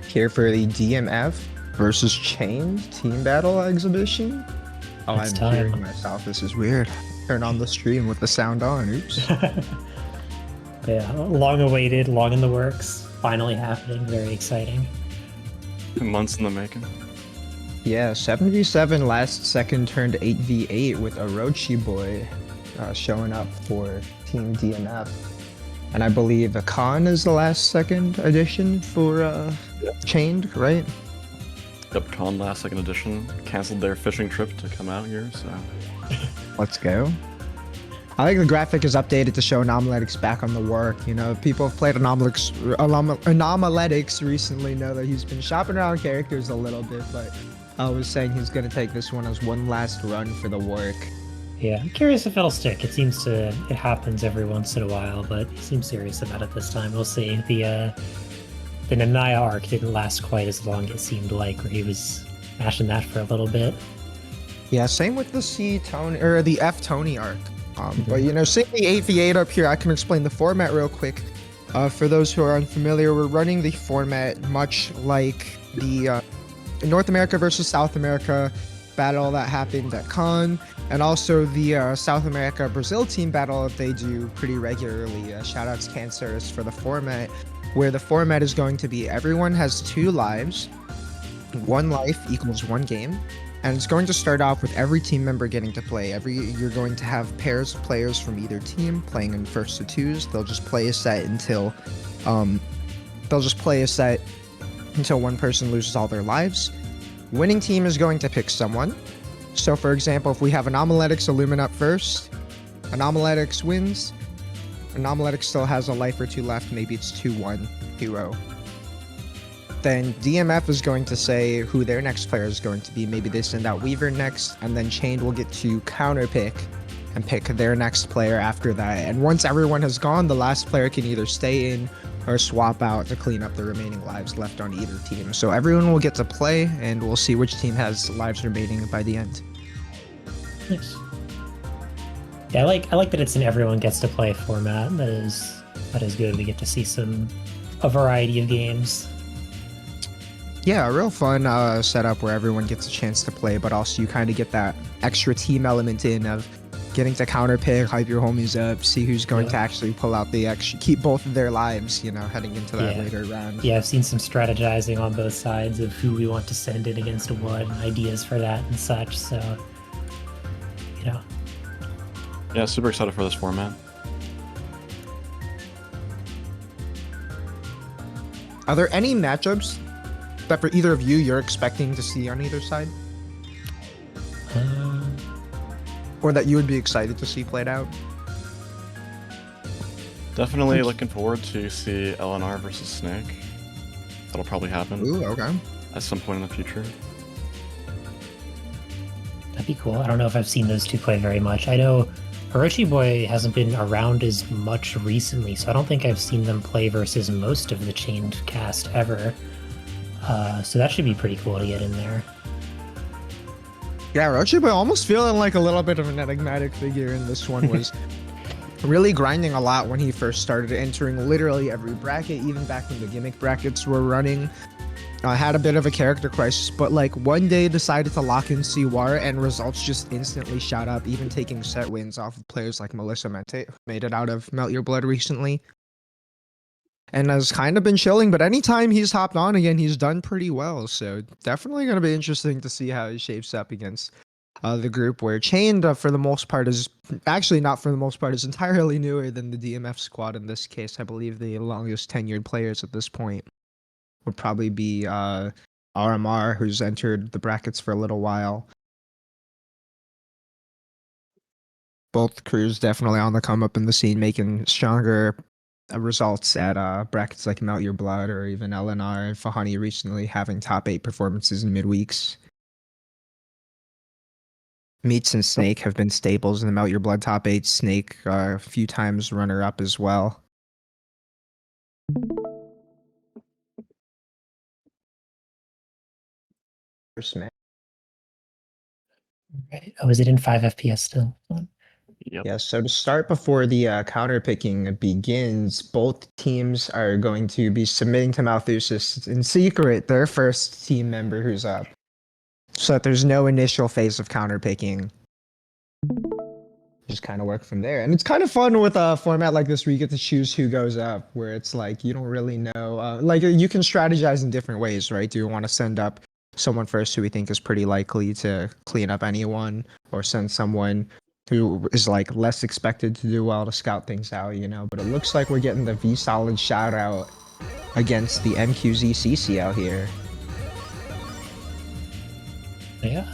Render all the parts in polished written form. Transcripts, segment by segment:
Here for the DMF versus Chained team battle exhibition. Oh, It's I'm hearing time. myself. This is weird. Turn on the stream with the sound on. Oops. Yeah, long awaited, long in the works, finally happening. Very exciting. Months in the making. Yeah, 7v7 last second turned 8v8 with Orochi Boy showing up for Team DMF. And I believe a Khan is the last second edition for Chained, right? Yep, Con last second edition canceled their fishing trip to come out here, so Let's go. I think the graphic is updated to show Anomaletics back on the work. You know, people have played Anomaletics recently know that he's been shopping around characters a little bit, but I was saying he's going to take this one as one last run for the work. Yeah, I'm curious if it'll stick. It happens every once in a while, but he seems serious about it this time. We'll see. The Nanaya arc didn't last quite as long, it seemed like, where he was mashing that for a little bit. Yeah, same with the C Tony or the F Tony arc. But you know, seeing the 8v8 up here, I can explain the format real quick. For those who are unfamiliar, we're running the format much like the North America versus South America battle that happened at Con, and also the South America Brazil team battle that they do pretty regularly. Shoutouts Cancerous for the format, where the format is going to be everyone has 2 lives, 1 life equals 1 game. And it's going to start off with every team member getting to play. You're going to have pairs of players from either team playing in first to twos. They'll just play a set until one person loses all their lives. Winning team is going to pick someone. So for example, if we have Anomaletics Illumine up first, Anomaletics wins. Anomaletics still has a life or 2 left. Maybe it's 2-1 hero. Then DMF is going to say who their next player is going to be. Maybe they send out Weaver next, and then Chained will get to counter pick and pick their next player after that. And once everyone has gone, the last player can either stay in or swap out to clean up the remaining lives left on either team. So everyone will get to play, and we'll see which team has lives remaining by the end. Nice. Yeah, I like that it's an everyone gets to play format. That is good. We get to see a variety of games. Yeah, a real fun setup where everyone gets a chance to play, but also you kind of get that extra team element in of getting to counter pick, hype your homies up, see who's going to actually pull out the extra, keep both of their lives, you know, heading into that later round. Yeah, I've seen some strategizing on both sides of who we want to send in against what, and ideas for that and such, so, you know. yeah, super excited for this format. Are there any matchups that for either of you're expecting to see on either side? Or that you would be excited to see played out? Definitely looking forward to see LNR versus Snake. That'll probably happen. Ooh, okay. At some point in the future. That'd be cool. I don't know if I've seen those two play very much. I know Orochi Boy hasn't been around as much recently, so I don't think I've seen them play versus most of the Chained cast ever. So that should be pretty cool to get in there. Yeah, Orochi Boy almost feeling like a little bit of an enigmatic figure in this one. Was really grinding a lot when he first started, entering literally every bracket, even back when the gimmick brackets were running. Had a bit of a character crisis, but like one day decided to lock in CWAR and results just instantly shot up, even taking set wins off of players like Melissa Mente, who made it out of Melt Your Blood recently. And has kind of been chilling, but anytime he's hopped on again, he's done pretty well. So definitely going to be interesting to see how he shapes up against the group where Chained, for the most part, is actually not for the most part, is entirely newer than the DMF squad in this case. I believe the longest tenured players at this point would probably be RMR, who's entered the brackets for a little while. Both crews definitely on the come up in the scene, making stronger results at brackets like Melt Your Blood or even LNR. Fahani recently having top 8 performances in midweeks. Meats and Snake have been staples in the Melt Your Blood top 8. Snake a few times runner up as well. Right. Oh, is it in 5 FPS still? Yep. Yeah, so to start before the counter picking begins, both teams are going to be submitting to Malthusis in secret their first team member who's up. So that there's no initial phase of counter picking. Just kind of work from there. And it's kind of fun with a format like this where you get to choose who goes up, where it's like you don't really know. Like you can strategize in different ways, right? Do you want to send up someone first who we think is pretty likely to clean up anyone, or send someone who is like less expected to do well to scout things out, you know? But it looks like we're getting the V Solid shout out against the MQZ CCL here. Yeah.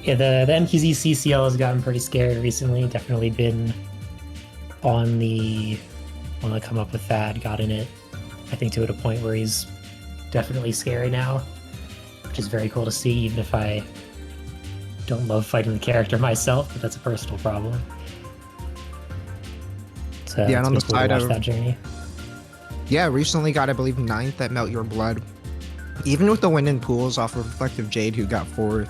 Yeah, the MQZ CCL has gotten pretty scary recently. Definitely been on the come up with Thad, got in it, I think, to a point where he's definitely scary now, which is very cool to see, even if I don't love fighting the character myself, but that's a personal problem. So Yeah, and on the cool to side watch of that journey. Yeah, recently got, I believe, 9th at Melt Your Blood. Even with the win in pools off of Reflective Jade, who got 4th.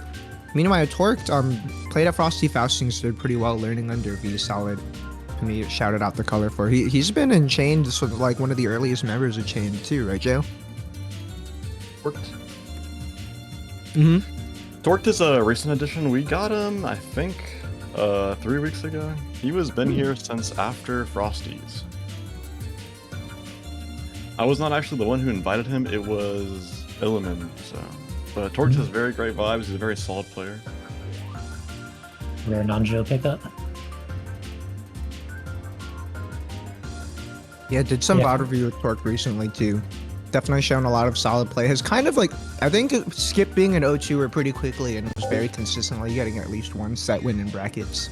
Meanwhile, Torqued played at Frosty Faustings, did pretty well learning under V Solid. To me, shouted out the color for. He's been in Chained, so like one of the earliest members of Chained too, right, Joe? Torqued. Mm-hmm. Torqued is a recent addition. We got him, I think, 3 weeks ago. He was been here since after Frosties. I was not actually the one who invited him. It was Illiman, so. But Torqued has very great vibes. He's a very solid player. Rare non-Joe pickup. Yeah, did some Yeah. VOD review with Torque recently too. Definitely shown a lot of solid play. Has kind of like, I think it skipped being an 0-2 pretty quickly and was very consistently getting at least one set win in brackets.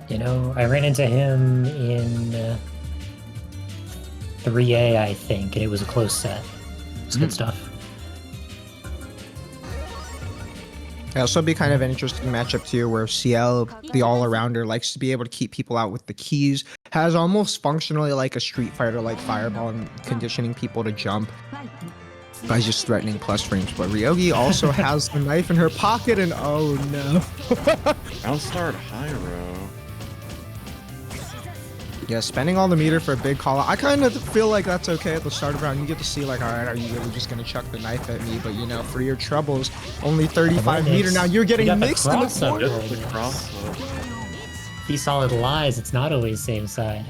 You know, I ran into him in 3A, I think, and it was a close set. It's good stuff. It'll also be kind of an interesting matchup too, where CL, the all-arounder, likes to be able to keep people out with the keys, has almost functionally like a Street Fighter like fireball and conditioning people to jump by just threatening plus frames. But Ryogi also has the knife in her pocket, and oh no. Outstarred Hyro. Yeah, spending all the meter for a big call. I kind of feel like that's okay at the start of the round. You get to see like, all right, are you really just gonna chuck the knife at me? But you know, for your troubles, only 35 meter. Now you're getting mixed in the corner. Just the cross. V Solid lies, it's not always same side.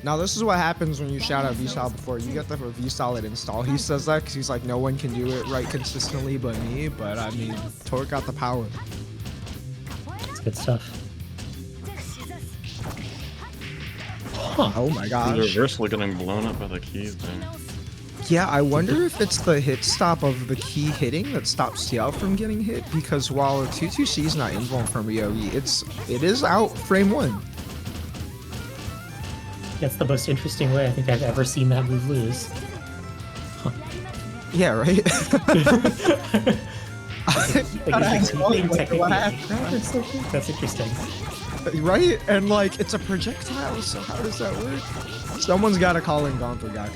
Now this is what happens when you shout out V Solid before. You get the V Solid install. He says that because he's like, no one can do it right consistently but me. But I mean, Torque got the power. It's good stuff. Huh. Oh my The gosh. reversal getting blown up by the keys there. Yeah, I wonder if it's the hit stop of the key hitting that stops CL from getting hit, because while 2-2C is not invuln from Ryogi, it is out frame 1. That's the most interesting way I think I've ever seen that move lose. Yeah, right? That's interesting. Right? And like, it's a projectile, so how does that work? Someone's got to call in Gonto Gak.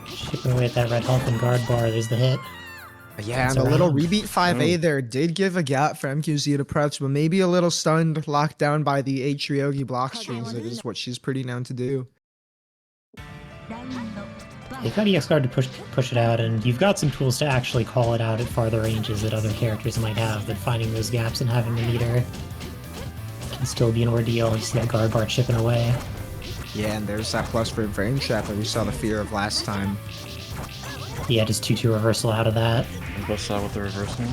Chipping away at that red health and guard bar, there's the hit. Yeah, That's and the little around. rebeat 5A there did give a gap for MQZ to preps, but maybe a little stunned, locked down by the H Ryogi block strings. It is what she's pretty known to do. You've got EX guard to push it out, and you've got some tools to actually call it out at farther ranges that other characters might have, but finding those gaps and having the meter can still be an ordeal. You see that guard bar chipping away. Yeah, and there's that plus for frame trap that we saw the fear of last time. Yeah, just 2-2 reversal out of that. Both side with the reversal.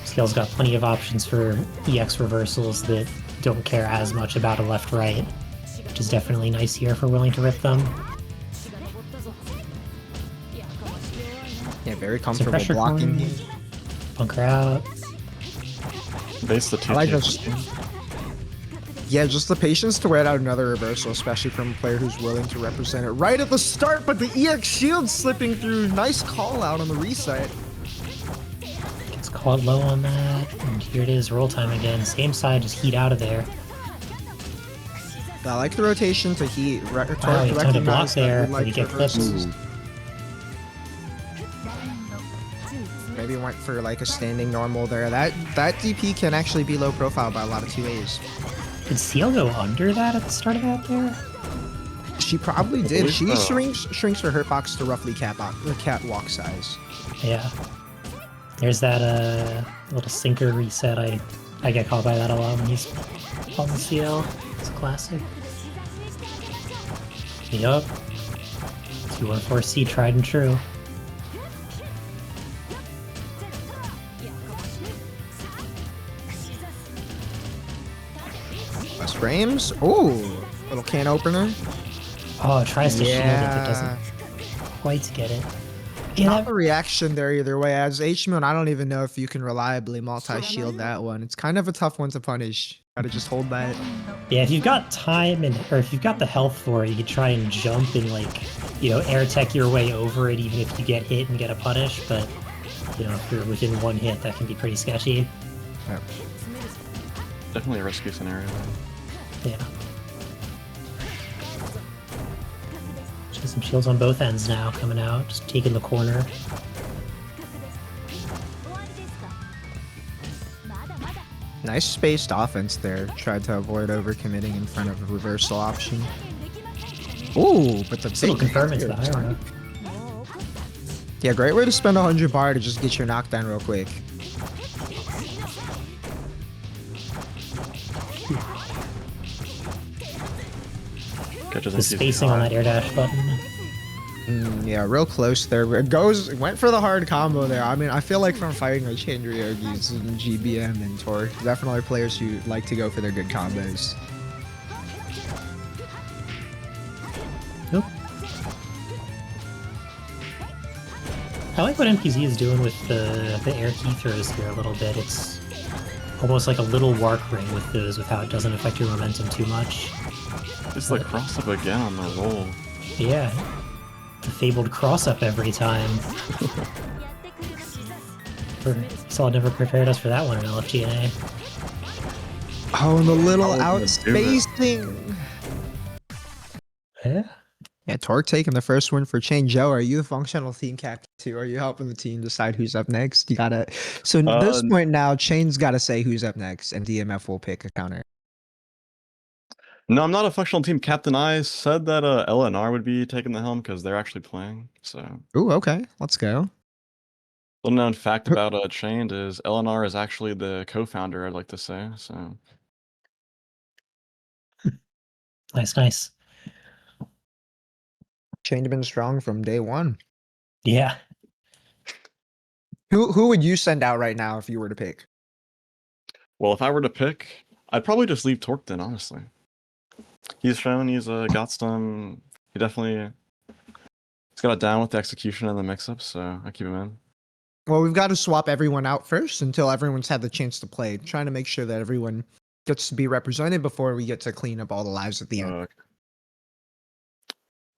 Scale's got plenty of options for EX reversals that don't care as much about a left-right, which is definitely nice here for willing to rip them. Yeah, very Some comfortable pressure blocking. coin. Bunker out. Base the 2 I like those. Yeah, just the patience to wait out another reversal, especially from a player who's willing to represent it right at the start, but the EX shield slipping through. Nice call out on the reset. Gets caught low on that, and here it is, roll time again. Same side, just heat out of there. I like the rotation to heat. Wow, you have time to block there, but you get clipped. went for like a standing normal there. That DP can actually be low profile by a lot of 2As. Did Seal go under that at the start of that there? She probably did. believe She so. shrinks her hurtbox to roughly catwalk size. Yeah. There's that little sinker reset. I get caught by that a lot when he's on the CL. It's a classic. Yup. 214C tried and true. Less frames. Ooh, little can opener. Oh, it tries to shield it, Yeah. but doesn't quite get it. Yeah, Not a reaction there either way. As H-Moon, I don't even know if you can reliably multi-shield that one. It's kind of a tough one to punish. Gotta just hold that. yeah, if you've got time or if you've got the health for it, you could try and jump and like, air tech your way over it, even if you get hit and get a punish. But if you're within one hit, that can be pretty sketchy. Yeah. Definitely a risky scenario. Yeah. Some shields on both ends now coming out, just taking the corner. Nice spaced offense there. Tried to avoid overcommitting in front of a reversal option. Ooh, but the Still big confirm it's hit the here. higher one. Yeah, great way to spend 100 bar to just get your knockdown real quick. Catches The him spacing on that air dash button. Yeah, real close there. It went for the hard combo there. I mean, I feel like from fighting like Chandryogi's and GBM and Torque, definitely players who like to go for their good combos. Nope. I like what MPZ is doing with the air key throws here a little bit. It's almost like a little warp ring with those, with how it doesn't affect your momentum too much. It's like cross up again on the roll. Yeah. The fabled cross up every time. Solid never prepared us for that one in LFGNA. Oh, and the little Oh, out the Doomit. spacing. Yeah. Yeah, Torque taking the first win for Chain. Joe, are you the functional team captain too? Are you helping the team decide who's up next? You gotta. So at this point now, Chain's got to say who's up next, and DMF will pick a counter. No, I'm not a functional team captain. I said that LNR would be taking the helm because they're actually playing. So, Ooh, okay, let's go. little known fact about Chained is LNR is actually the co-founder, I'd like to say. So, Nice, nice. Chain been strong from day one. Yeah. Who would you send out right now if you were to pick? well, if I were to pick, I'd probably just leave Torque then, honestly. He's shown he's got some. He's got it down with the execution and the mix-up, so I keep him in. Well, we've got to swap everyone out first until everyone's had the chance to play. Trying to make sure that everyone gets to be represented before we get to clean up all the lives at the end.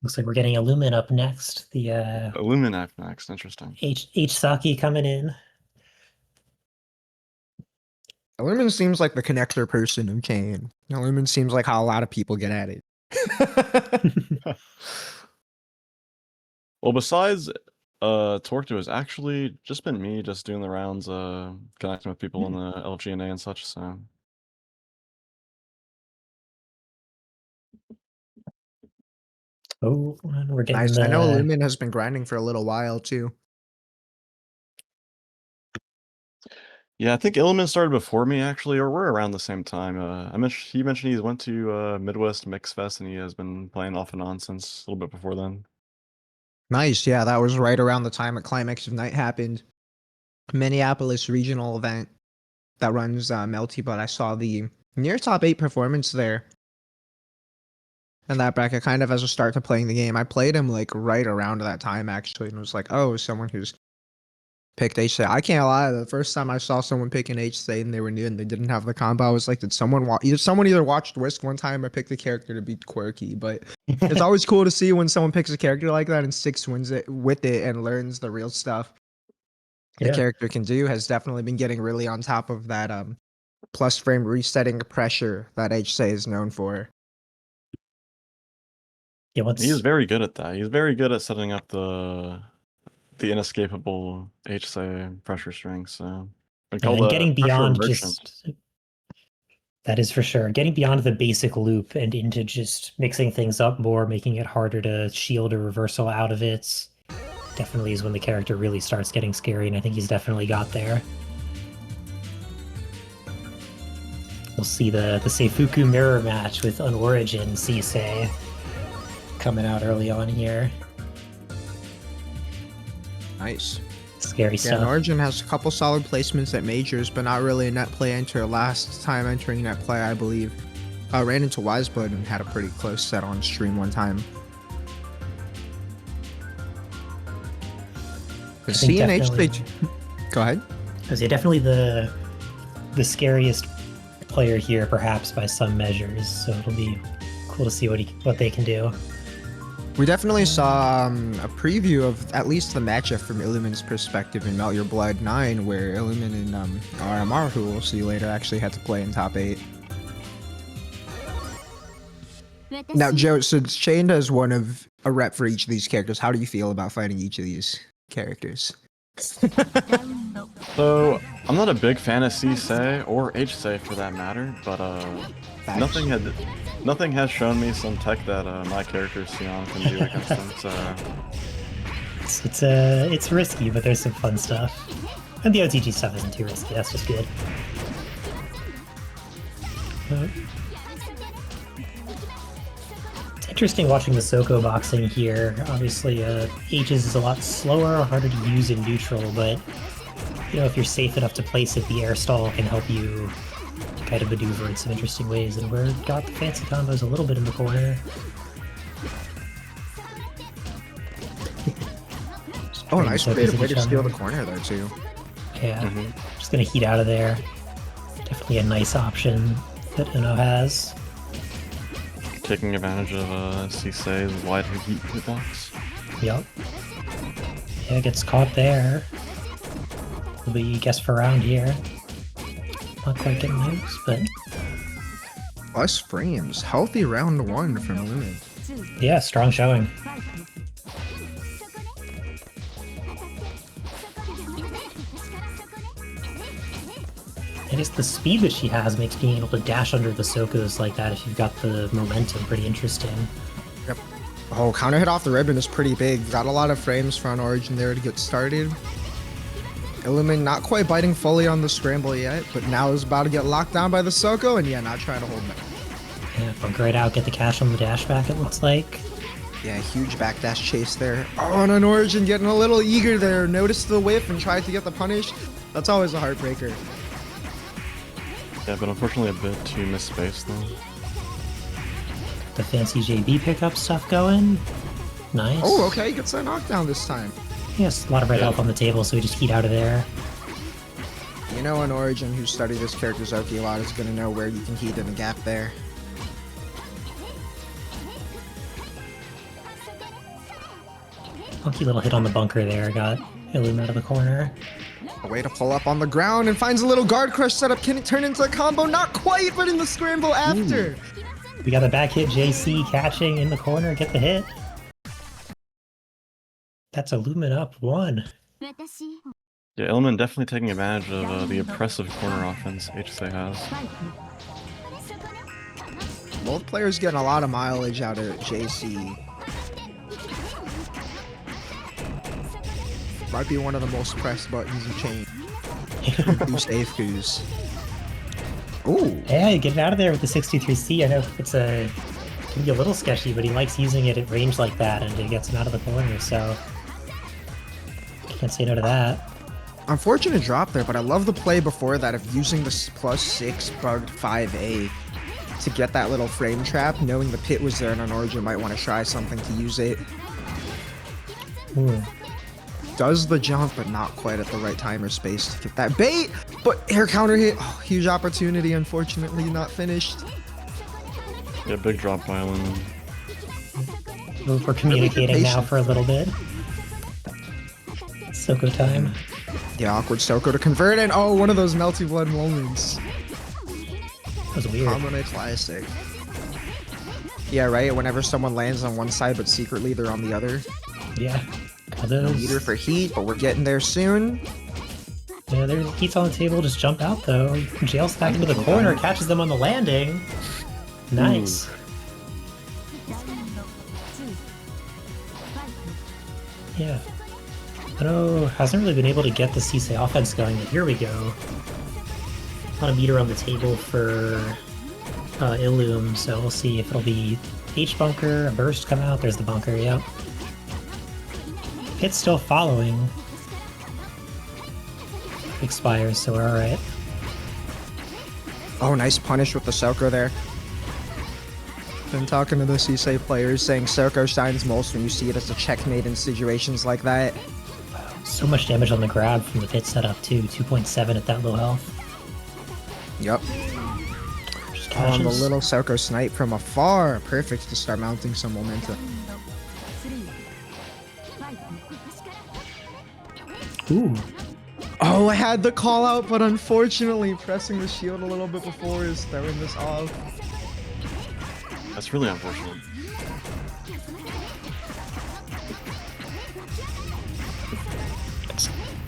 Looks like we're getting Illumin up next. The Illuminac next, interesting. H Saki coming in. Illumin seems like the connector person of Chain. Illumin seems like how a lot of people get at it. Well, besides Torque, it's actually just been me just doing the rounds, connecting with people in the LGNA and such, so. Oh, and we're getting Nice. the... I know Illumin has been grinding for a little while too. Yeah, I think Illiman started before me actually, or we're around the same time. He mentioned he went to Midwest Mix Fest and he has been playing off and on since a little bit before then. Nice. Yeah, that was right around the time that Climax of Night happened. Minneapolis regional event that runs Melty, but I saw the near top 8 performance there. And that bracket kind of as a start to playing the game. I played him like right around that time actually and was like, oh, someone who's picked H-Say. I can't lie, the first time I saw someone pick an H-Say and they were new and they didn't have the combo, I was like, did someone either watched Whisk one time or picked the character to be quirky? But it's always cool to see when someone picks a character like that and sticks wins it with it and learns the real stuff the character can do. Has definitely been getting really on top of that plus frame resetting pressure that H-Say is known for. Yeah, He is very good at that. He's very good at setting up the the inescapable H-say pressure string. So been And called then a getting pressure beyond merchant. just that is for sure. Getting beyond the basic loop and into just mixing things up more, making it harder to shield or reversal out of it, definitely is when the character really starts getting scary, and I think he's definitely got there. We'll see the Seifuku mirror match with Unorigin Sisei coming out early on here. Nice. Scary Yeah, stuff. and Origin has a couple solid placements at majors, but not really a net play enter. Last time entering net play, I believe, ran into Wiseblood and had a pretty close set on stream one time. I But think CNH, they... definitely- Go ahead. I was definitely the scariest player here, perhaps by some measures. So it'll be cool to see what they can do. We definitely saw a preview of at least the matchup from Illumin's perspective in Melt Your Blood 9, where Illumin and RMR, who we'll see later, actually had to play in top 8. Now, Joe, since Shane does one of a rep for each of these characters, how do you feel about fighting each of these characters? So I'm not a big fan of C-say or H-say for that matter, but nothing has shown me some tech that my character Sion can do against them. So It's risky, but there's some fun stuff. And the OTG stuff isn't too risky. That's just good. It's interesting watching the Soko boxing here. Obviously, H's is a lot slower, harder to use in neutral, but you know, if you're safe enough to place it, the air stall can help you kind of maneuver in some interesting ways. And we're got the fancy combos a little bit in the corner. Oh, nice creative way to steal the other. corner there, too. Yeah, just gonna heat out of there. Definitely a nice option that Uno has. taking advantage of C-say's wide hitbox. Yep. Yeah, gets caught there. Will be guess for round here. Not quite getting loose, but Plus frames. Healthy round 1 from Lumen. yeah, strong showing. I guess the speed that she has makes being able to dash under the Sokos like that if you've got the momentum pretty interesting. Yep. Oh, counter hit off the ribbon is pretty big. Got a lot of frames for an Origin there to get started. Illumin not quite biting fully on the scramble yet, but now is about to get locked down by the Soko, and yeah, not trying to hold him. Yeah, bunk right out, get the cash on the dash back, it looks like. Yeah, huge backdash chase there. Oh, and an Origin getting a little eager there. Noticed the whiff and tried to get the punish. That's always a heartbreaker. Yeah, but unfortunately a bit too misspaced though. The fancy JB pickup stuff going. Nice. Oh, okay, gets that knockdown this time. Yes, a lot of red health on the table, so we just heat out of there. You know, an Origin who studied this character's Oki a lot is going to know where you can heat in the gap there. Funky little hit on the bunker there, got Illum out of the corner. A way to pull up on the ground and finds a little guard crush setup. Can it turn into a combo? Not quite, but in the scramble after. We got a back hit, JC catching in the corner, get the hit. That's a Lumen up 1. Yeah, Illumin definitely taking advantage of the oppressive corner offense HSA has. Both players getting a lot of mileage out of JC. Might be one of the most pressed buttons in chain. Two safe goose. Ooh. Yeah, getting out of there with the 63C. I know it's can be a little sketchy, but he likes using it at range like that, and it gets him out of the corner, so can't say no to that. Unfortunate drop there, but I love the play before that of using the +6 bugged 5A to get that little frame trap, knowing the pit was there and an Origin might want to try something to use it. Ooh. Does the jump, but not quite at the right time or space to get that bait. But air counter hit, oh, huge opportunity, unfortunately not finished. Yeah, big drop by Illumin. We're communicating now for a little bit. Soko time. Yeah, awkward Soko to convert, and oh, one of those melty blood moments. That was weird. Common classic. Yeah, right? Whenever someone lands on one side, but secretly they're on the other. Yeah. Are No those- meter for heat, but we're getting there soon. Yeah, there's heat's on the table, just jump out though. Jails back into the corner, catches them on the landing. Nice. Yeah. Oh, hasn't really been able to get the Sisei offense going, but here we go. A lot of meter on the table for Illum, so we'll see if it'll be H-bunker, a burst come out. There's the bunker, yep. It's still following. Expires, so we're alright. Oh, nice punish with the Soko there. Been talking to the Sisei players, saying Soko shines most when you see it as a checkmate in situations like that. So much damage on the grab from the pit setup too, 2.7 at that low health. Yep. Just On the catches. little Soko snipe from afar. Perfect to start mounting some momentum. Ooh. Oh, I had the call out, but unfortunately pressing the shield a little bit before is throwing this off. That's really unfortunate.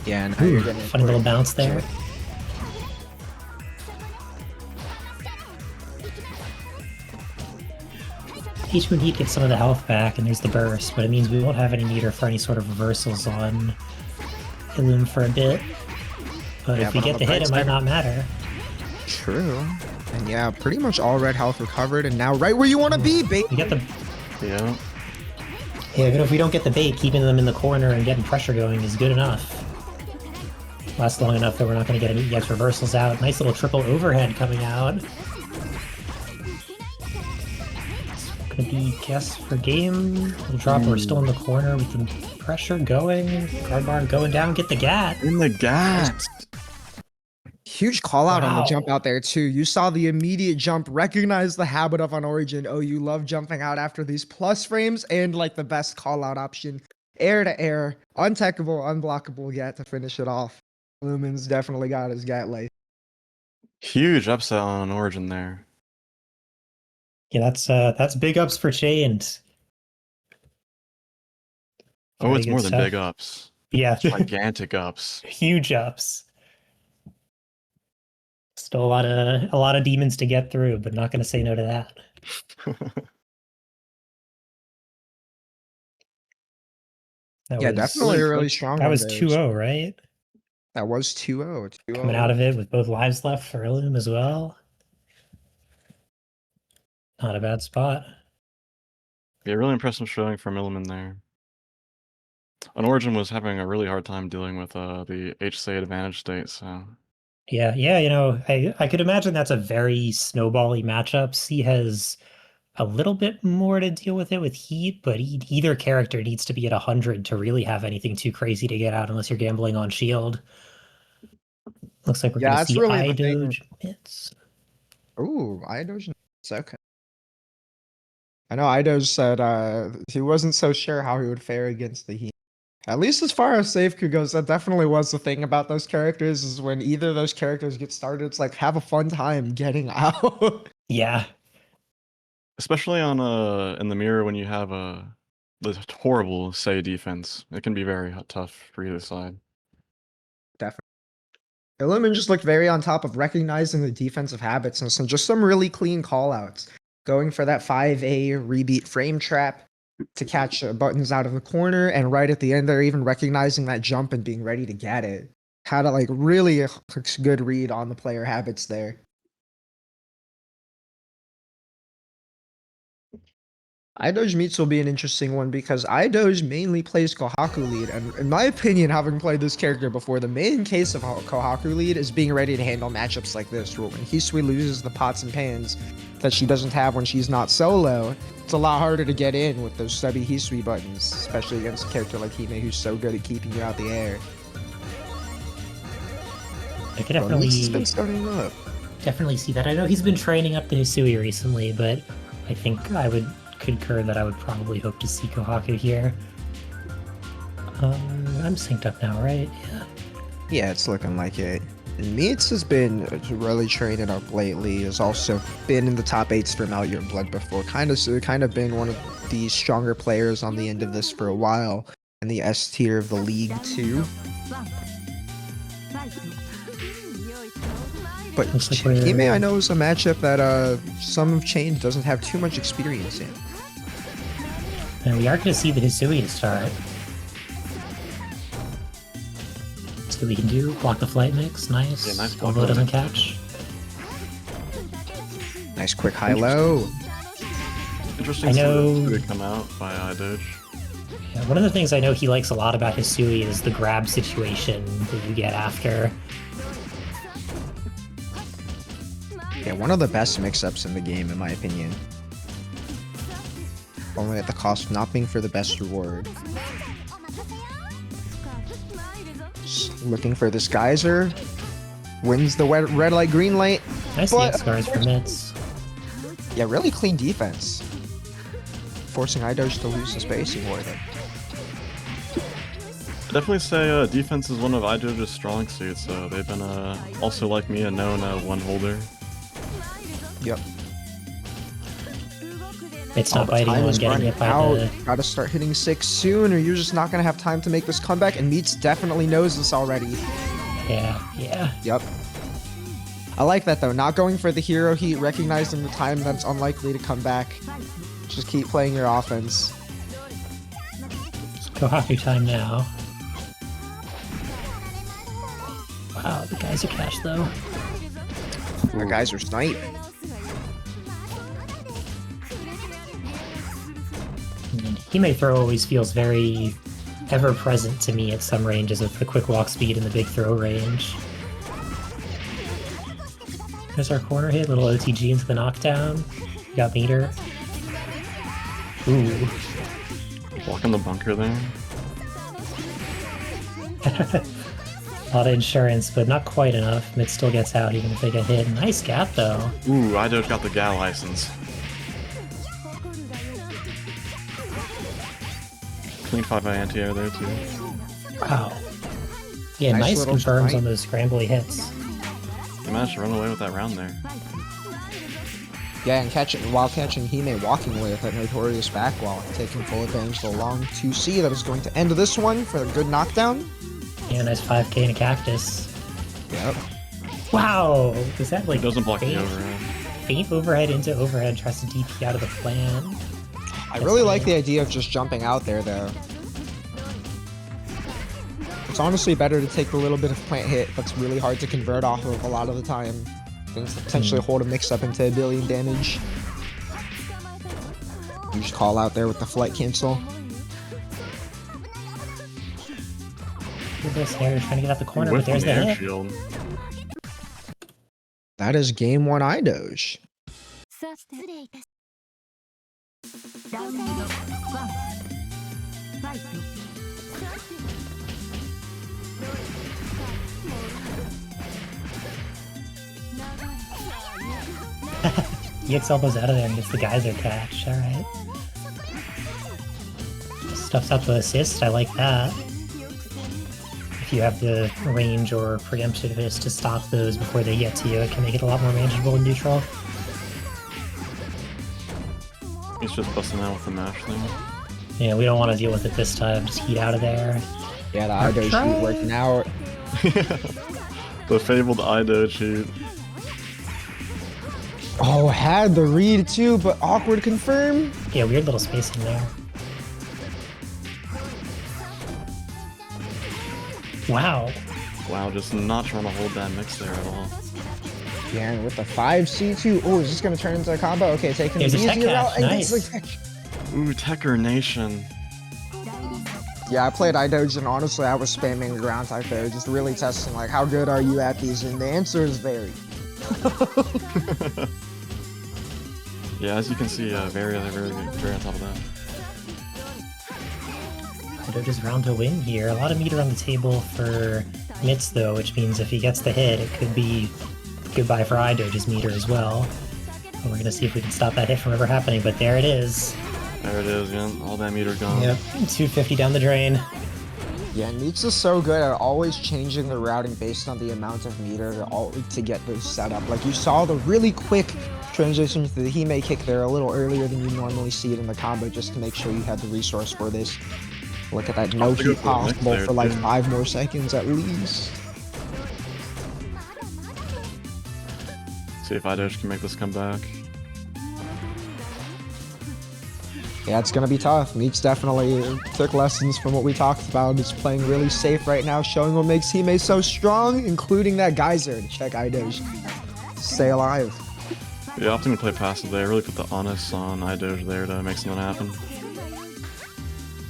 Yeah, now you're Ooh, getting funny little bounce there. H-Moon Heat gets some of the health back, and there's the burst, but it means we won't have any meter for any sort of reversals on Illum for a bit. But Yeah, if we but on get the the hit, bright it might side- not matter. True. And yeah, pretty much all red health recovered, and now right where you want to be, baby. We get the Yeah. Yeah, even if we don't get the bait, keeping them in the corner and getting pressure going is good enough. Lasts long enough that we're not going to get any EX reversals out. Nice little triple overhead coming out. It's going to be guess for game. We'll drop. We're still in the corner. We can pressure going. Guard bar going down. Get the gat. In the gat. Huge call out on the Wow. jump out there too. You saw the immediate jump, recognize the habit of on Origin. Oh, you love jumping out after these plus frames, and like the best call out option. Air to air, untechable, unblockable gat to finish it off. Lumen's definitely got his gat life. Huge upset on Origin there. Yeah, that's big ups for Chained. Oh, Very it's good more than stuff. big ups. Yeah, Gigantic ups. huge ups. Still a lot of demons to get through, but not going to say no to that. That Yeah, was, definitely a really strong That one was there. 2-0, right? That was 2-0. 2-0. Coming out of it with both lives left for Ilium as well. Not a bad spot. Yeah, really impressive showing from Milliman there. And Origin was having a really hard time dealing with the HSA advantage state, so Yeah, you know, I could imagine that's a very snowbally matchup. C has a little bit more to deal with it with Heat, but either character needs to be at 100 to really have anything too crazy to get out unless you're gambling on shield. Looks like we're Yeah, going to that's see really the thing. iDoge mitts. Ooh, Ido's it's okay. I know Ido said he wasn't so sure how he would fare against the Heat. At least as far as Safeku goes, that definitely was the thing about those characters, is when either of those characters get started, it's like, have a fun time getting out. Yeah, especially on in the mirror when you have the horrible say defense, it can be very tough for either side. Definitely. Illumin just looked very on top of recognizing the defensive habits and just some really clean callouts. Going for that 5A rebeat frame trap to catch buttons out of the corner, and right at the end there, even recognizing that jump and being ready to get it. Had a like really a good read on the player habits there. Idoge meets will be an interesting one because Idoge mainly plays Kohaku lead, and in my opinion, having played this character before, the main case of Kohaku lead is being ready to handle matchups like this, where when Hisui loses the pots and pans that she doesn't have when she's not solo, it's a lot harder to get in with those stubby Hisui buttons, especially against a character like Hime who's so good at keeping you out the air. I could But Meets has been starting up. definitely see that. I know he's been training up the Hisui recently, but I think I would concur that I would probably hope to see Kohaku here. I'm synced up now, right? Yeah. Yeah, it's looking like it. And Meets has been really training up lately. Has also been in the top 8s for Melt Your Blood before. Kind of been one of the stronger players on the end of this for a while. in the S tier of the league too. But Looks like Hime, we're- I know, is a matchup that some of Chain doesn't have too much experience in. And we are going to see the Hisui to start. See what we can do. Block the flight mix. Nice. Yeah, nice block Although it of the doesn't catch. Nice quick high-low. Interesting I to see know- the Hisui come out by iDoge. Yeah, one of the things I know he likes a lot about Hisui is the grab situation that you get after. Yeah, one of the best mix-ups in the game, in my opinion. Only at the cost of not being for the best reward. Just looking for this geyser. Wins the red light, green light. Nice But- EX scars for mitts. Yeah, really clean defense. Forcing iDoge to lose the spacing with it. I definitely say defense is one of iDoge's strong suits, so they've been also like me a known one holder. Yep. It's All not the biting time on is getting running hit by out. the... Gotta start hitting 6 soon, or you're just not gonna have time to make this comeback. And Meats definitely knows this already. Yeah. Yep. I like that though. Not going for the hero heat, recognizing the time that's unlikely to come back. Just keep playing your offense. Kohaku time now. Wow, the guys are cash though. The guys are snipe. And Hime throw always feels very ever present to me at some ranges with the quick walk speed and the big throw range. There's our corner hit, little OTG into the knockdown. We got meter. Ooh. Walking the bunker there. A lot of insurance, but not quite enough. Mid still gets out even if they get hit. Nice gap though. Ooh, iDoge got the GAL license. Clean 5 anti-air there too. Wow. Yeah, Nice nice little confirms strike. on those scrambly hits. They managed to run away with that round there. Yeah, and while catching Hime walking away with that notorious back wall, taking full advantage of the long 2C that is going to end this one for a good knockdown. Yeah, nice 5k and a cactus. Yep. Wow! Is that like It doesn't block the faint, overhead. faint overhead into overhead, tries to DP out of the plan? I really like the idea of just jumping out there though. It's honestly better to take the little bit of plant hit that's really hard to convert off of a lot of the time than to potentially hold a mix-up into a billion damage. You just call out there with the flight cancel. Look at this hair trying to get out the corner, With but there's an the air hit. shield. That is game 1 iDoge. さあ失礼いたしラウンド1ファイト EX elbows out of there and gets the geyser catch. Alright. Stuffs out the assist, I like that. If you have the range or preemptiveness to stop those before they get to you, it can make it a lot more manageable and neutral. He's just busting out with the mash thing. Yeah, we don't want to deal with it this time. Just heat out of there. Yeah, the iDoge shoot working out. The fabled iDoge shoot. Oh, had the read too, but awkward confirm. Yeah, weird little spacing there. Wow. Wow, just not trying to hold that mix there at all. Yeah, and with the 5C2. Oh, is this going to turn into a combo? Okay, taking the There's a tech easier route catch, and gets nice. the catch. Ooh, Tekker Nation. Yeah, I played iDoge and honestly I was spamming the ground type there, just really testing like how good are you at these, and the answer is very. Yeah, as you can see, very on top of that. Doja's round to win here. A lot of meter on the table for Mitz though, which means if he gets the hit, it could be goodbye for iDoja's meter as well. And we're gonna see if we can stop that hit from ever happening, but there it is. There it is, yeah. All that meter gone. Yep, 250 down the drain. Yeah, Meats is so good at always changing the routing based on the amount of meter to get those set up. Like you saw the really quick transition to the Hime kick there a little earlier than you normally see it in the combo, just to make sure you had the resource for this. Look at that, no to go heat for the mix possible there, for like too. 5 more seconds at least. See if Idoge can make this comeback. Yeah, it's gonna be tough. Meats definitely took lessons from what we talked about. He's playing really safe right now, showing what makes Hime so strong, including that geyser to check Idoge. Stay alive. Yeah, opting to play passive there, really put the onus on Idoge there to make something happen.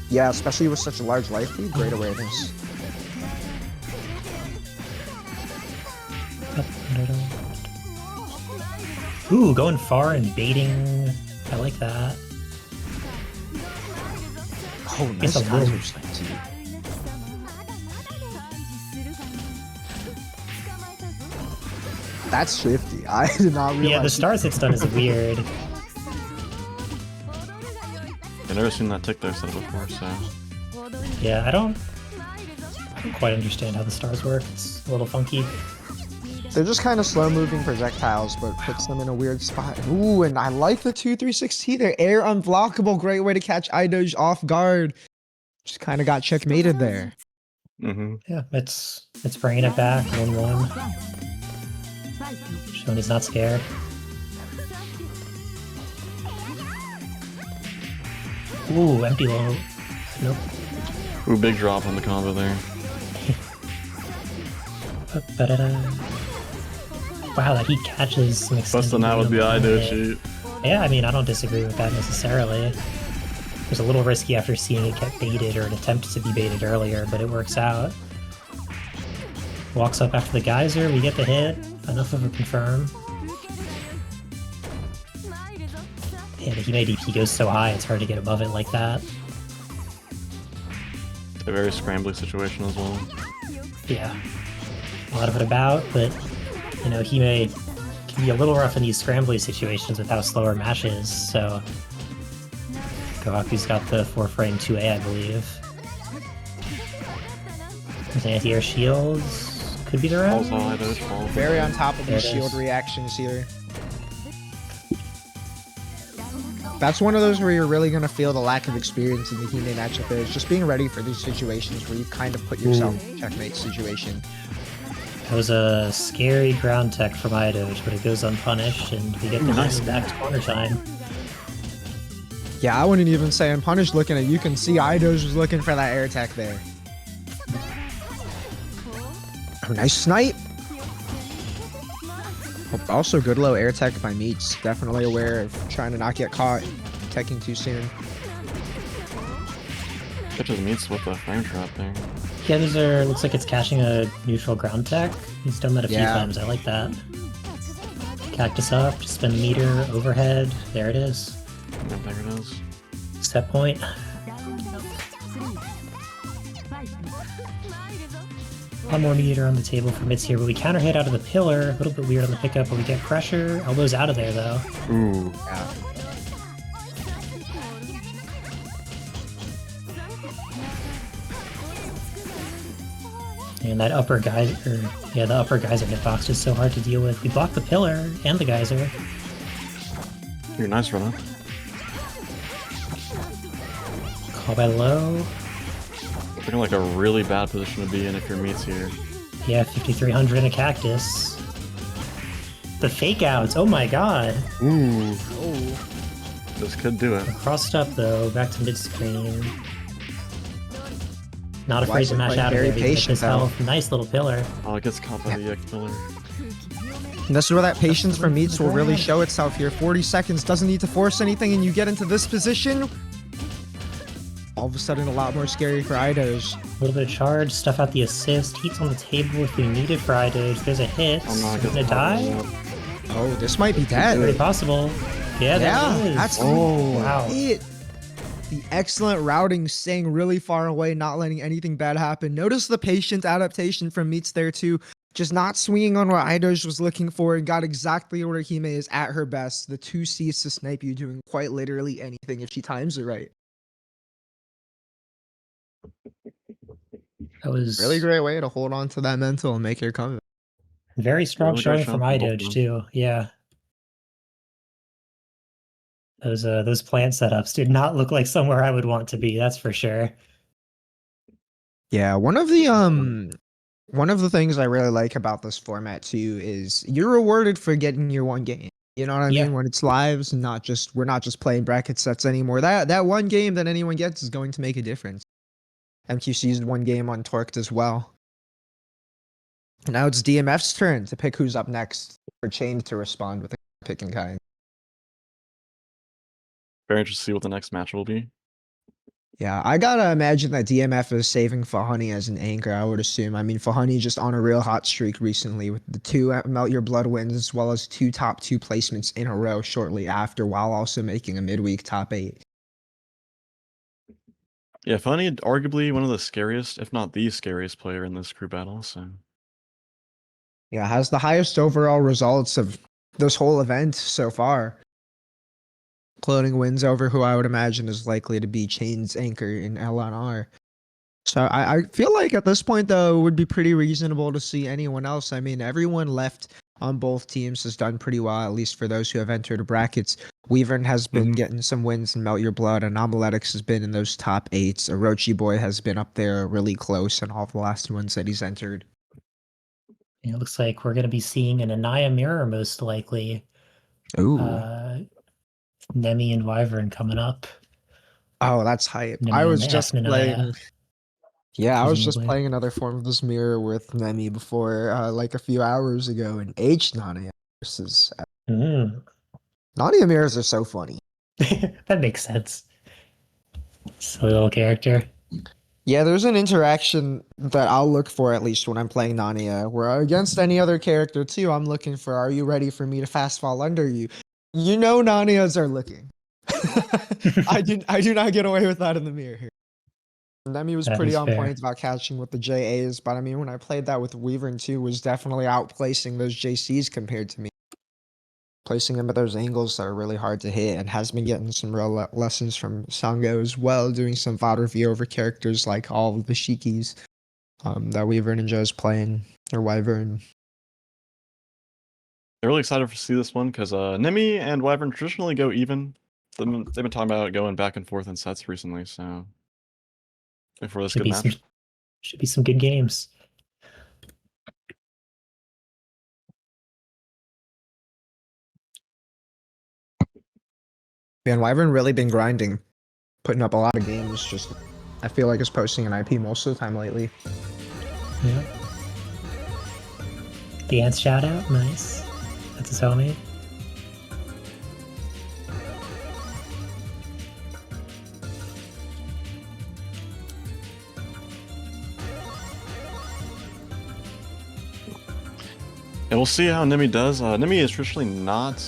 Yeah, especially with such a large life lead, great awareness. Ooh, going far and baiting. I like that. Oh, nice It's a little- geyser snipe too. That's shifty. I did not realize. Yeah, the stars it's done is weird. I've never seen that tick there set before, so Yeah, I don't quite understand how the stars work. It's a little funky. They're just kind of slow-moving projectiles, but puts them in a weird spot. Ooh, and I like the 2-3-6T there. Air unblockable, great way to catch Idoge off guard. Just kind of got checkmated there. Yeah, it's bringing it back 1-1. Showing he's not scared. Ooh, empty low. Nope. ooh, big drop on the combo there. Ba-da-da. Wow, that he catches some Busting out with the Idoge cheat. Yeah, I mean, I don't disagree with that necessarily. It was a little risky after seeing it get baited or an attempt to be baited earlier, but it works out. Walks up after the geyser, we get the hit. Enough of a confirm. Yeah, the Hime DP goes so high, it's hard to get above it like that. A very scrambly situation as well. Yeah. A lot of it about, but, you know, Hime can be a little rough in these scrambly situations with how slow her mash is, so... Kohaku's got the 4-frame 2A, I believe. There's anti-air shields. Could be the Falls round. on Idoge, falls. Very on top of There these it shield is. reactions here. That's one of those where you're really going to feel the lack of experience in the Hime matchup is just being ready for these situations where you kind of put yourself in a checkmate situation. That was a scary ground tech from Idoge, but it goes unpunished, and we get the Nice. back to corner time. Yeah, I wouldn't even say unpunished looking at you can see Idoge was looking for that air tech there. Oh, nice snipe. Oh, also good low air tech by Meats. Definitely aware of trying to not get caught teching too soon. Catches Meats with the frame trap there. Yeah, these are, looks like it's caching a neutral ground tech. He's done that a few Yeah. times, I like that. Cactus up, just spin the meter, overhead, there it is. Yeah, there it is. Set point. One more meter on the table for mids here, but we counter hit out of the pillar. A little bit weird on the pickup, but we get pressure. Elbows out of there, though. Ooh. Yeah. And that upper geyser, yeah, the upper geyser hitbox is so hard to deal with. We block the pillar and the geyser. You're nice, Rena. Call by low. Looking like a really bad position to be in if your Meats here. Yeah, 5,300 in a cactus. The fake outs, oh my god. Ooh. Oh. This could do it. Crossed up though, back to mid screen. Not afraid Wise to and mash playing out of very there. We can get patient, this though. health. Nice little pillar. Oh, it gets caught by the killer. And this is where that patience from Meats will really show itself here. 40 seconds, doesn't need to force anything, and you get into this position. All of a sudden, a lot more scary for Idoge. A little bit of charge, stuff out the assist. Heat's on the table if we need it for Idoge. There's a hit. Oh no, it Gonna gets caught by die? the- Oh, this might be dead. Very possible. Yeah, that is. that's Oh, wow. it. The excellent routing, staying really far away, not letting anything bad happen. Notice the patient adaptation from Meats there too. Just not swinging on what Idoge was looking for and got exactly where Hime is at her best. The 2 C's to snipe you, doing quite literally anything if she times it right. That was Really great way to hold on to that mental and make your comeback. very strong Really great showing from shot from both of Idoge them. too. Yeah. Those plant setups did not look like somewhere I would want to be, that's for sure. Yeah, one of the things I really like about this format too is you're rewarded for getting your one game. You know what I Yeah. mean? When it's lives and not just we're not just playing bracket sets anymore. That one game that anyone gets is going to make a difference. MQC's one game on Torqued as well. Now it's DMF's turn to pick who's up next for Chain to respond with a pick in kind. Very interested to see what the next match will be. Yeah, I gotta imagine that DMF is saving Fahani as an anchor, I would assume. I mean, Fahani just on a real hot streak recently with the 2 Melt Your Blood wins as well as 2 top 2 placements in a row shortly after, while also making a midweek top 8. Yeah, Funny, arguably one of the scariest, if not the scariest player in this crew battle, so. Yeah, has the highest overall results of this whole event so far. Including wins over who I would imagine is likely to be Chain's anchor in LNR. So I feel like at this point, though, it would be pretty reasonable to see anyone else. I mean, everyone left on both teams has done pretty well, at least for those who have entered brackets. Weavern has been getting some wins in Melt Your Blood. Anomaletics has been in those top 8s. Orochi Boy has been up there really close in all the last ones that he's entered. It looks like we're going to be seeing an Anaya mirror most likely. Ooh. Nemi and Wyvern coming up. Oh, that's hype. Nemi I and was just playing. Yeah, I was just presumably. playing another form of this mirror with Nemi before, like a few hours ago, and H Nania versus Nania mirrors are so funny. That makes sense. Silly little character. Yeah, there's an interaction that I'll look for at least when I'm playing Nania, where against any other character too, I'm looking for, are you ready for me to fast fall under you? You know Nanias are looking. I do not get away with that in the mirror here. Nemi was That pretty is on fair. point about catching with the JAs, but I mean, when I played that with Weavern too, was definitely outplacing those JCs compared to me. Placing them at those angles that are really hard to hit, and has been getting some real lessons from Sango as well, doing some VOD review over characters like all of the Shikis that Weavern and Joe is playing, or Wyvern. I'm really excited to see this one because Nemi and Wyvern traditionally go even. They've been talking about going back and forth in sets recently, so look for this good match. Should be some good games. Man, Wyvern really been grinding, putting up a lot of games. Just, I feel like is posting an IP most of the time lately. Yeah. Dance shout out, nice. That's his homie. And we'll see how Nemi does. Nemi is traditionally not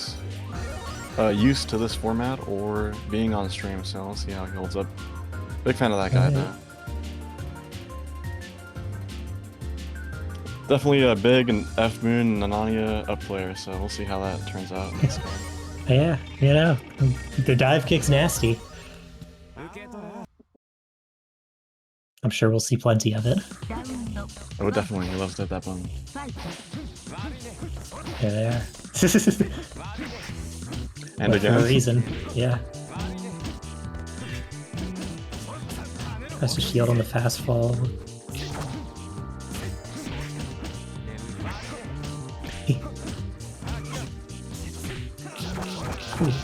used to this format or being on stream, so we'll see how he holds up. Big fan of that guy, though. Definitely a big and F Moon Nanania up player, so we'll see how that turns out in this game. Yeah, you know, the dive kick's nasty. I'm sure we'll see plenty of it. I would definitely love to hit that button. There they are. And But again. for a reason, yeah. Press the shield on the fast fall.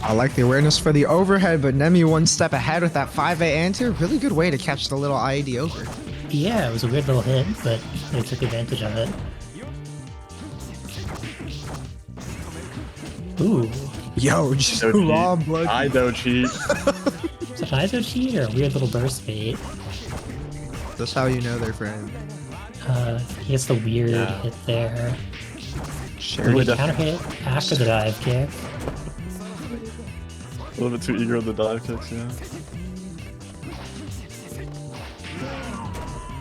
I like the awareness for the overhead, but Nemi one step ahead with that 5A anti. Really good way to catch the little IED over. Yeah, it was a weird little hit, but they took advantage of it. Ooh. Yo, just Doji. raw blood. I Doji. Is that an ISO cheat or a weird little burst bait? That's how you know they're friends. He gets the weird hit there. Sure. Really counter hit after the dive kick. A little bit too eager with the dive kicks, yeah.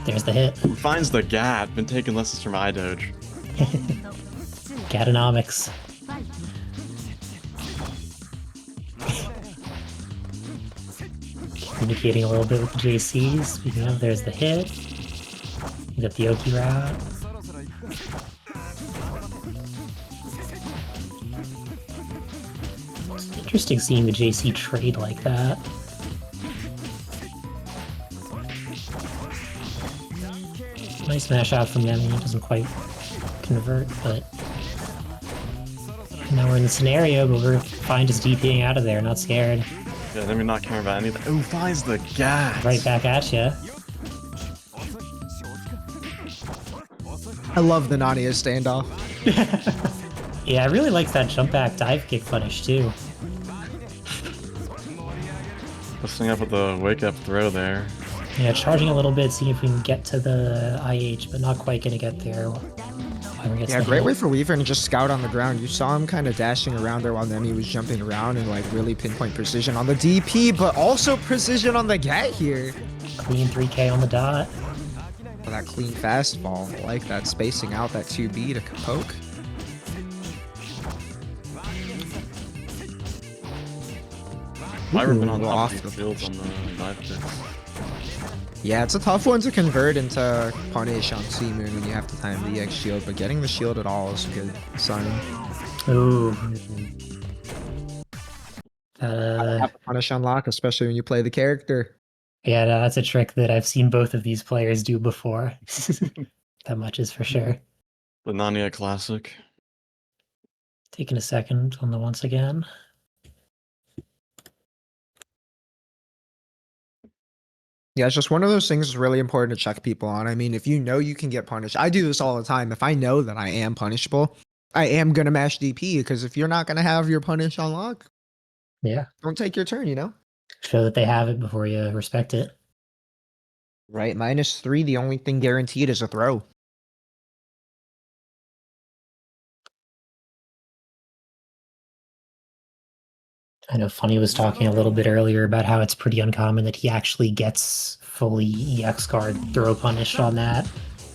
There's the hit. Who finds the gap? Been taking lessons from iDoge. Gatonomics. Communicating a little bit with the JCs. Speaking of, there's the hit. You got the Oki route. It's interesting seeing the JC trade like that. Nice smash out from them. He doesn't quite convert, but now we're in the scenario, but we're fine just DPing out of there, not scared. Yeah, then we're not caring about anything. Ooh, finds the gas. Right back at you. I love the Nania standoff. Yeah, I really like that jump back dive kick punish too. Listening up with the wake up throw there. Yeah, charging a little bit, seeing if we can get to the IH, but not quite gonna get there. Yeah, great way for Weaver to just scout on the ground. You saw him kind of dashing around there while Nemi was jumping around and like really pinpoint precision on the DP, but also precision on the get here. Clean 3K on the dot. That clean fastball, I like that spacing out that 2B to poke. I've been on Ooh, top off of the these fields on the dive kicks. Yeah, it's a tough one to convert into punish on C-Moon when you have to time the EX shield, but getting the shield at all is a good sign. Ooh. Have to punish unlock, especially when you play the character. Yeah, no, that's a trick that I've seen both of these players do before. That much is for sure. The Nania Classic. Taking a second on the once again. Yeah, it's just one of those things that's really important to check people on. I mean, if you know you can get punished, I do this all the time. If I know that I am punishable, I am going to mash DP, because if you're not going to have your punish unlock, Yeah. don't take your turn, you know? Show that they have it before you respect it. Right, -3, the only thing guaranteed is a throw. I know Funny was talking a little bit earlier about how it's pretty uncommon that he actually gets fully EX guard throw punished on that.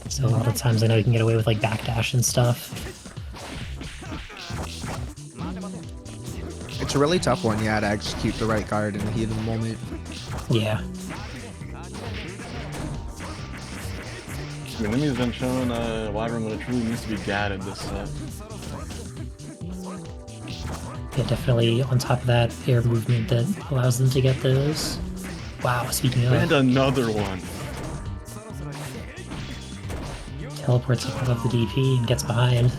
So a lot of times I know you can get away with like backdash and stuff. It's a really tough one, yeah, to execute the right guard in the heat of the moment. Yeah. I mean, Nemi's been showing Wyvern what it truly means to be gadded this set. Yeah, definitely on top of that air movement that allows them to get those. Wow, speaking of, And another one. teleports up above the DP and gets behind.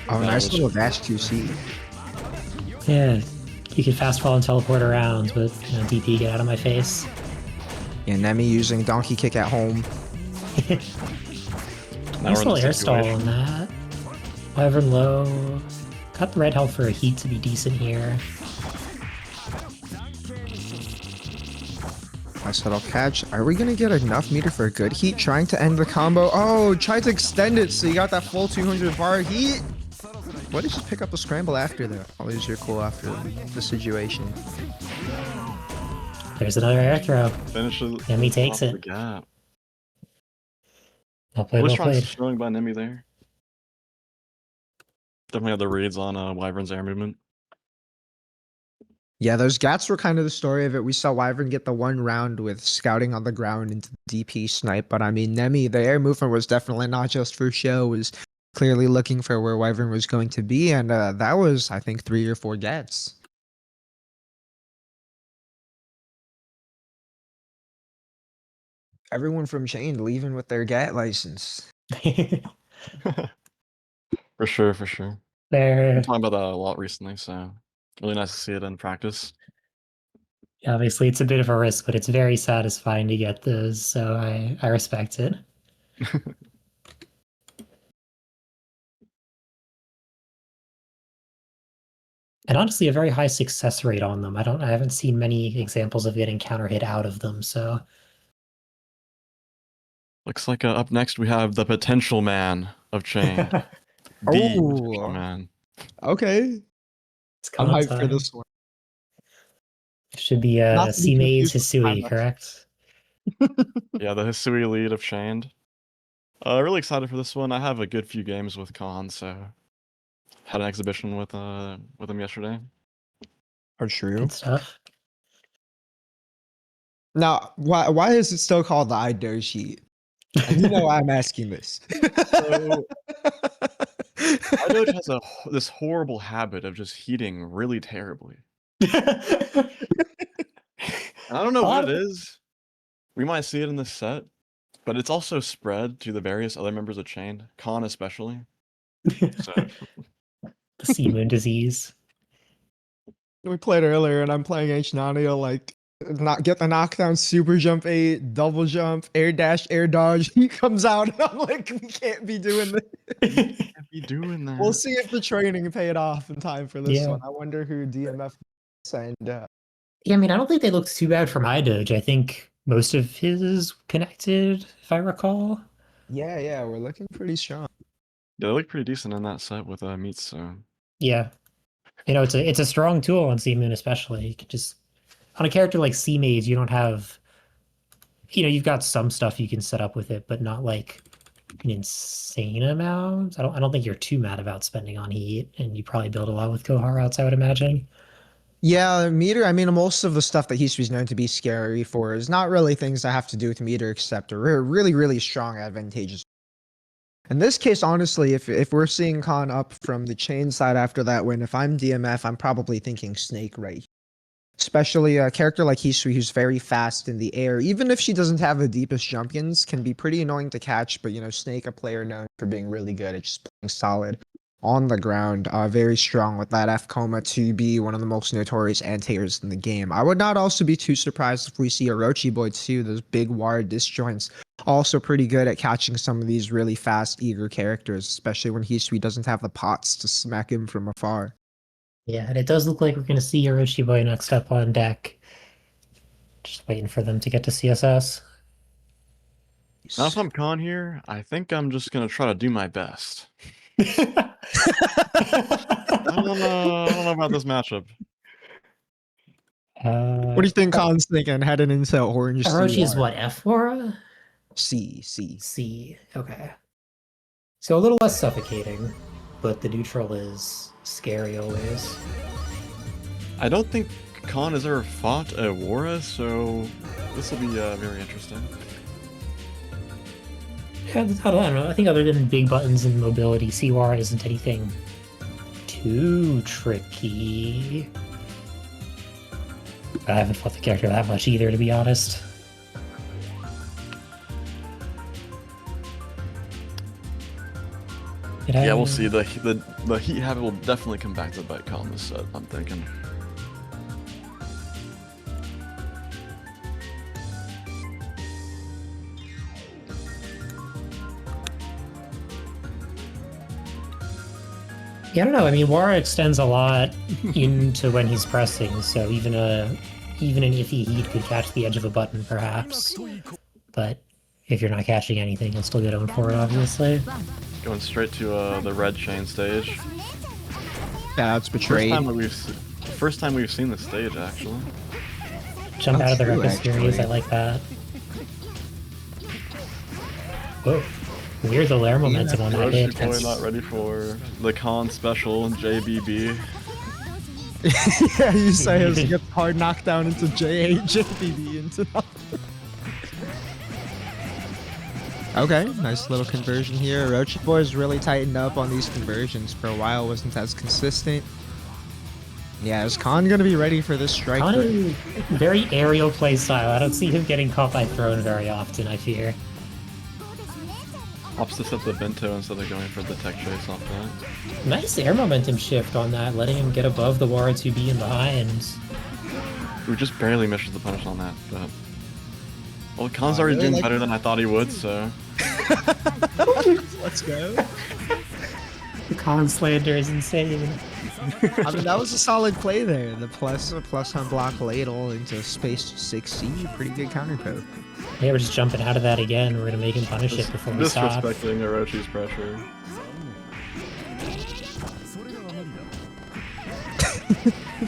Oh, nice little dash 2C. Yeah, you can fast fall and teleport around, but you know, DP, get out of my face. Yeah, Nemi using donkey kick at home. Now Nice we're in little the air stall situation. on that. Wyvern low. Got the red health for a heat to be decent here. Nice little catch. Are we going to get enough meter for a good heat? Trying to end the combo. Oh, tried to extend it, so you got that full 200 bar heat. What did you pick up the scramble after that? Always your cool after the situation. There's another air throw. Finishes. Nemi takes off the it. gap. Well played, What well played. showing by Nemi there? Definitely had the reads on Wyvern's air movement. Yeah, those gats were kind of the story of it. We saw Wyvern get the one round with scouting on the ground into DP snipe, but I mean, Nemi, the air movement was definitely not just for show, was clearly looking for where Wyvern was going to be, and that was, I think, 3 or 4 gats. Everyone from Chain leaving with their gat license. For sure, for sure. There, I'm talking about that a lot recently, so really nice to see it in practice. obviously it's a bit of a risk, but it's very satisfying to get those, so I respect it. And honestly, a very high success rate on them. I haven't seen many examples of getting counter hit out of them, so Looks like up next we have the potential man of Chain. The potential Oh, man. okay. it's I'm coming hyped for time. this one. Should be Not to be C-Maid's confused with Hisui, Timex. correct? Yeah, the Hisui lead of Chained. Really excited for this one. I have a good few games with Khan, so had an exhibition with him yesterday. Are true. Good stuff. Now, why is it still called the IDO sheet? And you know why I'm asking this. So, Idoge has this horrible habit of just heating really terribly. And I don't know A lot what it of- is. We might see it in this set, but it's also spread to the various other members of Chain, Khan especially. So The Sea Moon disease. We played earlier, and I'm playing H Nanio, like, not get the knockdown, super jump 8, double jump, air dash, air dodge. He comes out, and I'm like, we can't be doing this. can't be doing that. We'll see if the training paid off in time for this Yeah. one. I wonder who DMF signed. Yeah, I mean, I don't think they look too bad from iDoge. I think most of his is connected, if I recall. Yeah, we're looking pretty strong. Yeah, they look pretty decent in that set with meats. So Yeah. You know, it's a strong tool on Sea Moon, especially. You could just on a character like Sea Mage, you don't have you've got some stuff you can set up with it, but not like an insane amount. I don't think you're too mad about spending on heat, and you probably build a lot with Kohar routes, I would imagine. Yeah, meter. I mean, most of the stuff that History's known to be scary for is not really things that have to do with meter, except a really strong advantageous. In this case, honestly, if we're seeing Khan up from the chain side after that win, if I'm DMF, I'm probably thinking Snake right here. Especially a character like Hisui, who's very fast in the air. Even if she doesn't have the deepest jump-ins, can be pretty annoying to catch. But, Snake, a player known for being really good at just playing solid on the ground. Very strong with that F coma to be one of the most notorious anti-airs in the game. I would not also be too surprised if we see Orochi Boy too, those big wire disjoints. Also pretty good at catching some of these really fast, eager characters, especially when Hisui doesn't have the pots to smack him from afar. Yeah, and it does look like we're going to see Orochi Boy next up on deck. Just waiting for them to get to CSS. now if I'm Khan here, I think I'm just gonna try to do my best. I don't know about this matchup. What do you think Khan's thinking heading into Orange? Orochi is what, F4? C. C. Okay. So a little less suffocating, but the neutral is scary always. I don't think Khan has ever fought a Wara, so this will be very interesting. Yeah, I don't know. I think other than big buttons and mobility, Siwara isn't anything too tricky. I haven't fought the character that much either, to be honest. Yeah, we'll see. The heat habit will definitely come back to bite Khan this set, I'm thinking. Yeah, I don't know. I mean, Wara extends a lot into when he's pressing, so even an iffy heat could catch the edge of a button, perhaps. But if you're not catching anything, you'll still get owned for it, obviously. Going straight to the red chain stage. Yeah, that's betrayed. First time we've seen the stage, actually. Jump out of the true, Ruckus series, I like that. Whoa. Weird the Lair momentum on that hit. Orochi Boy not ready for the Khan special JBB. Yeah, you say as you get hard knockdown into JBB into. Okay, nice little conversion here. Orochi Boy's really tightened up on these conversions. For a while, wasn't as consistent. Yeah, is Khan gonna be ready for this strike? Khan is very aerial play style. I don't see him getting caught by throne very often, I fear. Opts to set the Bento instead of going for the tech chase off that. Nice air momentum shift on that, letting him get above the Wara 2B and behind. We just barely missed the punish on that, but... Well, Khan's I already really doing like better than I thought he would, so... Let's go. The Khan slander is insane. I mean, that was a solid play there. The plus on block ladle into space 6C. Pretty good counter poke. Yeah, we're just jumping out of that again. We're gonna make him punish it before we stop. Disrespecting Orochi's pressure.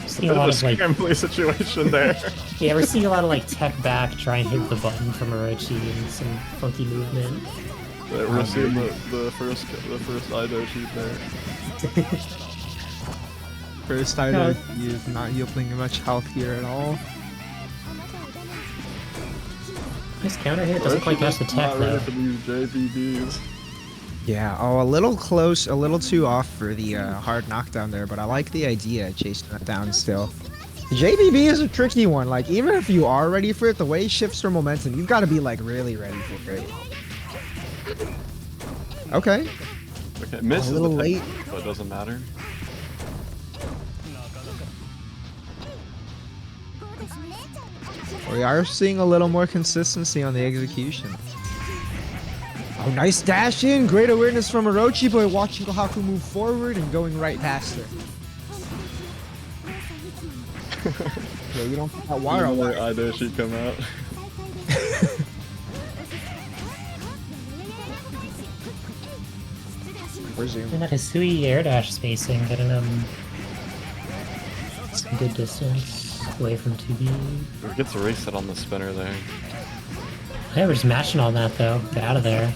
Seeing a lot of like scrambly situation there. yeah, we're seeing a lot of like tech back, try and hit the button from Orochi and some funky movement. We're seeing the first Ido cheat there. First Ido is not yielding much health here at all. Nice counter hit. Doesn't quite catch the tech not though. ready for these JBBs. Yeah, oh, a little close, a little too off for the hard knockdown there, but I like the idea of chasing that down still. JBB is a tricky one. Like, even if you are ready for it, the way he shifts for momentum, you've got to be, like, really ready for it. Okay. Okay, misses A little the late. technique, but it doesn't matter. We are seeing a little more consistency on the execution. Oh, nice dash in. Great awareness from Orochi Boy, watching Kohaku move forward and going right past her. Yeah, you don't put that wire on there. I know she'd come out. Resume. And that Hisui air dash spacing, getting him some good distance away from 2B. It gets a reset on the spinner there. Yeah, we're just matching on that though. Get out of there.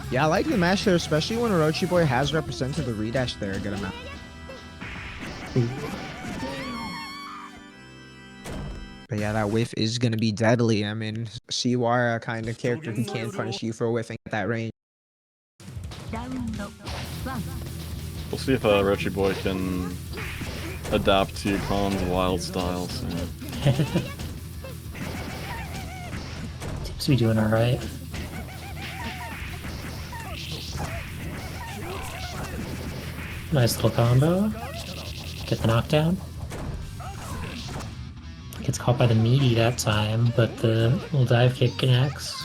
Yeah, I like the match there, especially when Orochi Boy has represented the redash there a good amount. But yeah, that whiff is going to be deadly. I mean, Siwara kind of character who can punish you for whiffing at that range. We'll see if Rochi Boy can adapt to Khan's wild style soon. Seems to be doing alright. Nice little combo. Get the knockdown. Gets caught by the meaty that time, but the little dive kick connects.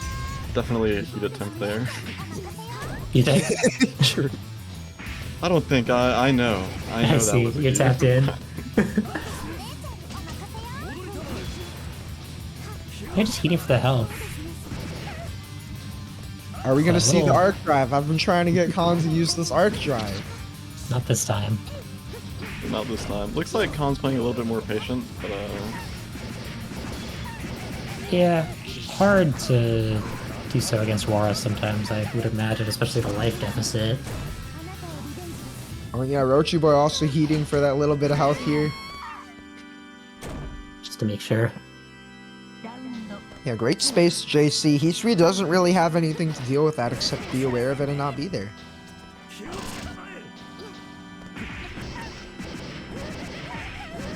Definitely a heat attempt there. You think? Sure. I don't think I know. I know I that see. was a You're heat. tapped in. You're just heating for the health. Are we going to see the little- arc drive? I've been trying to get Khan to use this arc drive. Not this time. Not this time. Looks like Khan's playing a little bit more patient, but Yeah, hard to do so against Wara sometimes, I would imagine, especially the life deficit. Oh yeah, Orochi Boy also heating for that little bit of health here. Just to make sure. Yeah, great space, JC. Hisui doesn't really have anything to deal with that except be aware of it and not be there.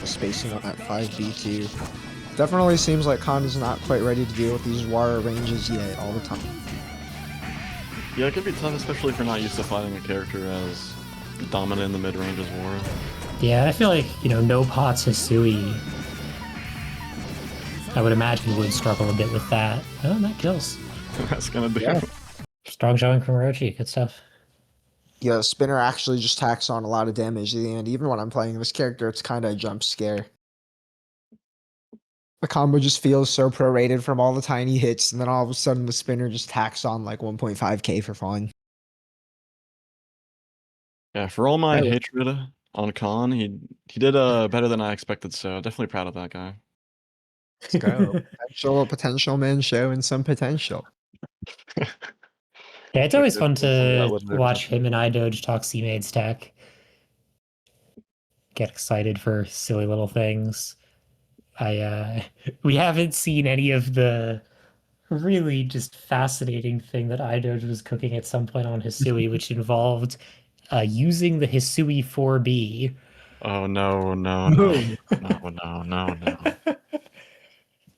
The spacing on that 5B2. Definitely seems like Khan is not quite ready to deal with these Wara ranges yet all the time. yeah, it can be tough, especially if you're not used to fighting a character as dominant in the mid-range as Wara. Yeah, I feel like, no pots Hisui, I would imagine would struggle a bit with that. Oh, that kills. That's gonna do. Yeah. Strong showing from Orochi, good stuff. Yeah, Spinner actually just tacks on a lot of damage at the end. Even when I'm playing this character, it's kind of a jump scare. The combo just feels so prorated from all the tiny hits, and then all of a sudden the Spinner just tacks on like 1.5k for fun. Yeah, for all my Right. hatred on Khan, he did better than I expected, so definitely proud of that guy. Let's go. Potential man showing some potential. Yeah, it's always fun Some of that to was there. watch him and iDoge talk C-Made stack. Get excited for silly little things. We haven't seen any of the really just fascinating thing that iDoge was cooking at some point on Hisui, which involved using the Hisui 4B. Oh no, no, no, no, no, no, no.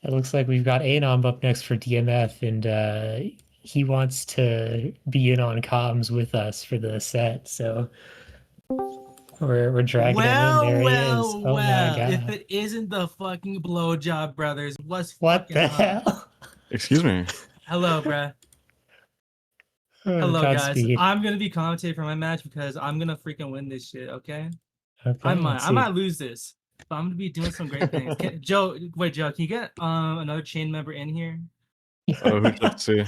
It looks like we've got Anom up next for DMF, and he wants to be in on comms with us for the set, so we're dragging him in. There he is. Oh my god. If it isn't the fucking blowjob brothers, what's What fucking the up? hell? Excuse me. Hello, bruh. Oh, Hello, guys. Godspeed. I'm gonna be commentating for my match because I'm gonna freaking win this shit. Okay. Okay, I let's see. might lose this, but I'm gonna be doing some great things. Joe, can you get another chain member in here? Oh, let's see.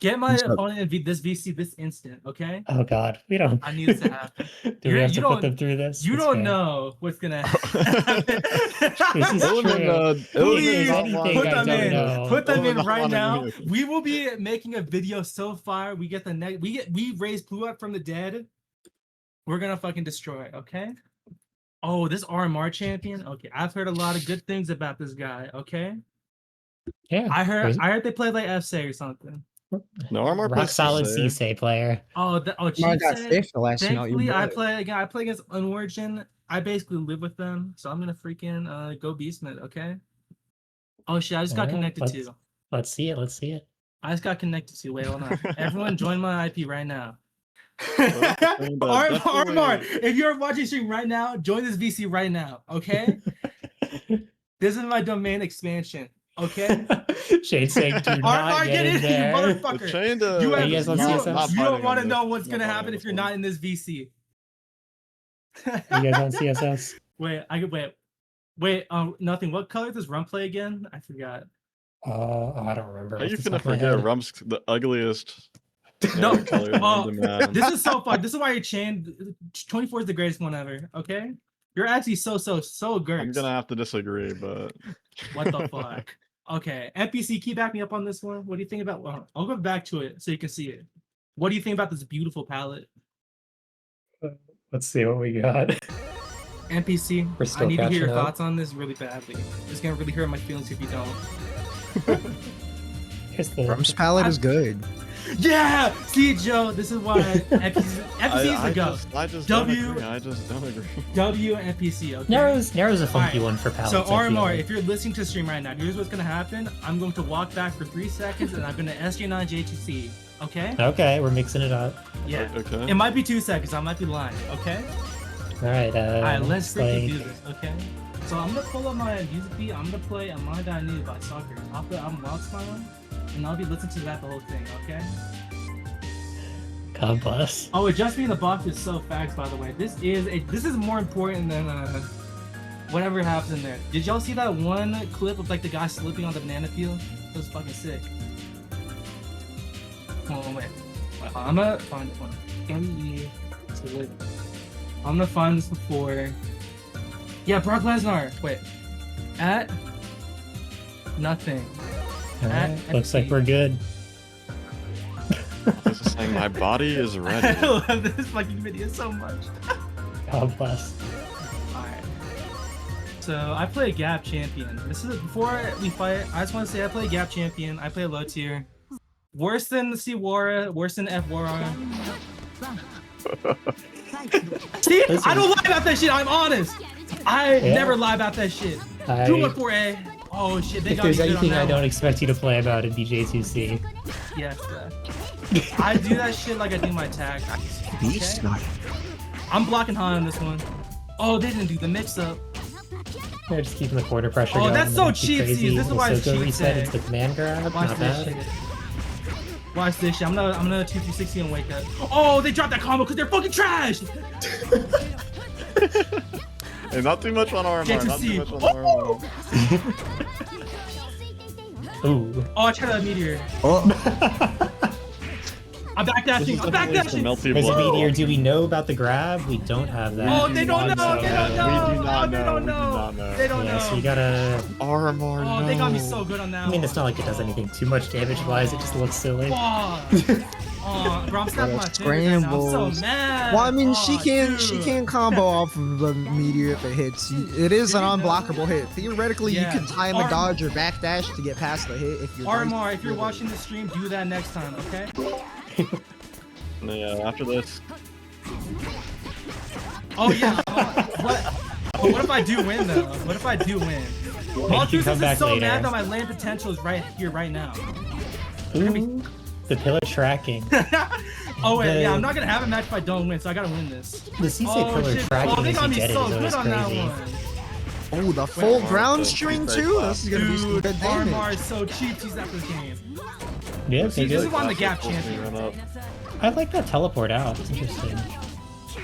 Get my Who's up? opponent in this VC this instant, okay? Oh god, we don't. I need this to happen. Do we have You to put don't- them through this? You It's don't fair. know what's gonna happen. This is Dylan true. and, If Please there's anything put I them don't in. know. Put them Dylan in not right wanting now. me. We will be making a video so far. We get the next. We raise Blue up from the dead. We're gonna fucking destroy it. Okay. Oh, this RMR champion. Okay, I've heard a lot of good things about this guy. Okay. Yeah. I there's- heard they played like FC or something. No armor. Rock solid Sisei player. Oh, I Chief got said, safe the last note you thankfully, I brought. play again. I play against Unorigin. I basically live with them, so I'm gonna freaking go Beastmid, okay? Oh shit, I just got Alright, connected to. Let's see it. Let's see it. I just got connected to. Wait, hold on. Everyone join my IP right now. Definitely- Armor, if you're watching stream right now, join this VC right now, okay? This is my domain expansion, okay? Shade saying, "Do not Armor, get in you there." motherfucker. Chain to, You, Hey, you guys want you, CSS? you don't want to know what's gonna happen if you're not in this VC. You guys on CSS? Wait. Nothing. What color does Rum play again? I forgot. I don't remember. How off you the gonna top of my forget head. Rum's the ugliest? No, color oh, in the man. This is so fun. This is why your chain 24 is the greatest one ever. Okay, you're actually so good. I'm gonna have to disagree, but What the fuck? Okay, NPC, can you back me up on this one? What do you think about? Well, I'll go back to it so you can see it. What do you think about this beautiful palette? Let's see what we got. NPC, We're I still need to hear your catching up. thoughts on this really badly. It's gonna really hurt my feelings if you don't. Here's the Rum's palette is good. Yeah! See, Joe, this is why NPC is the go. I just W- don't agree. I just don't agree. W NPC, okay? Narrow's a funky Alright, one for palettes. So I feel RMR, like. if you're listening to the stream right now, here's what's gonna happen. I'm going to walk back for 3 seconds and I'm gonna SJ9 J2C. Okay? Okay, we're mixing it up. Yeah. Okay. It might be 2 seconds, I might be lying, okay? Alright, Alright, let's freaking like, do this, okay? So I'm gonna pull up my music beat, I'm gonna play A Mind I Knew by Soccer. I'll put album Wild Smile, and I'll be listening to that the whole thing, okay? God bless. Oh, Adjust Me in the Box is so facts, by the way. This is more important than whatever happens in there. Did y'all see that one clip of like the guy slipping on the banana peel? It was fucking sick. Oh wait. I'm gonna find this one. I'm gonna find this before. Yeah, Brock Lesnar. Wait. At nothing. Alright, At looks like NXT. we're good. This is saying my body is ready. I love this fucking video so much. God bless. Alright. So I play a Gap champion. This is before we fight. I just want to say I play a Gap champion. I play a low tier. Worse than the C Wara, worse than F Wara. See, I don't lie about that shit. I'm honest. I Yeah. never lie about that shit. I, 214A. Oh shit, they if got me there's good on anything that I don't one. expect you to play about, it'd be J2C. Yes, I do that shit like I do my tag. Beast Okay. Knight. I'm blocking high on this one. Oh, they didn't do the mix up. They're just keeping the quarter pressure Oh, going. that's so nothing too cheapsy. crazy. This is why it's Ahsoka cheap reset tag. into the command grab. Watch Not this bad. shit. Watch this shit. I'm gonna 2-3-60 and wake up. Oh, they dropped that combo because they're fucking trash. Hey, not too much on armor. Get to Not see. too much on armor. Ooh. Oh, I tried that meteor. Oh, I'm backdashing. I'm definitely some backdashing. melty There's a blow. meteor. Do we know about the grab? We don't have that. Oh, they don't know. So, They don't know. We do not Oh, they know, don't we do know. not know. They don't Yeah, so know. you gotta. Armor. Oh, they got me no. so good on that I mean, one. it's not like it does anything too much damage-wise. It just looks silly. Fuck. Oh, bro, I'm snapping my fingers right now. I'm so Scrambles. mad. well, I mean, Oh, she dude. can combo off of the meteor if it hits. It is an unblockable hit. Theoretically, Yeah. you can time a Armor. dodge or backdash to get past the hit if you're. Armor, if you're watching the stream, do that next time, okay? Yeah, after this. Oh yeah. What? But what if I do win though? What if I do win? Malthus come is back so later. mad that my land potential is right here, right now. Ooh, the pillar tracking. Oh wait, The- yeah, I'm not gonna have a match if I don't win, so I gotta win this. The Sisei Oh pillar shit! tracking Oh, they as got you me get it so is good always on that crazy. one. Oh, the full Armor, ground that's string very too. fast. This is gonna be some Dude, good Armor damage. is so cheap. He's at this game. Yeah, See, they this do. is why I'm the Gap Supposed to be champion. run up. I like that teleport out. It's interesting.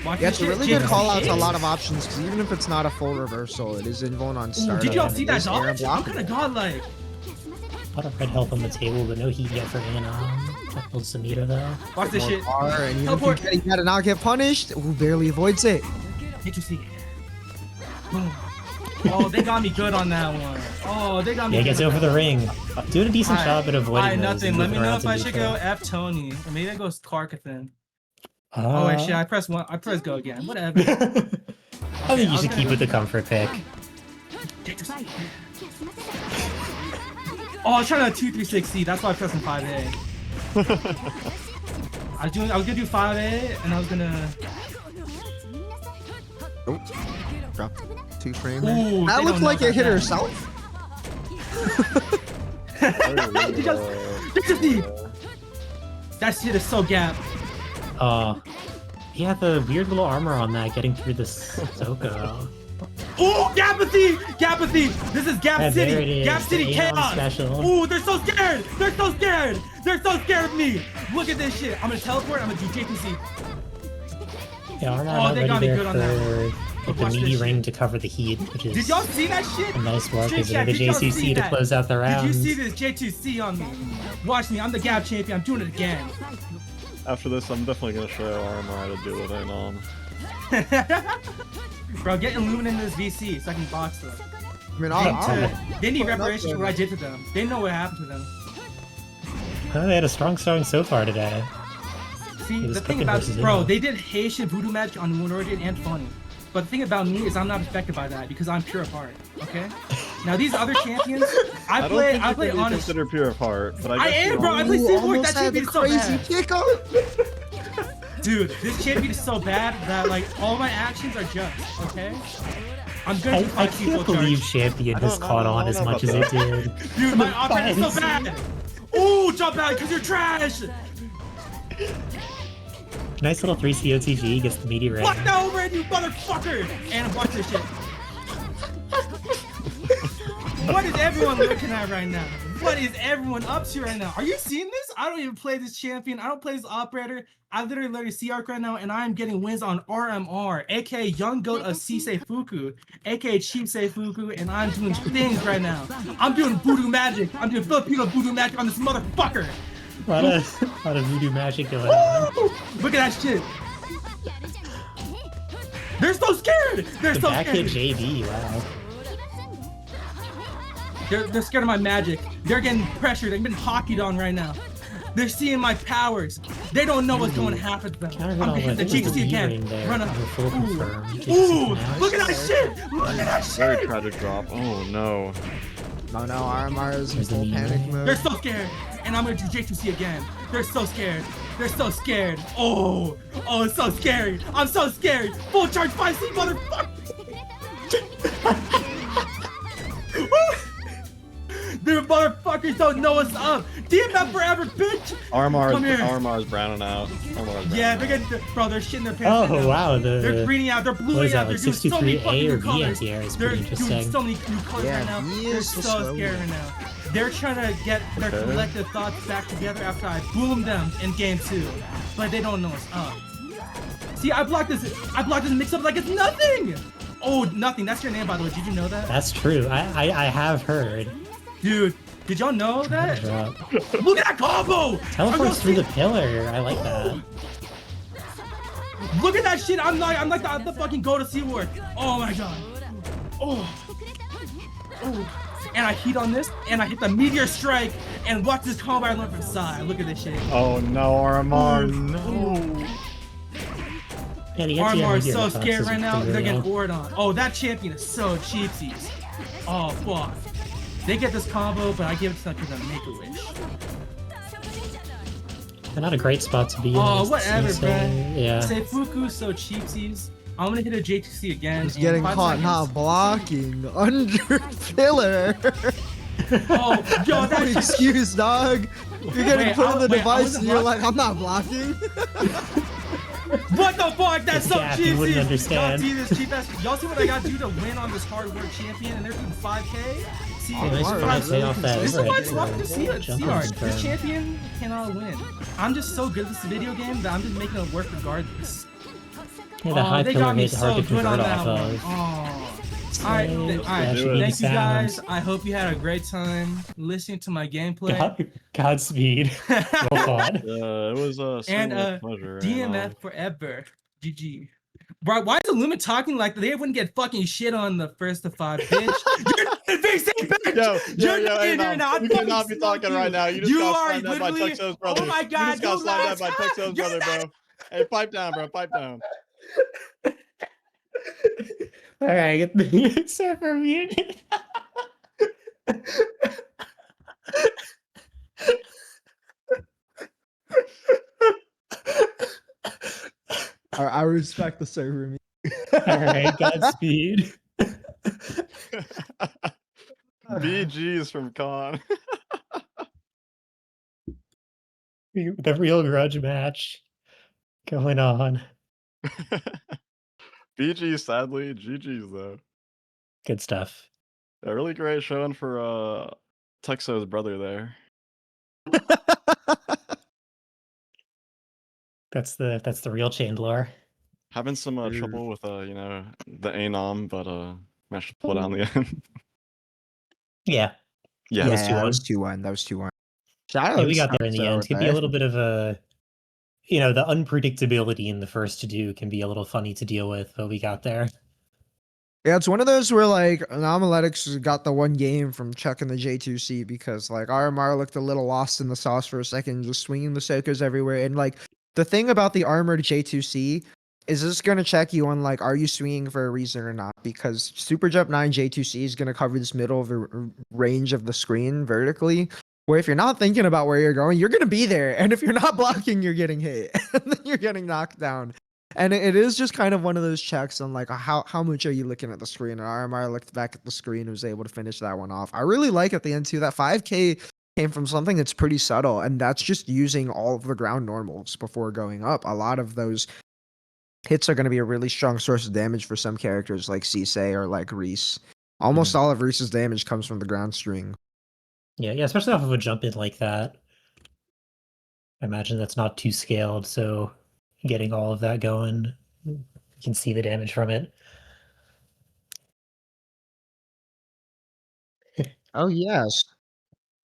Watch Yeah, this it's a shit. really good Jake, call out to a shit. lot of options because even if it's not a full reversal, it is invuln on Ooh, start. did y'all and see it that is air dodge? I'm kind unblockable. of godlike. A lot of red health on the table, but no heat yet for Anon. That builds some meter though. Watch this More shit. bar, and even if Teleport. you gotta not get punished, ooh, barely avoids it. Did you see? Boom. Oh, they got me good on that one. Oh, they got me. Yeah, good gets on over that the one. ring. Doing a decent Alright. job at avoiding Alright, those nothing. and Let me moving know around if to I should neutral. go F Tony, or maybe I go Karkathan. Oh wait, shit! I press one. I press go again. Whatever. I think I you was should gonna keep go- with the comfort pick. Oh, I was trying to 2-3-6C. That's why I'm pressing 5A. I was gonna do 5A, and I was gonna. Oh, drop 2 frame. Ooh, That they looked don't like know it hit about herself. That shit is so gap. He had the weird little armor on that getting through this Zoko. Ooh, Gapathy! Gapathy! This is Gap And there it City! is, Gap City the Aeon Chaos! special. Ooh, they're so scared! They're so scared! They're so scared of me! Look at this shit! I'm gonna teleport, I'm gonna do JPC. Yeah, Armor Oh, not they ready got me there good on that. for the Watch meaty this ring shit. to cover the heat, which is Did y'all see that shit? a nice work. Street Is chat, the did y'all see JCC to that? close out the round. Did you see this J2C on me? Watch me, I'm the Gap champion, I'm doing it again. After this, I'm definitely gonna show Armor how to do it. Bro, get Illumin in this VC so I can box them. I mean, alright. They need reparations for what I did to them. They know what happened to them. They had a strong showing so far today. See, It was the thing cooking about versus bro, Inno. they did Haitian voodoo magic on Moonorian and Funny. But the thing about me is I'm not affected by that because I'm pure of heart. Okay? Now these other champions, I play you honest. consider pure of heart, but I guess am, you bro. I are. play Ooh, Seaboard. almost That had the champion is so crazy bad. kick up. Dude, this champion is so bad that like all my actions are just, okay? I'm gonna do I 5 people can't believe charge. Champion I has don't caught know on as about much as it that. did. Dude, my offense is so Fine. bad. Ooh, jump out because you're trash. Nice little 3C OTG gets the meaty ring. Fuck that over it, you motherfucker! And watch this shit. What is everyone looking at right now? What is everyone up to right now? Are you seeing this? I don't even play this champion. I don't play this operator. I literally let her C-Arc right now, and I'm getting wins on RMR, aka Young Goat of Sisei Fuku, aka Cheap Seifuku, and I'm doing things right now. I'm doing voodoo magic. I'm doing Filipino voodoo magic on this motherfucker. A lot of voodoo magic going on. Woo! Look at that shit. They're so scared. They're The so back hit scared. JB, wow. They're scared of my magic. They're getting pressured. They've been hockeyed on right now. They're seeing my powers. They don't know what's going to happen to them. Counter I'm hit gonna on hit the what was GC again. ring there. Run up. under full confirm. Ooh, JCC smash. look at that shit. Look at that Very shit. tragic drop. Oh no. Oh no, RMR is in There's the full meme. panic They're mode. so scared. And I'm gonna do J2C again. They're so scared. They're so scared. Oh, it's so scary. I'm so scared. Full charge 5C, motherfucker. The motherfuckers don't know what's up. DMF forever, bitch. Come here. Armor is browning out. Yeah, they're getting, bro, they're shitting their pants. right Oh now. wow, They're greening out, they're what bluing is out, that, they're like doing so many 63A fucking or new colors. BNTR is They're pretty doing interesting. so many new colors Yeah, right now. he They're is so so scared right now. They're trying to get their Okay. collective thoughts back together after I boom them in game 2. But they don't know what's up. See, I blocked this mix up like it's nothing! Oh, nothing. That's your name, by the way. Did you know that? That's true. I have heard. Dude, did y'all know that? Drop. Look at that combo! Teleports through the pillar. I like that. Look at that shit! I'm like the fucking go to Seaward. Oh my god. Oh. And I heat on this, and I hit the meteor strike, and watch this combo I learned from Sai. Look at this shit. Oh no, Armor, no. Yeah, the NTR Armor is meteor so box scared is right now, pretty they're getting real. bored on. Oh, that champion is so cheapsies. Oh, fuck. They get this combo, but I give it to them Make-A-Wish. They're not a great spot to be in. Oh, against whatever, Sensei. bruh. Yeah. Seifuku's so cheapsies. I'm gonna hit a J2C again. He's in getting 5 caught seconds. not blocking under pillar. Oh, yo, No that shit. excuse, dog. You're getting Wait, put on the wait, I device wasn't and you're blocking? like, I'm not blocking. What the fuck? That's so Yeah, you cheesy. wouldn't Y'all understand. see this cheap ass? Y'all see what I got to do to win on this hard work champion, and they're doing 5K. See, Oh, nice Mario, try that's to pay really off that this is consistent. why overhead it's rough to see it. jump See, on Art, confirm. this champion cannot win. I'm just so good at this video game that I'm just making it work regardless. Yeah, the high they pillar got me hit hard so to good on convert that off one. of. Oh. Alright, Yeah, should be thank you guys. sounds. I hope you had a great time listening to my gameplay. Godspeed. Well fought. It was a And pleasure. DMF forever. GG. Bro, why is Illumina talking like they wouldn't get fucking shit on the first of 5, bitch? You're not in big same bitch! You're not in here now. You cannot be talking right now. You just got slammed down by literally- Texas brother. Oh my god, You just got you slammed down lost. by Texas You're brother, bro. Hey, pipe down, bro. Pipe down. Alright, get the server muted. I respect the server meme. All right, Godspeed. BG's from Con. The real grudge match going on. BG's sadly, GG's though. Good stuff. A really great showing for Texo's brother there. That's the real chain lore. Having some trouble with you know, the Anom, but managed to pull it out in the end. Yeah. Yeah, That was that 2-1. was 2-1. That was 2-1. Shout Yeah, out we got there in the end. It could be a little bit of a, the unpredictability in the first to do can be a little funny to deal with, but we got there. Yeah, it's one of those where like Anomaletics got the one game from chucking the J2C because like RMR looked a little lost in the sauce for a second, just swinging the Sokas everywhere. And like the thing about the armored J2C is this going to check you on like, are you swinging for a reason or not? Because Super Jump 9 J2C is going to cover this middle of the range of the screen vertically. Where if you're not thinking about where you're going, you're going to be there. And if you're not blocking, you're getting hit. And then you're getting knocked down. And it is just kind of one of those checks on like how much are you looking at the screen? And RMR looked back at the screen and was able to finish that one off. I really like at the end too that 5K came from something that's pretty subtle, and that's just using all of the ground normals before going up. A lot of those hits are going to be a really strong source of damage for some characters like Cisse or like Reese. Almost all of Reese's damage comes from the ground string. Yeah, especially off of a jump in like that. I imagine that's not too scaled, so getting all of that going, you can see the damage from it. Oh yes.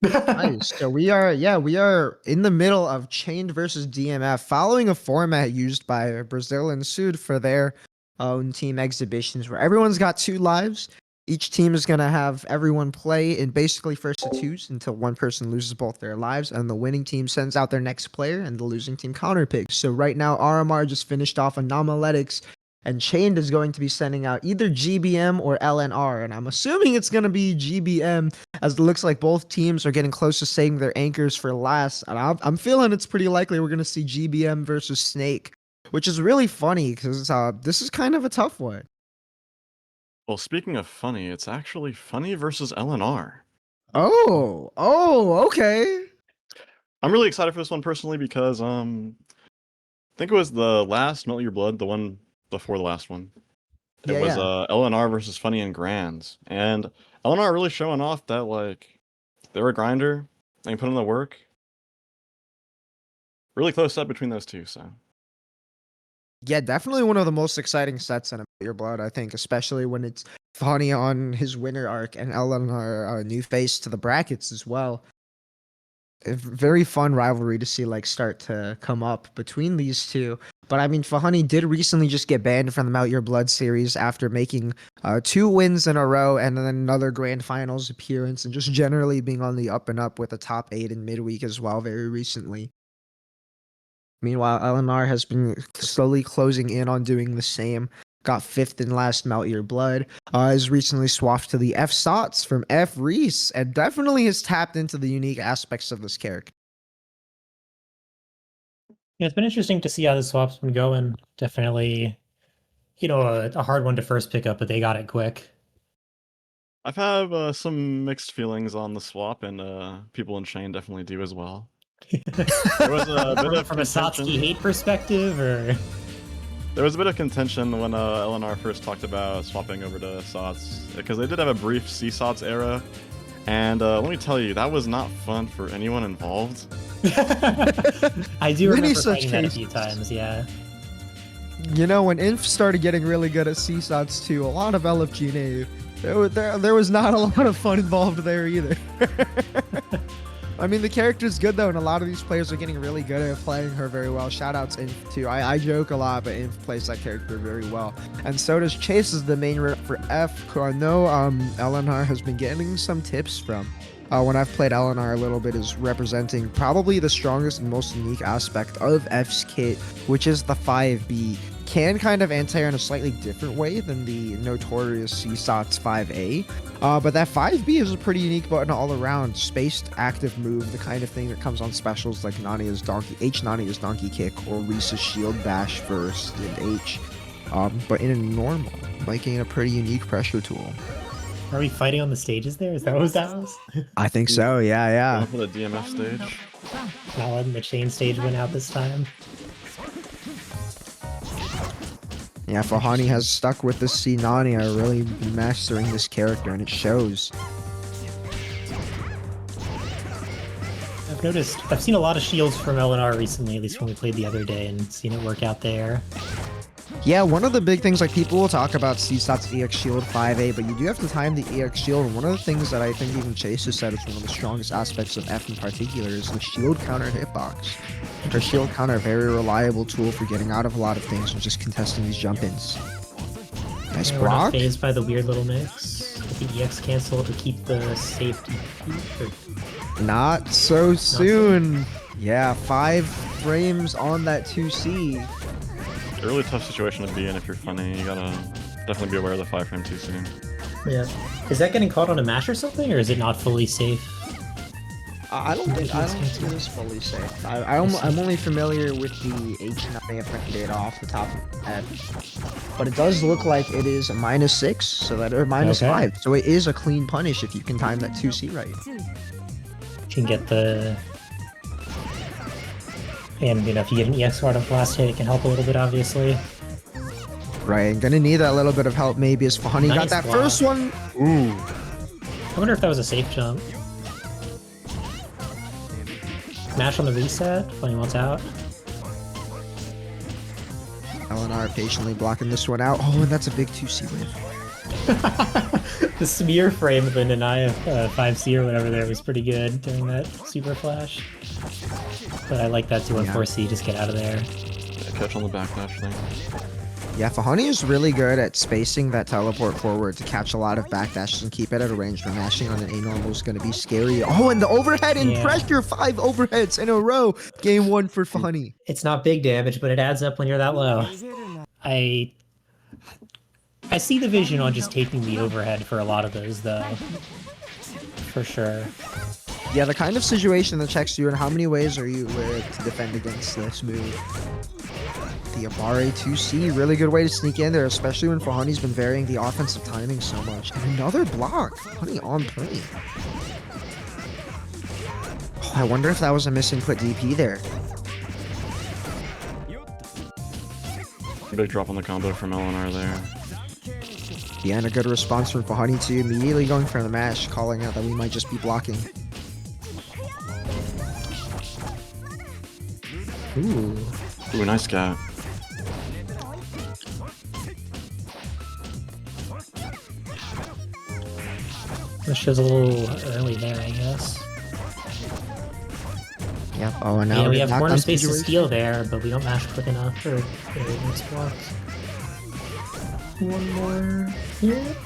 Nice. So we are in the middle of Chained versus DMF, following a format used by Brazil and Sud for their own team exhibitions, where everyone's got 2 lives. Each team is gonna have everyone play in basically first to 2s until one person loses both their lives, and the winning team sends out their next player, and the losing team counterpicks. So right now, RMR just finished off Anomaletics, and Chained is going to be sending out either GBM or LNR, and I'm assuming it's going to be GBM, as it looks like both teams are getting close to saving their anchors for last. And I'm feeling it's pretty likely we're going to see GBM versus Snake, which is really funny because this is kind of a tough one. Well, speaking of funny, it's actually Funny versus LNR. Oh, okay. I'm really excited for this one personally because I think it was the last Melt Your Blood, the one before the last one. It was LNR versus Funny and Grands, and LNR really showing off that like they're a grinder, they can put in the work. Really close up between those two, so. Yeah, definitely one of the most exciting sets in Your Blood, I think, especially when it's Funny on his winter arc and LNR new face to the brackets as well. A very fun rivalry to see like start to come up between these two. But I mean, Fahani did recently just get banned from the Melt Your Blood series after making 2 wins in a row and then another grand finals appearance, and just generally being on the up and up with a top 8 in midweek as well very recently. Meanwhile, LNR has been slowly closing in on doing the same. Got 5th in last Melt Your Blood. Has recently swapped to the F Sots from F Reese, and definitely has tapped into the unique aspects of this character. Yeah, it's been interesting to see how the swap's been going. Definitely, a hard one to first pick up, but they got it quick. I've had some mixed feelings on the swap, and people in Chain definitely do as well. There was a bit of from a Satsuki hate perspective, or there was a bit of contention when LNR first talked about swapping over to Sots, because they did have a brief C-Sots era, and let me tell you, that was not fun for anyone involved. I do Many remember such fighting that a cases. few times, yeah. When Inf started getting really good at C-Sots too, a lot of LFG there was not a lot of fun involved there either. I mean, the character's good though, and a lot of these players are getting really good at playing her very well. Shoutouts Inf too. I joke a lot, but Inf plays that character very well. And so does Chase as the main rep for F, who I know LNR has been getting some tips from. When I've played LNR a little bit, is representing probably the strongest and most unique aspect of F's kit, which is the 5B. can kind of anti-air in a slightly different way than the notorious CSOT's 5A. But that 5B is a pretty unique button all around. Spaced active move, the kind of thing that comes on specials like Nania's Donkey Kick or Risa's Shield Bash first and H. But in a normal, making it a pretty unique pressure tool. Are we fighting on the stages there? Is that what that was? I think so, yeah. Going for the DMF stage. Not letting the chain stage win out this time. Yeah, Fahani has stuck with the C Nania, really mastering this character, and it shows. I've seen a lot of shields from LNR recently, at least when we played the other day, and seen it work out there. Yeah, one of the big things, like people will talk about CSOT's EX Shield 5A, but you do have to time the EX Shield, and one of the things that I think even Chase has said is one of the strongest aspects of F in particular is the shield counter hitbox. Her shield counter, a very reliable tool for getting out of a lot of things and just contesting these jump-ins. Nice We're not block. phased by the weird little mix with the EX cancel to keep the safety. Not so soon. Yeah, 5 frames on that 2C. A really tough situation to be in if you're funny. You gotta definitely be aware of the 5-frame 2C. Yeah. Is that getting caught on a mash or something, or is it not fully safe? I don't see this fully safe. I'm only familiar with the H9 print data off the top of my head. But it does look like it is a -6, so that or -5. So it is a clean punish if you can time that 2C right. You can get the... And, you know, if you get an EX guard on the last hit, it can help a little bit, obviously. Right, I'm gonna need that little bit of help maybe as Fahani got Nice that block. first one. Ooh. I wonder if that was a safe jump. Mash on the reset, when he wants out. LNR patiently blocking this one out. Oh, and that's a big 2C win. The smear frame of the Nanaya 5C or whatever there was pretty good during that super flash. But I like that 214C, just get out of there. Yeah, catch on the backdash thing. Yeah, Fahani is really good at spacing that teleport forward to catch a lot of backdashes and keep it at a range where mashing on an A normal is going to be scary. Oh, and the overhead and pressure! 5 overheads in a row! Game 1 for Fahani. It's not big damage, but it adds up when you're that low. I see the vision on just taking the overhead for a lot of those, though. For sure. Yeah, the kind of situation that checks you and how many ways are you to defend against this move. The Amare 2C, really good way to sneak in there, especially when Fahani's been varying the offensive timing so much. And another block. Fahani on point. Oh, I wonder if that was a misinput DP there. Big drop on the combo from LNR there. Yeah, and a good response from Fahani too, immediately going for the mash, calling out that we might just be blocking. Ooh. Ooh, nice scat. This show's a little early there, I guess. Yep. Oh, and now Yeah, we have knockdown corner space to situation. steal there, but we don't mash quick enough for these blocks. One more hit.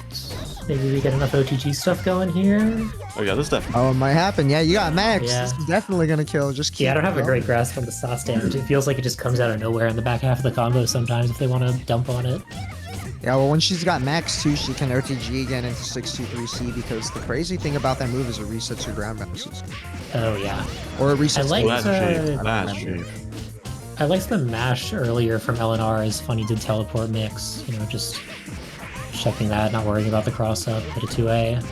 Maybe we get enough OTG stuff going here. Oh yeah, this definitely. Oh, it might happen. Yeah, you got Max. Yeah. This is definitely gonna kill. Just keep Yeah, I don't have a going. great grasp on the sauce damage. It feels like it just comes out of nowhere in the back half of the combo sometimes if they want to dump on it. Yeah, well, when she's got Max too, she can OTG again into 623C because the crazy thing about that move is it resets your ground bounces. Oh yeah. Or it resets. I like That's cheap. That's remember. cheap. I liked the mash earlier from LNR as Funny did teleport mix. You know, just checking that, not worrying about the cross up, hit a 2A.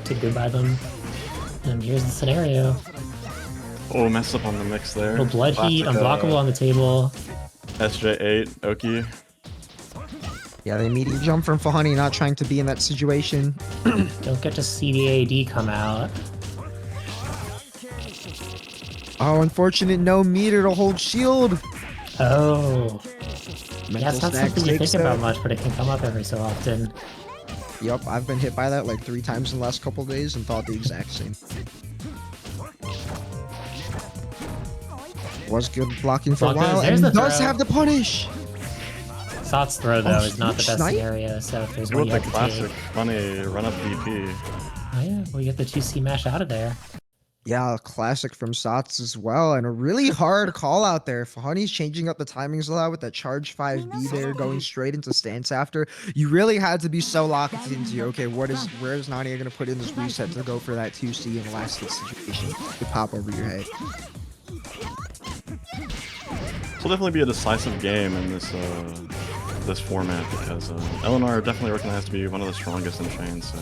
Did good by them. And here's the scenario. Oh, messed up on the mix there. Little blood heat, Classic, unblockable on the table. SJ8, Oki. Yeah, the immediate jump from Fahani, not trying to be in that situation. Don't get to see the AD come out. Oh, unfortunate, no meter to hold shield. Oh. Yeah, Mental it's not stack something you think stakes about there. much, but it can come up every so often. Yup, I've been hit by that like 3 times in the last couple days and thought the exact same. Was good blocking for a Block while, there's and the does throw. have the punish. Sot's throw, though, is not the best snipe? scenario, so if there's Go one with you the have to take... classic funny run up DP. Oh yeah, we get the 2C mash out of there. Yeah, a classic from Sots as well, and a really hard call out there. If Honey's changing up the timings a lot with that charge 5B there, going straight into stance after, you really had to be so locked into, okay, where is Nania gonna put in this reset to go for that 2C in last hit situation to pop over your head? This will definitely be a decisive game in this format because Eleanor definitely recognized to be one of the strongest in chain. So.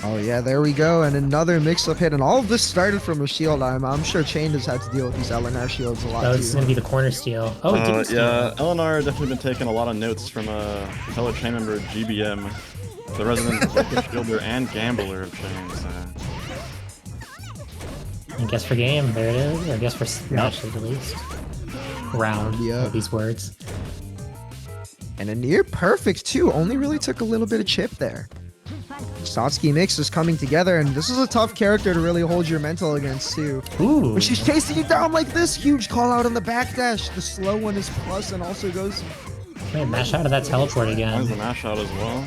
Oh yeah, there we go, and another mix-up hit, and all of this started from a shield. I'm sure Chain has had to deal with these LNR shields a lot Oh, too. this is gonna be the corner steal. Oh, it didn't steal. Yeah, Eleanor definitely been taking a lot of notes from fellow chain member GBM, the resident wicked shielder and gambler of chains. And guess for game, there it is. Or guess for match at least. Round. Yeah. All these words. And a near perfect too, only really took a little bit of chip there. Satsuki mix is coming together, and this is a tough character to really hold your mental against too. Ooh. When she's chasing you down like this, huge call out on the backdash. The slow one is plus and also goes. Man, mash out of that teleport Mine's again. the mash out as well.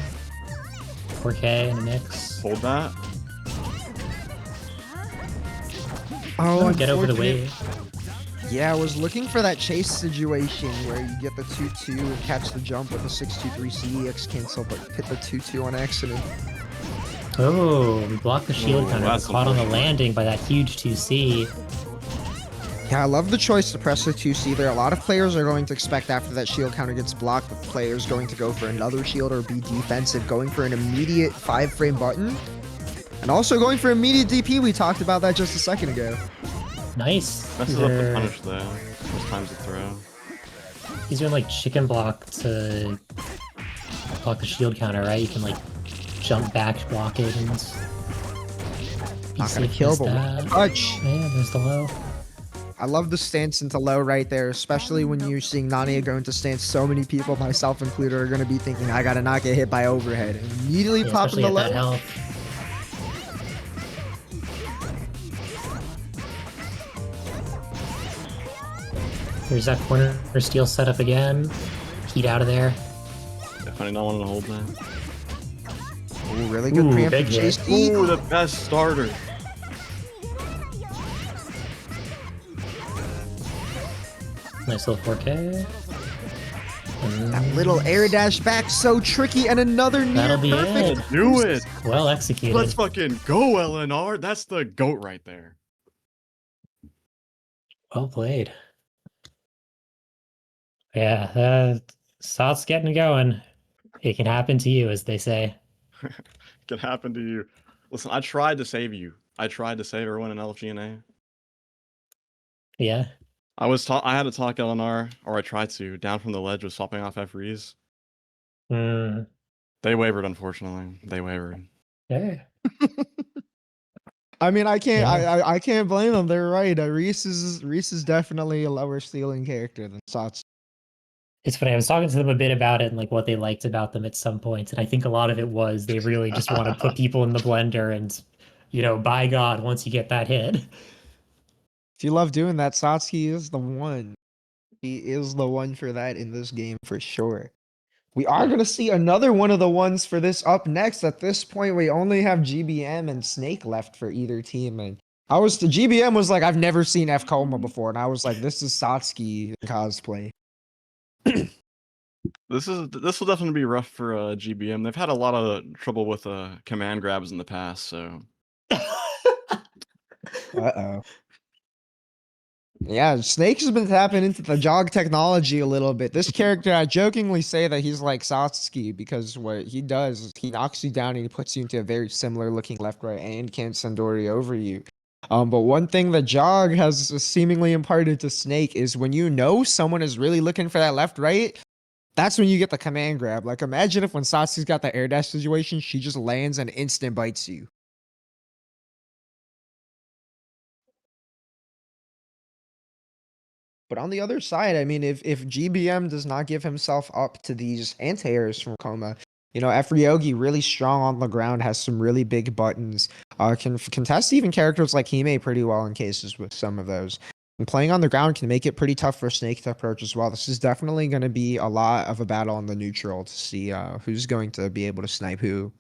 4K in the mix. Hold that. Oh, Get over the unfortunate. wave. Yeah, I was looking for that chase situation where you get the 2-2 and catch the jump with the 6-2-3 CEX cancel, but hit the 2-2 on accident. Oh, we blocked the shield Ooh, counter. that's Caught on the unfortunate. landing by that huge 2C. Yeah, I love the choice to press the 2C there. A lot of players are going to expect after that shield counter gets blocked, the player's going to go for another shield or be defensive, going for an immediate 5-frame button. And also going for immediate DP, we talked about that just a second ago. Nice. Messes up the punish though. Most times the throw. He's doing like chicken block to block the shield counter, right? You can like jump back, block it, and be Not gonna safe kill, against but that. touch. Yeah, there's the low. I love the stance into low right there, especially when you're seeing Nania go into stance. So many people, myself included, are going to be thinking, I gotta not get hit by overhead. And immediately Yeah, popping especially the at that low. health. There's that corner steal setup again. Heat out of there. Definitely not wanting to hold that. Ooh, really good Ooh, preemptive big hit. chase. Ooh, the best starter. Nice little 4K. That little air dash back, so tricky, and another near That'll be perfect. it. Do it. Well executed. Let's fucking go, LNR. That's the GOAT right there. Well played. Yeah, Sot's getting going. It can happen to you, as they say. Can happen to you. Listen, I tried to save you. I tried to save everyone in LFGNA. Yeah. I had to talk LNR, or I tried to, down from the ledge with swapping off F-Rees. Mm. They wavered, unfortunately. They wavered. Yeah. I mean, I can't, Yeah. I can't blame them. They're right. Reese is definitely a lower stealing character than Sots. It's funny. I was talking to them a bit about it and like what they liked about them at some points, and I think a lot of it was they really just want to put people in the blender, and by God, once you get that hit. If you love doing that, Satsuki is the one. He is the one for that in this game for sure. We are going to see another one of the ones for this up next. At this point, we only have GBM and Snake left for either team. And GBM was like, I've never seen F Coma before. And I was like, this is Satsuki cosplay. This will definitely be rough for GBM. They've had a lot of trouble with command grabs in the past, so. Uh-oh. Yeah, Snake has been tapping into the jog technology a little bit. This character, I jokingly say that he's like Satsuki because what he does is he knocks you down and he puts you into a very similar looking left, right, and can Sandori over you. But one thing that Jog has seemingly imparted to Snake is when you know someone is really looking for that left, right, that's when you get the command grab. Like imagine if when Satsuki's got the air dash situation, she just lands and instant bites you. But on the other side, I mean, if GBM does not give himself up to these anti-airs from Coma, Afriyogi really strong on the ground, has some really big buttons, can contest even characters like Hime pretty well in cases with some of those. And playing on the ground can make it pretty tough for Snake to approach as well. This is definitely going to be a lot of a battle on the neutral to see who's going to be able to snipe who.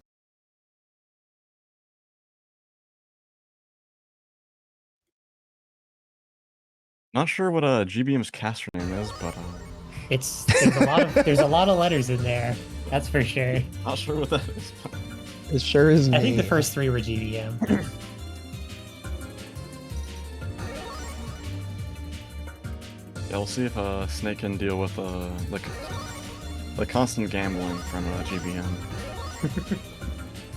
Not sure what GBM's caster name is, but There's a lot of letters in there. That's for sure. not sure what that is. But It sure is me. I think the first 3 were GBM. yeah, we'll see if Snake can deal with the constant gambling from GBM.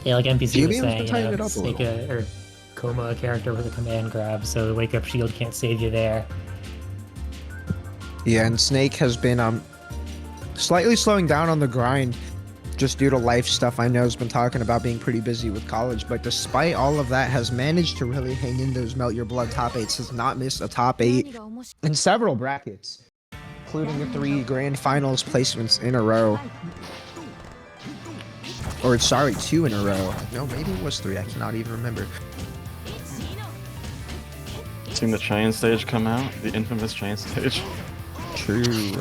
Yeah, like NPC was GBM's saying, been tightening it up a Snake little. or Coma a character with a command grab, so the wake up shield can't save you there. Yeah, and Snake has been slightly slowing down on the grind just due to life stuff. I know has been talking about being pretty busy with college, but despite all of that, has managed to really hang in those Melt Your Blood top 8s, has not missed a top 8 in several brackets, including the 3 grand finals placements in a row. Or sorry, 2 in a row. No, maybe it was 3, I cannot even remember. Seen the chain stage come out, the infamous chain stage. True.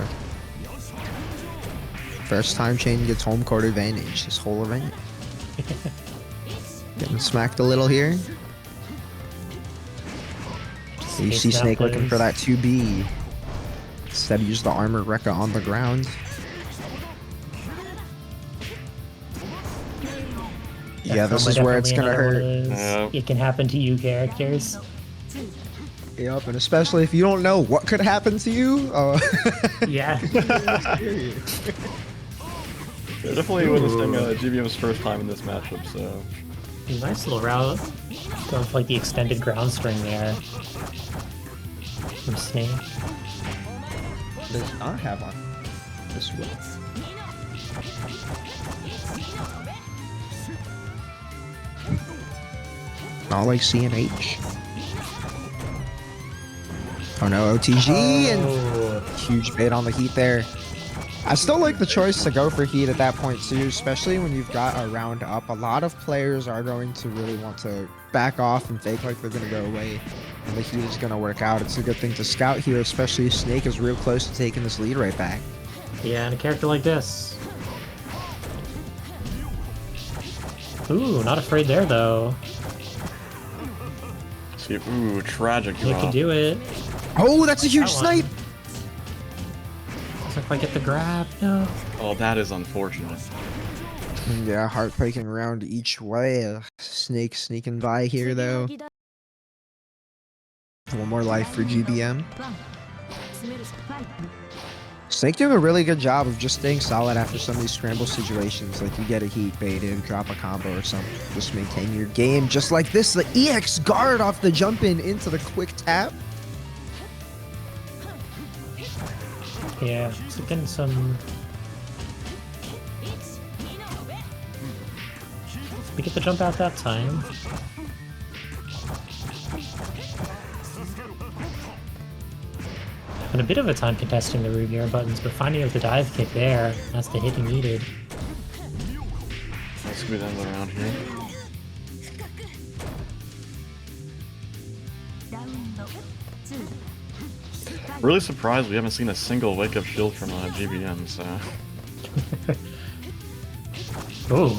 First time Chain gets home court advantage this whole event. Getting smacked a little here. You see Snake looking for that 2B. Instead, use the armor Rekka on the ground. Yeah, this is where it's gonna hurt. Yeah. It can happen to you characters. Yep, and especially if you don't know what could happen to you. Yeah. They're definitely witnessing GBM's first time in this matchup, so. Nice little route. Going for like the extended ground string there. From Snake. Does not have on this one. Not like CNH. Oh no, OTG and huge bait on the heat there. I still like the choice to go for heat at that point too, especially when you've got a round up. A lot of players are going to really want to back off and fake like they're going to go away, and the heat is going to work out. It's a good thing to scout here, especially if Snake is real close to taking this lead right back. Yeah, and a character like this. Ooh, not afraid there though. See, ooh, tragic He drop. can do it. Oh, that's a huge That one. snipe! Doesn't quite get the grab, no. Oh, that is unfortunate. Yeah, heartbreaking round each way. Snake sneaking by here though. One more life for GBM. Snake doing a really good job of just staying solid after some of these scramble situations. Like you get a heat baited, drop a combo or something. Just maintain your game. Just like this, the EX guard off the jump in into the quick tap. Yeah, it's getting some... We get the jump out that time. Been a bit of a time contesting the root air buttons, but finding out the dive kick there, that's the hit he needed. Let's squeeze end of the round here. Really surprised we haven't seen a single wake up shield from GBM, so. Oh,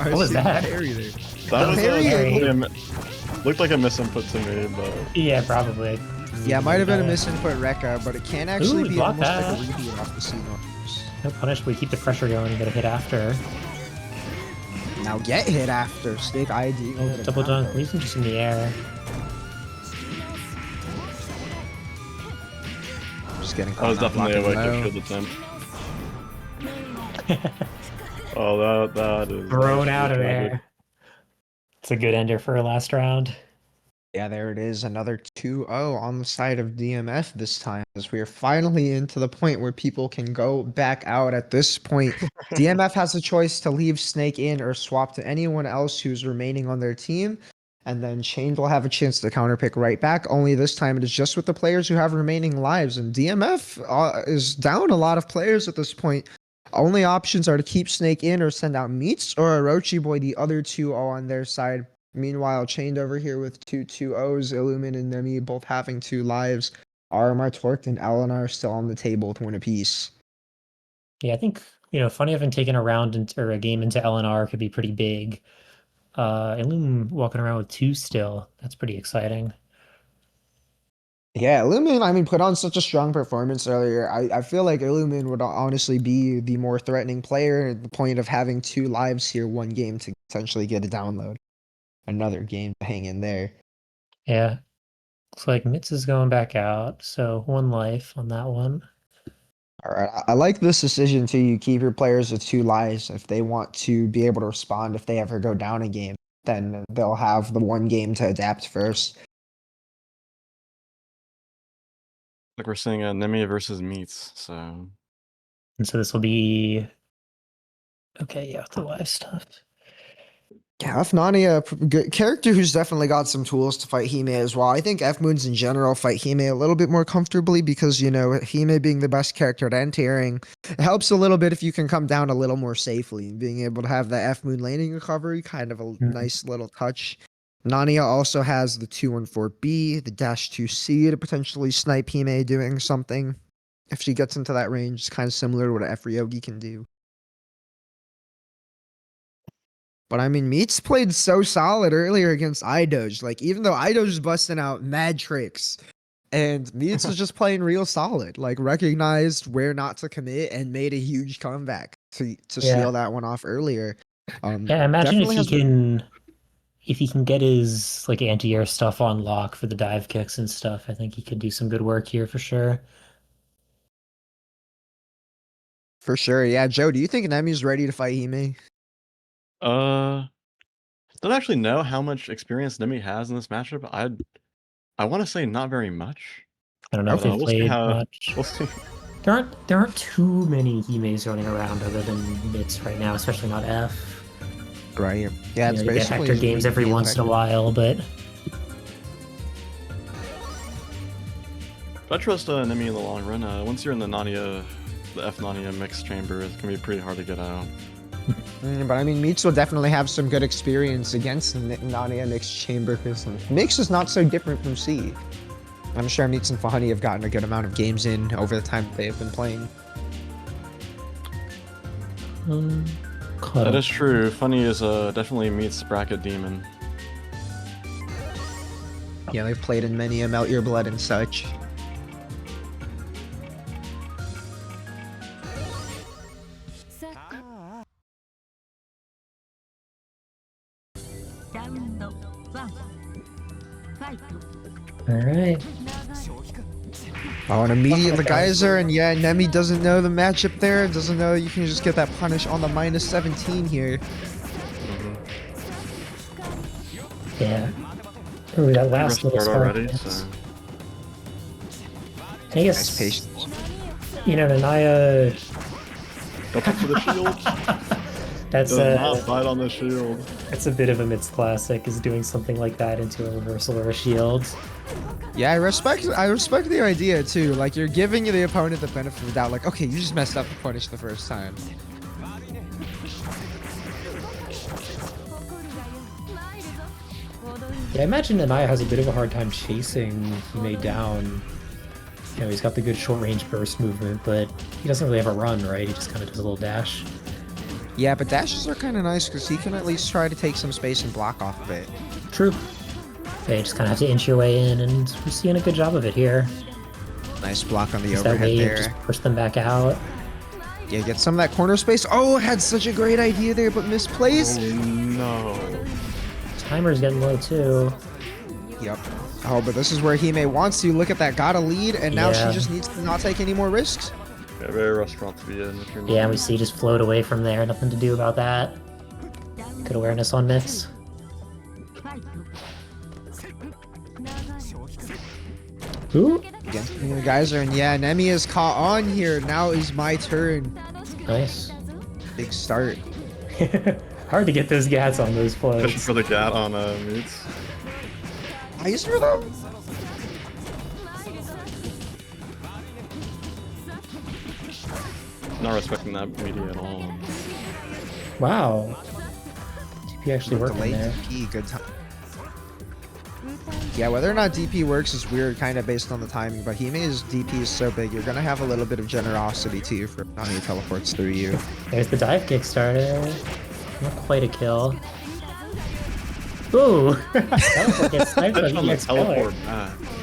What was that? That was Parry. looked like a misinput to me, but. yeah, probably. Yeah, it might have been a misinput Rekka, but it can actually Ooh, be blocked almost like that. a repeat off the C-Norms. No punish, but we keep the pressure going and get a hit after. Now get hit after. Snake ID. Oh, double dunk, leaves him just in the air. Just getting That was caught not definitely a blocking wake up low. shield attempt. Oh, that is. Thrown out of tragic. there. It's a good ender for a last round. Yeah, there it is. Another 2-0 on the side of DMF this time, as we are finally into the point where people can go back out at this point. DMF has a choice to leave Snake in or swap to anyone else who's remaining on their team. And then Chain will have a chance to counterpick right back. Only this time it is just with the players who have remaining lives. And DMF is down a lot of players at this point. Only options are to keep Snake in or send out Meats or Orochi Boy, the other 2-0 on their side. Meanwhile, Chained over here with 2-2-0s, Illumin and Nemi both having 2 lives. RMR Torqued and Eleanor still on the table with 1 apiece. Yeah, I think, funny having taken a round or a game into LNR could be pretty big. Illum walking around with 2 still. That's pretty exciting. Yeah, Illumin, I mean, put on such a strong performance earlier. I feel like Illumin would honestly be the more threatening player at the point of having 2 lives here, 1 game to potentially get a download. Another game to hang in there. Yeah. Looks like Mitz is going back out, so 1 life on that one. All right, I like this decision too. You keep your players with 2 lives. If they want to be able to respond if they ever go down a game, then they'll have the 1 game to adapt first. Like we're seeing a Nemi versus Meats, so And so this will be okay, yeah, with the live stuff. Yeah, F Nania, good character who's definitely got some tools to fight Hime as well. I think F Moons in general fight Hime a little bit more comfortably because, you know, Hime being the best character at entering, it helps a little bit if you can come down a little more safely. Being able to have that F Moon landing recovery, kind of a nice little touch. Nania also has the 214B, the dash 2C to potentially snipe Hime doing something. If she gets into that range, it's kind of similar to what F Ryogi can do. But I mean, Meats played so solid earlier against iDoge. Like, even though iDoge was busting out mad tricks, and Meats was just playing real solid. Like, recognized where not to commit and made a huge comeback to seal that one off earlier. Yeah, imagine if definitely he can get his like anti-air stuff on lock for the dive kicks and stuff. I think he could do some good work here for sure. For sure, yeah. Joe, do you think Nemi's ready to fight Hime? don't actually know how much experience Nemi has in this matchup. I want to say not very much. I don't know if they've We'll see played how- much. We'll see. There aren't too many Himes running around other than Mitz right now, especially not F. Right. Yeah, it's You get basically Hector games every once in a while, but I trust Nemi in the long run. Once you're in the F Nania mixed chamber, it can be pretty hard to get out. But I mean, Meats will definitely have some good experience against the Nania mixed chamber because mix is not so different from C. I'm sure Meats and Fahani have gotten a good amount of games in over the time they have been playing. That is true. Funny is definitely Meats bracket demon. Yeah, they've played in many a Melt Your Blood and such. all right. Oh, and immediately the geyser, and yeah, Nemi doesn't know the matchup there. Doesn't know you can just get that punish on the -17 here. Yeah. Oh, that last little Start spark. already. So. I Nice guess patience. you know Nania. Up for the shield. That's Does not fight on the shield. that's a bit of a Mitz classic, is doing something like that into a reversal or a shield. Yeah, I respect the idea too. Like, you're giving the opponent the benefit of the doubt. Like, okay, you just messed up the punish the first time. Yeah, I imagine Nania has a bit of a hard time chasing Hime down. You know, he's got the good short range burst movement, but he doesn't really have a run, right? He just kind of does a little dash. Yeah, but dashes are kind of nice because he can at least try to take some space and block off of it. True. Yeah, you just kind of have to inch your way in, and we're seeing a good job of it here. Nice block on the Just that overhead wave, there. just push them back out. Yeah, get some of that corner space. Oh, had such a great idea there, but misplaced. Oh no. Timer's getting low too. Yep. Oh, but this is where Hime wants to. Look at that, got a lead, and now Yeah. she just needs to not take any more risks. Yeah, very restaurant to be in. If you're Yeah, and we see just float away from there. Nothing to do about that. Good awareness on Mitz. Ooh, Against the geyser, and yeah, Nemi is caught on here. Now is my turn. nice. Big start. Hard to get those gats on those Fishing floats. for the gat on Meats. Geyser though? Not respecting that media at all. Wow. TP actually working Delayed there. DP, good time. Yeah, whether or not DP works is weird, kind of based on the timing, but Hime's DP is so big, you're gonna have a little bit of generosity too for Nani teleports through you. There's the dive Kickstarter. Not quite a kill. Ooh! Teleport gets sniped by Touch on the the EX killer. teleport.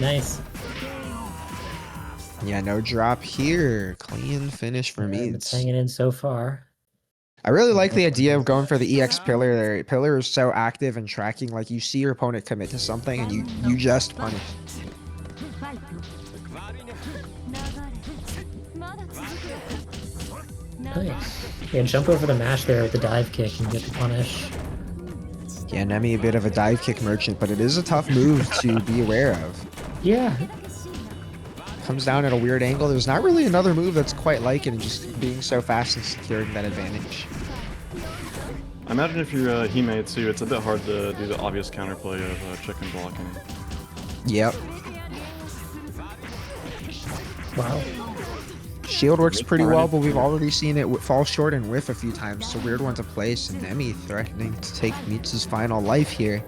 Nice. Yeah, no drop here. Clean finish for me. It's hanging in so far. I really like the idea of going for the EX pillar there. Pillar is so active and tracking, like you see your opponent commit to something and you just punish. Nice. Yeah, jump over the mash there with the dive kick and get the punish. Yeah, Nemi a bit of a dive kick merchant, but it is a tough move to be aware of. Yeah. Comes down at a weird angle. There's not really another move that's quite like it, and just being so fast and securing that advantage. I imagine if you're Hime too, it's a bit hard to do the obvious counterplay of chicken blocking. Yep. Wow. Shield works pretty well, but we've already seen it fall short and whiff a few times. It's a weird one to place, and Nemi threatening to take Mitsu's final life here.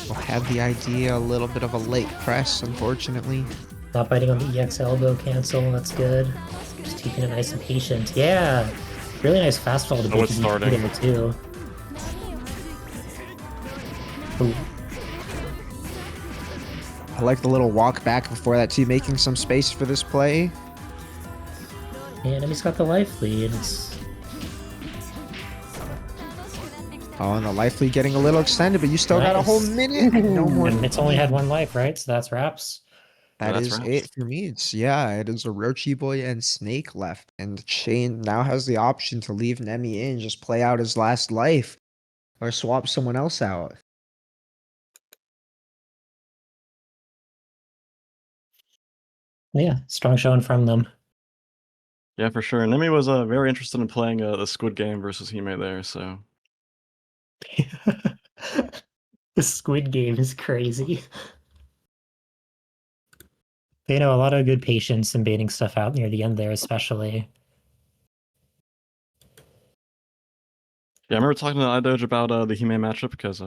We'll have the idea, a little bit of a late press, unfortunately. Not biting on the EX elbow cancel, that's good. Just keeping it nice and patient. Yeah! Really nice fastball to Oh, it's starting. there too. Ooh. I like the little walk back before that too, making some space for this play. And he's got the life lead. Oh, and the life lead getting a little extended, but you still got a whole minute. No more. And it's only had one life, right? So that's wraps. That that's is right. it for me. It's it is Orochi Boy and Snake left, and Shane now has the option to leave Nemi in, just play out his last life, or swap someone else out. Yeah, strong showing from them. Yeah, for sure. Nemi was very interested in playing the Squid Game versus Hime there, so The Squid Game is crazy. They know a lot of good patience in baiting stuff out near the end there, especially. yeah, I remember talking to iDoge about the Hime matchup because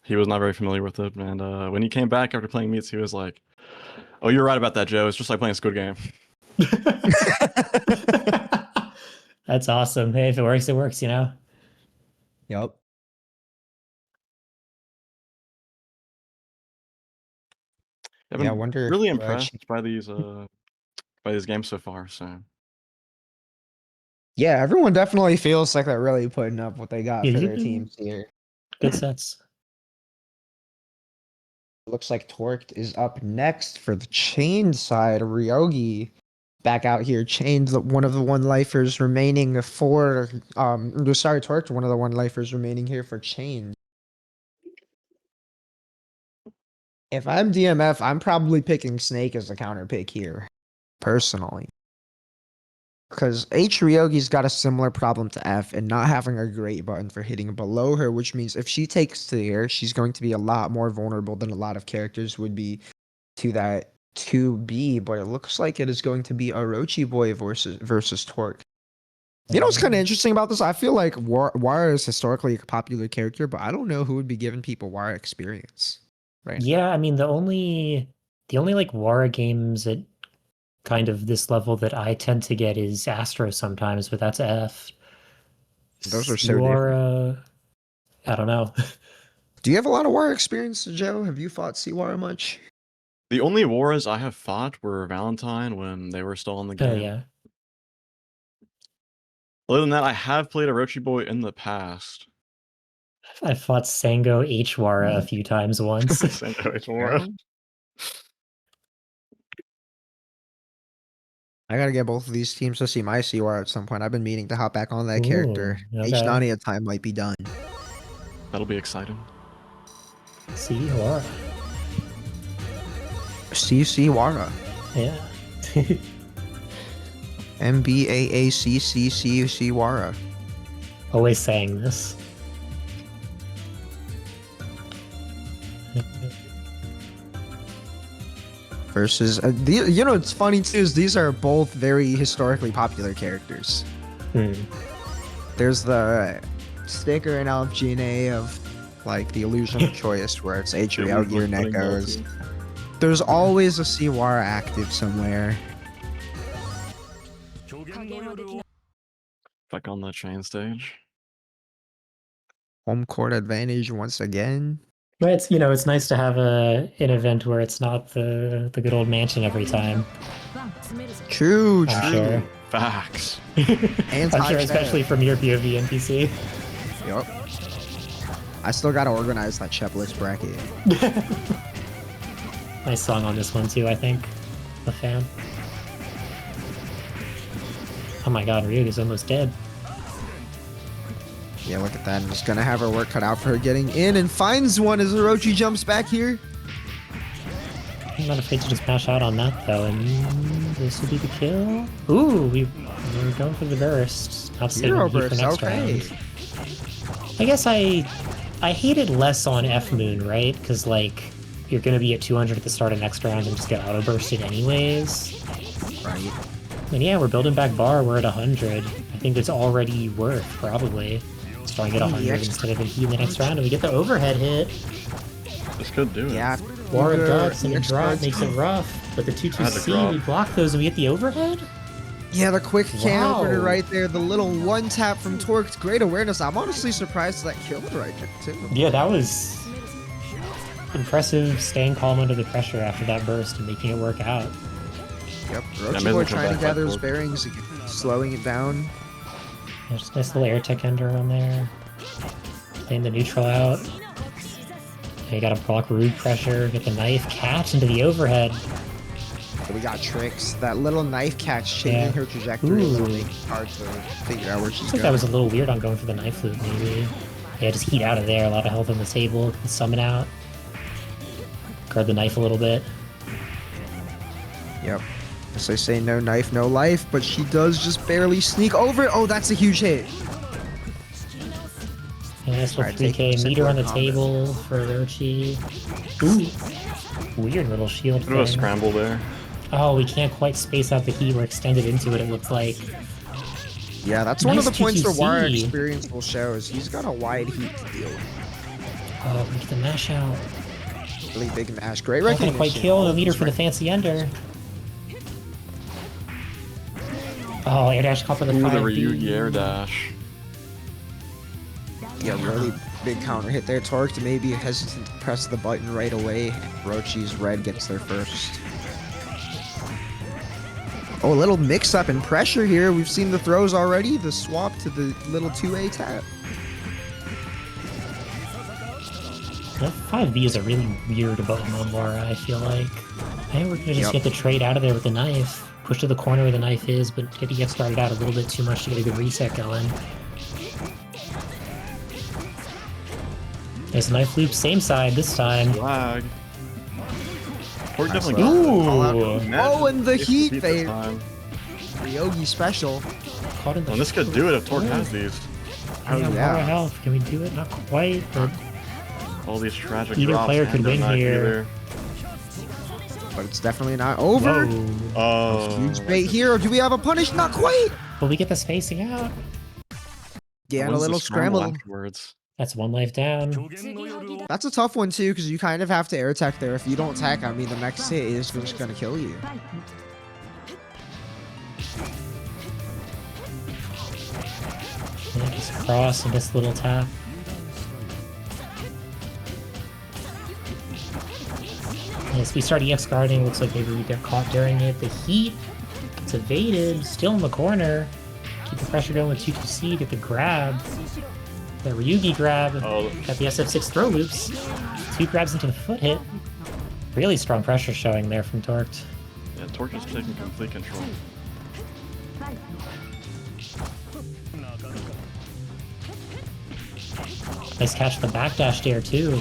he was not very familiar with it, and when he came back after playing Meets, he was like, "Oh, you're right about that, Joe. It's just like playing Squid Game." That's awesome. Hey, if it works, you know? Yep. I've been Yeah, I wonder really if, impressed by these games so far. So yeah, everyone definitely feels like they're really putting up what they got Yeah, for you their can- teams here. Good sets. Looks like Torqued is up next for the Chained side. Ryogi back out here. Chained, one of the one-lifers remaining for... Torqued, one of the one-lifers remaining here for Chained. If I'm DMF, I'm probably picking Snake as the counter pick here, personally. Because H. Ryogi's got a similar problem to F and not having a great button for hitting below her, which means if she takes to the air, she's going to be a lot more vulnerable than a lot of characters would be to that 2B. But it looks like it is going to be Orochi Boy versus Torque. You know what's kind of interesting about this? I feel like Wara is historically a popular character, but I don't know who would be giving people Wara experience. Right. Yeah, I mean the only like Wara games at kind of this level that I tend to get is Astro sometimes, but that's F. Those are so Wara, I don't know. Do you have a lot of Wara experience, Joe? Have you fought Wara much? the only wars I have fought were Valentine when they were still in the game. Oh yeah. Other than that, I have played Orochi Boy in the past. I fought Sango H Wara a few times once. I gotta get both of these teams to see my Wara at some point. I've been meaning to hop back on that character. Okay. H-Nania time might be done. That'll be exciting. See Wara. CC Wara. Yeah. MBAACCCC Wara. Always saying this. Versus, you know, it's funny too, is these are both very historically popular characters. There's the sticker in LFGNA of like the illusion of choice where it's H. Ryogi or Neko's. There's always a Wara active somewhere. Back on the chain stage. Home court advantage once again. But it's, it's nice to have an event where it's not the good old mansion every time. True, I'm true. sure. Facts. And I'm sure, especially from your POV NPC. Yep. I still gotta organize that chepless bracket. Nice song on this one too, I think. A fan. Oh my god, Ryuga's almost dead. Yeah, look at that. I'm just gonna have her work cut out for her getting in and finds one as Orochi jumps back here. I'm not afraid to just mash out on that though, and this will be the kill. Ooh, we're going for the burst. Not saving Hero the heat for burst, next okay. round. I guess I hate it less on F Moon, right? Because like you're gonna be at 200 at the start of next round and just get auto bursted anyways. Right. And yeah, we're building back bar. We're at 100. I think it's already worth probably starting at 100 instead of in heat in the next round, and we get the overhead hit. This could do it. Yeah. War of the Ducks and a drop experts- makes it rough, but the 2-2C, drop. we block those and we get the overhead? Yeah, the quick can Wow. opener right there. The little one tap from Torque. Great awareness. I'm honestly surprised that killed right there, too. Yeah, that was impressive, staying calm under the pressure after that burst and making it work out. Yep. Amazing Orochi Boy comeback trying to by gather his Torque. bearings, slowing it down. There's a nice little air tech ender on there. Playing the neutral out. Yeah, you gotta block rude pressure, get the knife, catch into the overhead. We got tricks. That little knife catch changing Yeah. her trajectory a little Ooh. bit hard to figure out where she's I think going. that was a little weird on going for the knife loop, maybe. Yeah, just heat out of there, a lot of health on the table, can summon out. Guard the knife a little bit. Yep. As they say, no knife, no life, but she does just barely sneak over it. Oh, that's a huge hit. Yeah, nice little Alright, 3k taking meter on the combo. table for Orochi. Ooh. Weird little shield Bit of a thing. scramble there. Oh, we can't quite space out the heat. We're extended into it, it looks like. Yeah, that's one of the Nice points where Wire 2-2C. experience will show is he's got a wide heat to deal with. Oh, we get the mash out. Really big mash. Great Not recognition. gonna quite kill the meter for the fancy ender. Oh, air dash caught for the Ooh, the 5B. Ryugi air dash. Yeah, really big counter hit there. Torque maybe hesitant to press the button right away. Orochi's red gets there first. Oh, a little mix-up and pressure here. We've seen the throws already. The swap to the little 2A tap. That 5B is a really weird button on Lara, I feel like. I think we're gonna just Yep. get the trade out of there with the knife. Push to the corner where the knife is, but get the X started out a little bit too much to get a good reset going. There's a knife loop, same side this time. Lag. Torque Nice definitely Ooh. got it. Oh, Imagine and the if heat this fade. time. Ryogi special. Caught in the Well, this could do it if Torque has these. Oh, yeah, yeah. Lara health. Can we do it? Not quite, but All these tragic Either drops. player could and they're win not here. either. But it's definitely not over. whoa. Oh. Huge bait here. Or do we have a punish? Not quite. But we get the spacing out. Yeah, and a When's the little scramble scramble. afterwards. That's one life down. That's a tough one too, because you kind of have to air attack there. If you don't attack, I mean, the next hit is just gonna kill you. Yeah, just cross and this little tap. Yes, we start EX guarding. Looks like maybe we got caught during it. The heat. It's evaded. Still in the corner. Keep the pressure going with 2-2C. Get the grab. The Ryugi grab. Oh, Got the SF6 throw loops. 2 grabs into the foot hit. Really strong pressure showing there from Torqued. yeah, Torque is taking complete control. Nice catch the backdash there too.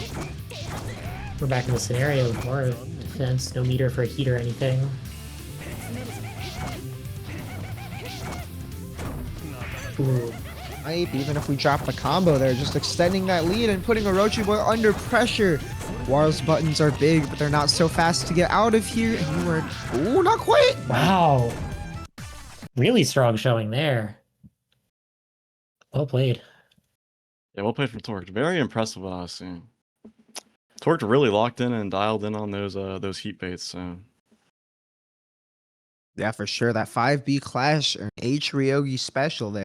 We're back in the scenario with more defense. No meter for a heat or anything. Ooh. Hype, even if we drop the combo there, just extending that lead and putting Orochi Boy under pressure. War's buttons are big, but they're not so fast to get out of here. And you were, ooh, not quite. Wow. Really strong showing there. Well played. Yeah, well played from Torque. Very impressive what I was seeing. Torque really locked in and dialed in on those heat baits. So Yeah, for sure. That 5B clash and H Ryogi special there.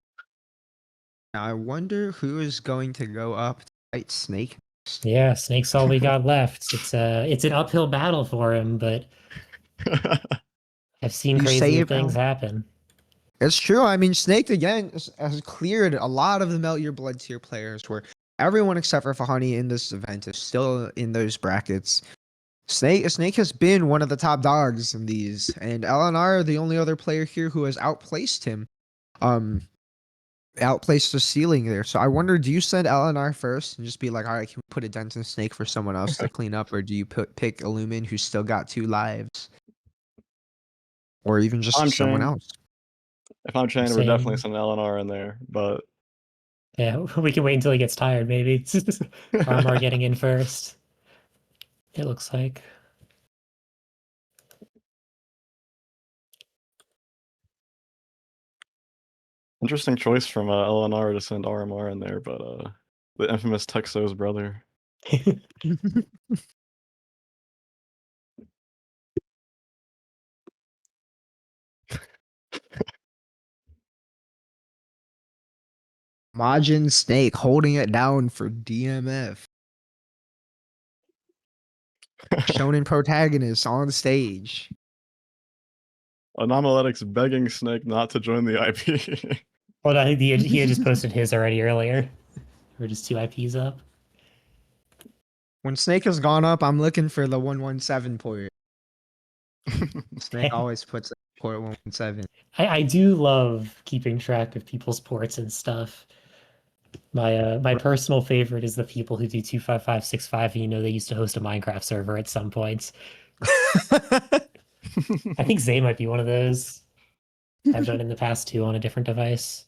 I wonder who is going to go up to fight Snake. Yeah, Snake's all we got left. It's an uphill battle for him, but I've seen You say crazier it, things Al? happen. It's true. I mean, Snake again has cleared a lot of the Melt Your Blood tier players, where everyone except for Fahani in this event is still in those brackets. Snake has been one of the top dogs in these, and LNR, the only other player here who has outplaced him, outplaced the ceiling there. So I wonder, do you send LNR first and just be like, all right, can we put a dent in Snake for someone else to clean up, or do you pick Illumin who's still got 2 lives, or even just I'm someone Chain. else? If I'm Chain, we're Same. definitely sending LNR in there, but Yeah, we can wait until he gets tired, maybe. RMR getting in first. It looks like. interesting choice from LNR to send RMR in there, but the infamous Texo's brother. Majin Snake holding it down for DMF. Shonen protagonist on stage. Anomaletics begging Snake not to join the IP. Well, I think he had just posted his already earlier. We're just 2 IPs up. When Snake has gone up, I'm looking for the 117 port. Snake always puts port 117. I do love keeping track of people's ports and stuff. My personal favorite is the people who do 25565, and you know they used to host a Minecraft server at some points. I think Zay might be one of those. I've done in the past too on a different device.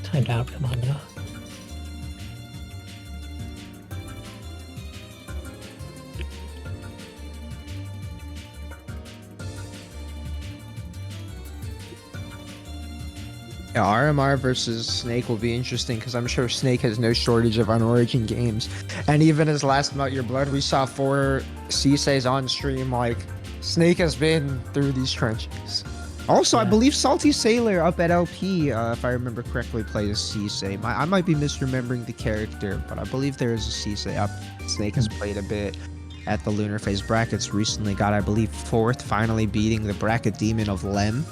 Timed out, come on now. Yeah, RMR versus Snake will be interesting because I'm sure Snake has no shortage of on-origin games. And even his last Melt Your Blood, we saw 4 Cise's on stream. Like, Snake has been through these trenches. Also, I Yeah. believe Salty Sailor up at LP, if I remember correctly, plays Cise. I might be misremembering the character, but I believe there is a Cise up. Snake has played a bit at the Lunar Phase brackets recently. Got, I believe, 4th, finally beating the bracket demon of Lem.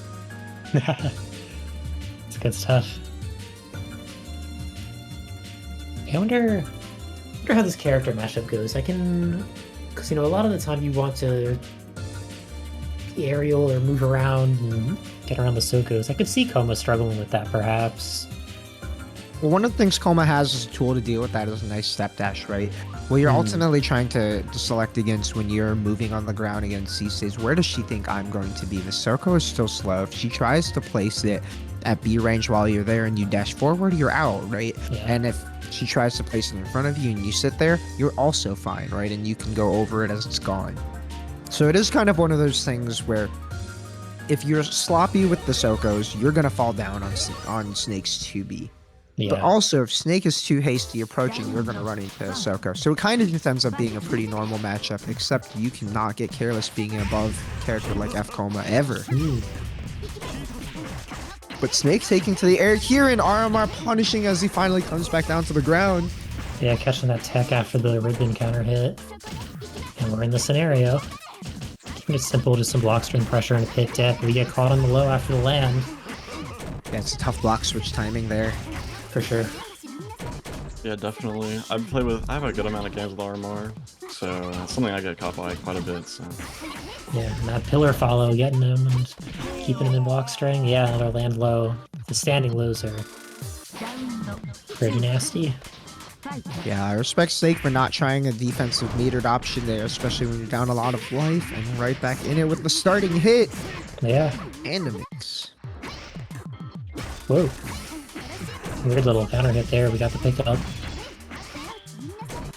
It's good stuff. I wonder how this character mashup goes. Because a lot of the time you want to be aerial or move around and get around the Sokos. I could see Koma struggling with that, perhaps. Well, one of the things Koma has as a tool to deal with that is a nice step dash, right? What you're ultimately trying to select against when you're moving on the ground against Cise is, where does she think I'm going to be? The Soko is still slow. If she tries to place it at B range while you're there and you dash forward, you're out, right? Yeah. And if she tries to place it in front of you and you sit there, you're also fine, right? And you can go over it as it's gone. So it is kind of one of those things where if you're sloppy with the Sokos, you're going to fall down on Snake's 2B. Yeah. But also, if Snake is too hasty approaching, you're going to run into Soko. So it kind of just ends up being a pretty normal matchup, except you cannot get careless being an above character like F Koma ever. Ooh. But Snake taking to the air here, and RMR punishing as he finally comes back down to the ground. Yeah, catching that tech after the ribbon counter hit. And we're in the scenario. Keeping it simple, just some block string pressure and a pit death. We get caught on the low after the land. Yeah, it's a tough block switch timing there. For sure. Yeah, definitely. I have a good amount of games with RMR, so it's something I get caught by quite a bit. So Yeah, and that pillar follow, getting him and keeping him in block string. Yeah, another land low. The standing lows are pretty nasty. Yeah, I respect Snake for not trying a defensive metered option there, especially when you're down a lot of life, and right back in it with the starting hit Yeah. and a mix. Whoa. Weird little counter hit there. We got the pick up.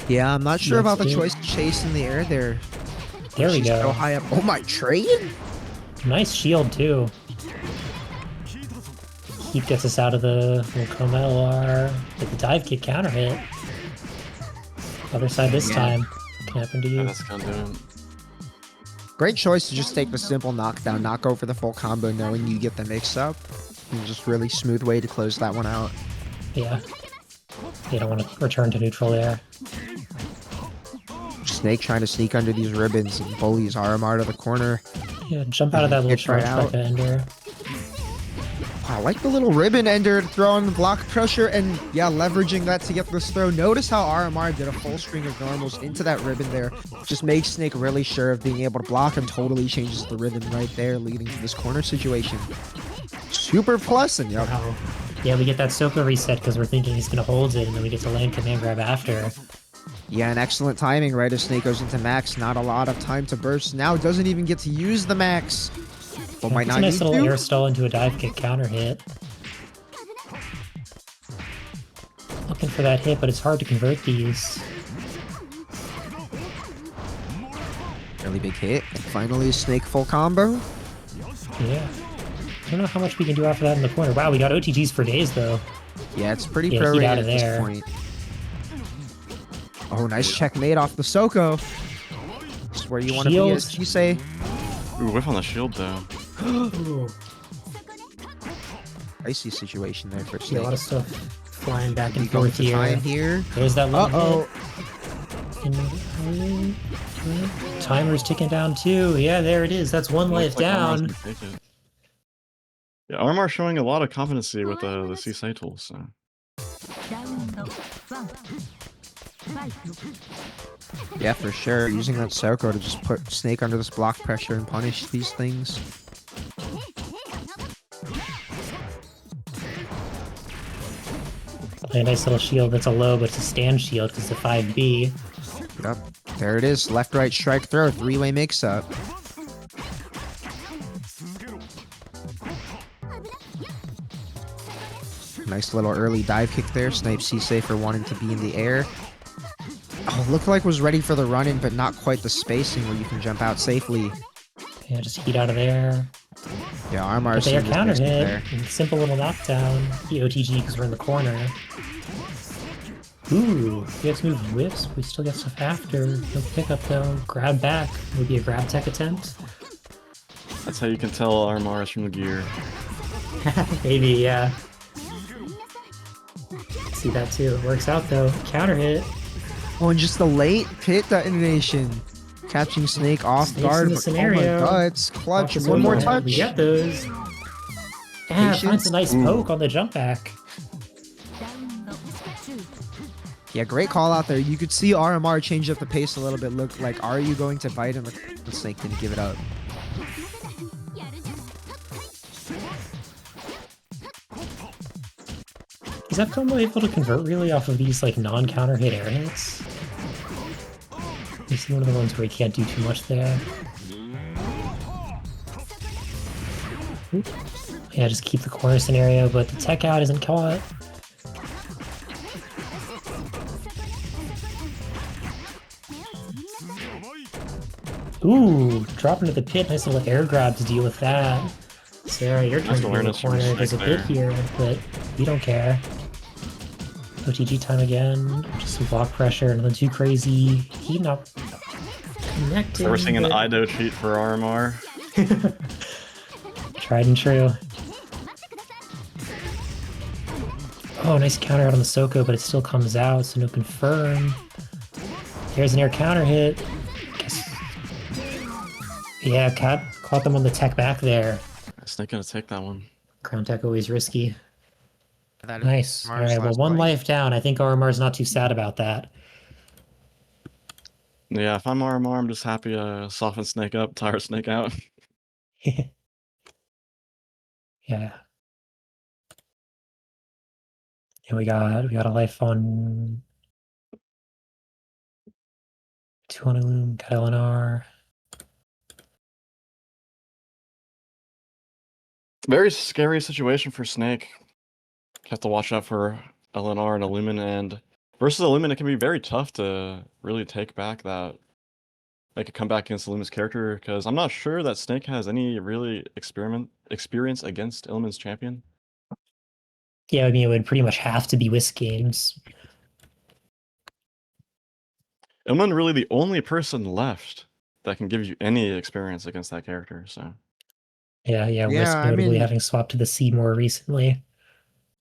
Yeah, I'm not sure about the Next choice to chase in the air there. There we She's so go. high up. Oh my, train? Nice shield too. Heat gets us out of the Coma LR. With the dive kick counter hit. Other side this time. Can happen to Yeah, you. that's gonna do it. Great choice to just take the simple knockdown, not go for the full combo knowing you get the mix up. And just really smooth way to close that one out. Yeah. You don't want to return to neutral there. Snake trying to sneak under these ribbons and bullies RMR to the corner. Yeah, jump out of that little Gets right charge out. back ender. I like the little ribbon ender to throw on the block pressure and yeah, leveraging that to get this throw. Notice how RMR did a full string of normals into that ribbon there. Just makes Snake really sure of being able to block and totally changes the rhythm right there, leading to this corner situation. Super plus and yep. Wow. Yeah, we get that Soko reset because we're thinking he's going to hold it, and then we get to land command grab after. Yeah, an excellent timing right as Snake goes into max. Not a lot of time to burst. Now doesn't even get to use the max. But might It's not a nice need little to. air stall into a dive kick counter hit. Looking for that hit, but it's hard to convert these. Really big hit. And finally, Snake full combo. Yeah. I don't know how much we can do after that in the corner. Wow, we got OTGs for days, though. Yeah, it's pretty Yeah, prorated heat out at of this there. point. Oh, nice checkmate off the Soko. This is where you want to be, Shield. as you say. Ooh, whiff on the shield though. Ooh, Icy situation there for see a Snake. lot of stuff flying back We and go forth into time here. here. There's that little Uh-oh. hit. Timer's ticking down too. Yeah, there it is. That's one life Looks like Armar's down. gonna take it. Yeah, Armar showing a lot of competency with the CSI tools. So. ラウンド1ファイト Yeah, for sure. Using that Soko to just put Snake under this block pressure and punish these things. A nice little shield that's a low, but it's a stand shield because it's a 5B. Yep. There it is. Left, right, strike, throw. Three-way mix-up. Nice little early dive kick there. Snipe C for wanting to be in the air. Oh, looked like was ready for the run-in, but not quite the spacing where you can jump out safely. Yeah, just heat out of there. Yeah, Armar But they are seeing counter this hit. there. And simple little knockdown. The OTG because we're in the corner. Ooh, we have smooth whips. We still get stuff after. No pickup though. Grab back. Would be a grab tech attempt. That's how you can tell Armar is from the gear. Maybe, yeah. See that too. It works out though. Counter hit. Oh, and just the late pit detonation. Catching Snake off Snake's guard. in the But, scenario. oh my god, it's clutch. Just One more touch. We get those. Yeah, Patience. finds a nice poke on the jump back. ラウンド2 Yeah, great call out there. You could see RMR change up the pace a little bit. Look like, are you going to bite him? The Snake didn't give it up. やるじゃん Is that combo able to convert really off of these like non-counter hit air hits? You see one of the ones where you can't do too much there. Oop. Yeah, just keep the corner scenario, but the tech out isn't caught. Ooh, drop into the pit, nice little air grab to deal with that. Sarah, you're trying to be in the awareness from corner. There's a Snake bit there. here, but we don't care. OTG time again. Just some block pressure, nothing too crazy. He not connected. So we're seeing an but- IDO cheat for Armar. Tried and true. Oh, nice counter out on the Soko, but it still comes out, so no confirm. There's an air counter hit. Guess... Yeah, caught them on the tech back there. Snake gonna take that one. Ground tech always risky. That is Nice. Armar's Alright, well, last one bite. life down. I think Oromar's not too sad about that. Yeah, if I'm Armar, I'm just happy to soften Snake up, tire Snake out. Yeah. And we got a life on 2 on Loom, got LNR. Very scary situation for Snake. Have to watch out for LNR and Illumin, and Versus Illumin, it can be very tough to really take back that, make a comeback against Illumin's character, because I'm not sure that Snake has any really experience against Illumin's champion. Yeah, I mean, it would pretty much have to be Whisk Games. Illumin really the only person left that can give you any experience against that character, so. Yeah, Yeah, Whisk I notably mean- having swapped to the C more recently.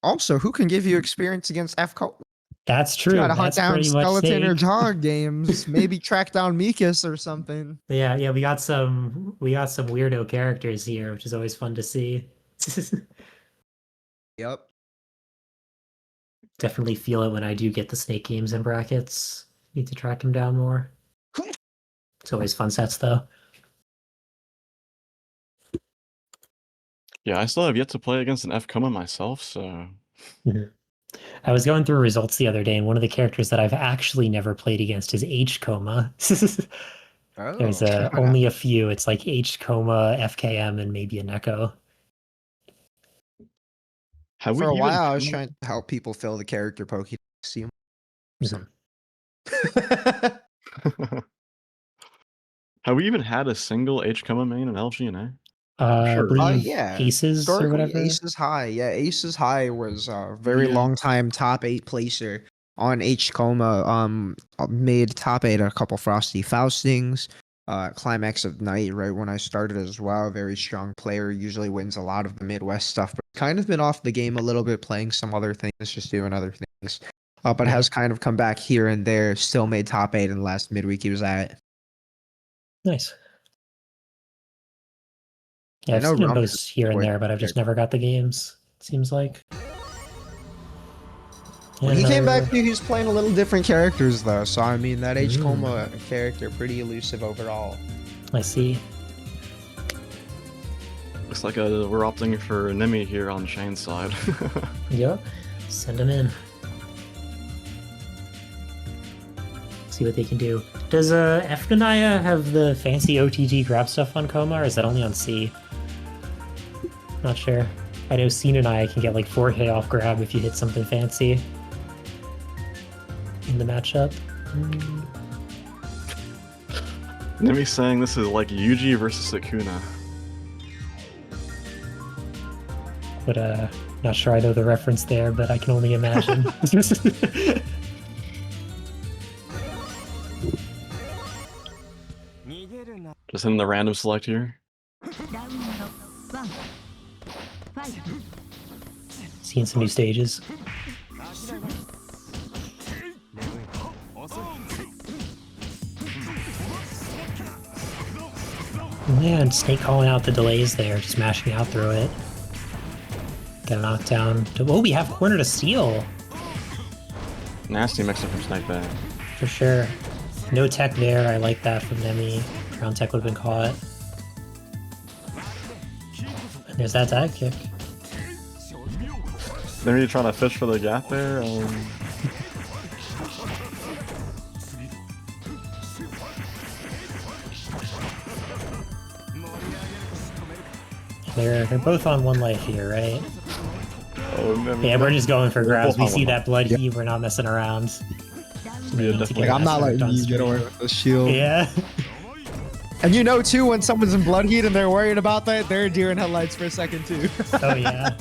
Also, who can give you experience against F Coma? That's true. Try to hunt That's down pretty much Skeleton or Snake. Jog games. Maybe track down Mikas or something. Yeah, we got some weirdo characters here, which is always fun to see. Yep. Definitely feel it when I do get the Snake games in brackets. Need to track him down more. It's always fun sets though. Yeah, I still have yet to play against an F Coma myself, so. I was going through results the other day, and one of the characters that I've actually never played against is H Coma. Oh. There's only a few. It's like H Coma, FKM, and maybe a Neko. Have For a we while, I even was trying to help people fill the character Pokédex. See 'em. Mhm. Have we even had a single H Coma main in LGNA? I Sure. believe Yeah. Aces or Historically, whatever. Aces High. Yeah, Aces High was a very Yeah. long time top 8 placer on H Coma. Made top 8 a couple Frosty Faustings. Climax of Night, right when I started as well. Very strong player. Usually wins a lot of the Midwest stuff, but kind of been off the game a little bit, playing some other things, just doing other things. But has kind of come back here and there. Still made top 8 in the last midweek he was at. Nice. Yeah, I I've know seen him Rumpus post here and quite there, but I've just good. never got the games, it seems like. When he came back And, to you, he was playing a little different characters though. So I mean, that H Mm. Coma character pretty elusive overall. I see. Looks like we're opting for Nemi here on Shane's side. Yep. Send them in. See what they can do. Does Efnania have the fancy OTG grab stuff on Coma, or is that only on C? Not sure. I know Sinanaya can get like 4K off grab if you hit something fancy in the matchup. Nemi's saying this is like Yuji versus Sukuna. But not sure I know the reference there, but I can only imagine. Just hitting the random select here. ラウンドワンファイト Seeing some new stages. Man, Snake calling out the delays there, just mashing out through it. Got a knockdown. Oh, we have corner to steal. Nasty mix-up from Snake Bay. For sure. No tech there. I like that from Nemi. Ground tech would have been caught. And there's that dive kick. Nemi trying to fish for the gap there. They're both on one life here, right? Oh, Nemi. Yeah, we're just going for grabs. We both on see one that blood heat. We're not messing around. Yeah, Need to definitely. get Like, I'm not that letting on you get stream. away with the shield. Yeah. And you know too, when someone's in blood heat and they're worried about that, they're deer in headlights for a second too. Oh yeah.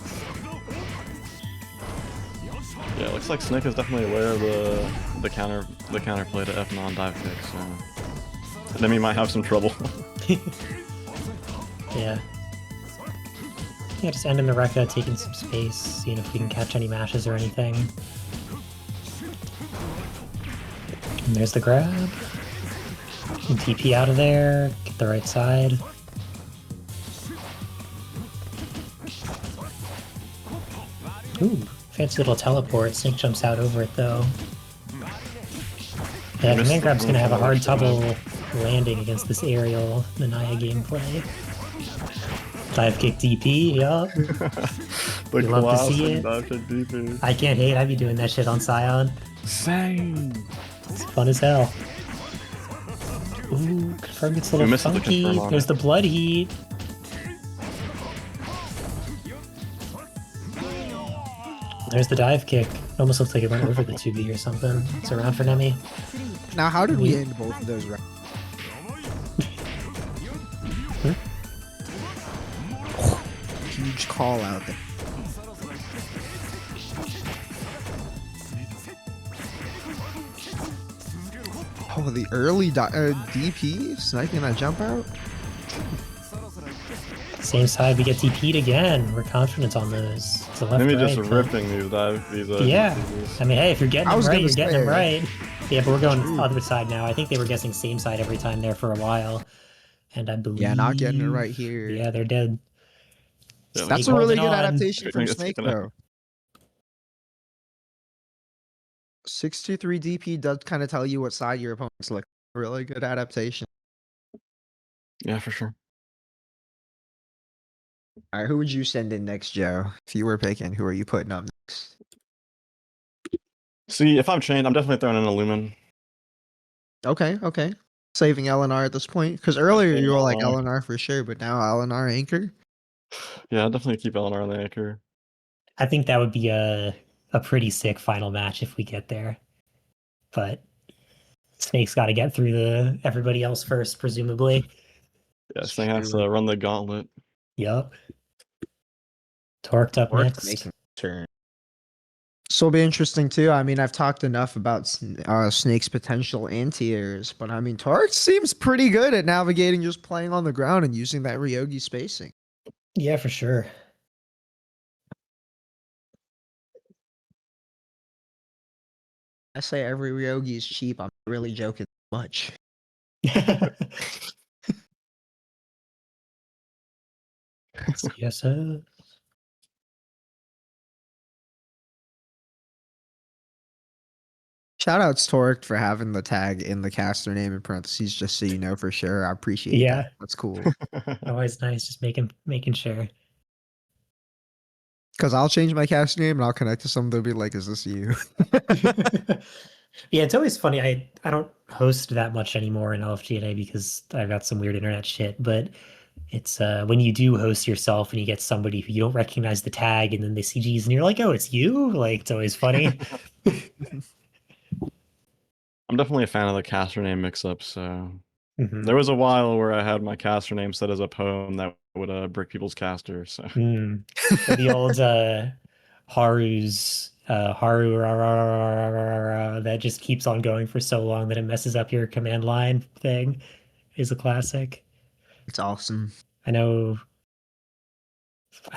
Yeah, it looks like Snake is definitely aware of the counterplay to F non-dive kick, so Nemi might have some trouble. Yeah. Yeah, just ending the Rekka, taking some space, seeing if we can catch any mashes or anything. And there's the grab. Can TP out of there, get the right side. Ooh, fancy little teleport. Snake jumps out over it though. Yeah, Missed command grab's the gonna have a hard full trouble landing against this aerial Nanaya gameplay. Dive kick DP, yup. The You love to class see and it. dive kick DP. I can't hate, I'd be doing that shit on Scion. Same. It's fun as hell. Ooh, confirm gets a We little missed the funky. confirm on There's it. the blood heat. There's the dive kick. It almost looks like it went over the 2B or something. It's around for Nemi. Now, how did we end both of those rounds? Huge call out there. Oh, the early DP sniping that jump out. Same side, we get DP'd again. We're confident on those. It's a left Maybe right, just but- ripping these Yeah. DPs. I mean, hey, if you're getting I them was right, gonna you're getting them say. right. Yeah, but we're going other side now. I think they were guessing same side every time there for a while. And I believe... Yeah, not getting it right here. Yeah, they're dead. Yeah, That's Snake a really holding good on. adaptation from It's Snake, keeping it. though. 623 DP does kind of tell you what side your opponent's like. Really good adaptation. Yeah, for sure. All right, who would you send in next, Joe? If you were picking, who are you putting up next? See, if I'm chained, I'm definitely throwing in a Lumen. Okay, okay. Saving LNR at this point, because earlier you were like LNR. LNR for sure, but now LNR anchor. Yeah, I'll definitely keep Eleanor on the anchor. I think that would be a pretty sick final match if we get there. But Snake's got to get through the everybody else first, presumably. Yeah, Snake has to run the gauntlet. Yup. Torqued up Worked next. making a turn. So it'll be interesting too. I mean, I've talked enough about Snake's potential anti-airs, but I mean, Torque seems pretty good at navigating just playing on the ground and using that Ryogi spacing. Yeah, for sure. I say every Ryogi is cheap. I'm not really joking much. CSS. Shout outs Torque for having the tag in the caster name in parentheses, just so you know for sure. I appreciate Yeah. that. That's cool. Always nice, just making sure. Because I'll change my caster name and I'll connect to someone. They'll be like, "Is this you?" Yeah, it's always funny. I don't host that much anymore in LFGNA because I've got some weird internet shit, but it's when you do host yourself and you get somebody who you don't recognize the tag and then they see G's and you're like, oh, it's you? Like, it's always funny. I'm definitely a fan of the caster name mix-up, so Mhm. there was a while where I had my caster name set as a poem that would brick people's caster, so The old Haru's Haru that just keeps on going for so long that it messes up your command line thing is a classic. It's awesome. I don't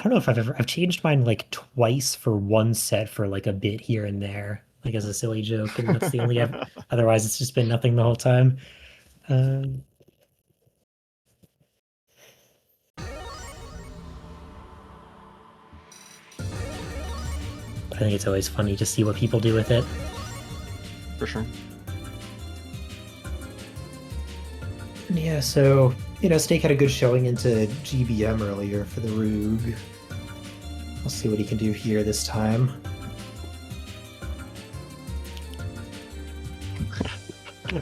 know if I've changed mine like twice for one set for like a bit here and there, like as a silly joke, and that's the only otherwise it's just been nothing the whole time. I think it's always funny to see what people do with it. for sure. Yeah, so, Snake had a good showing into GBM earlier for the Roog. We'll see what he can do here this time.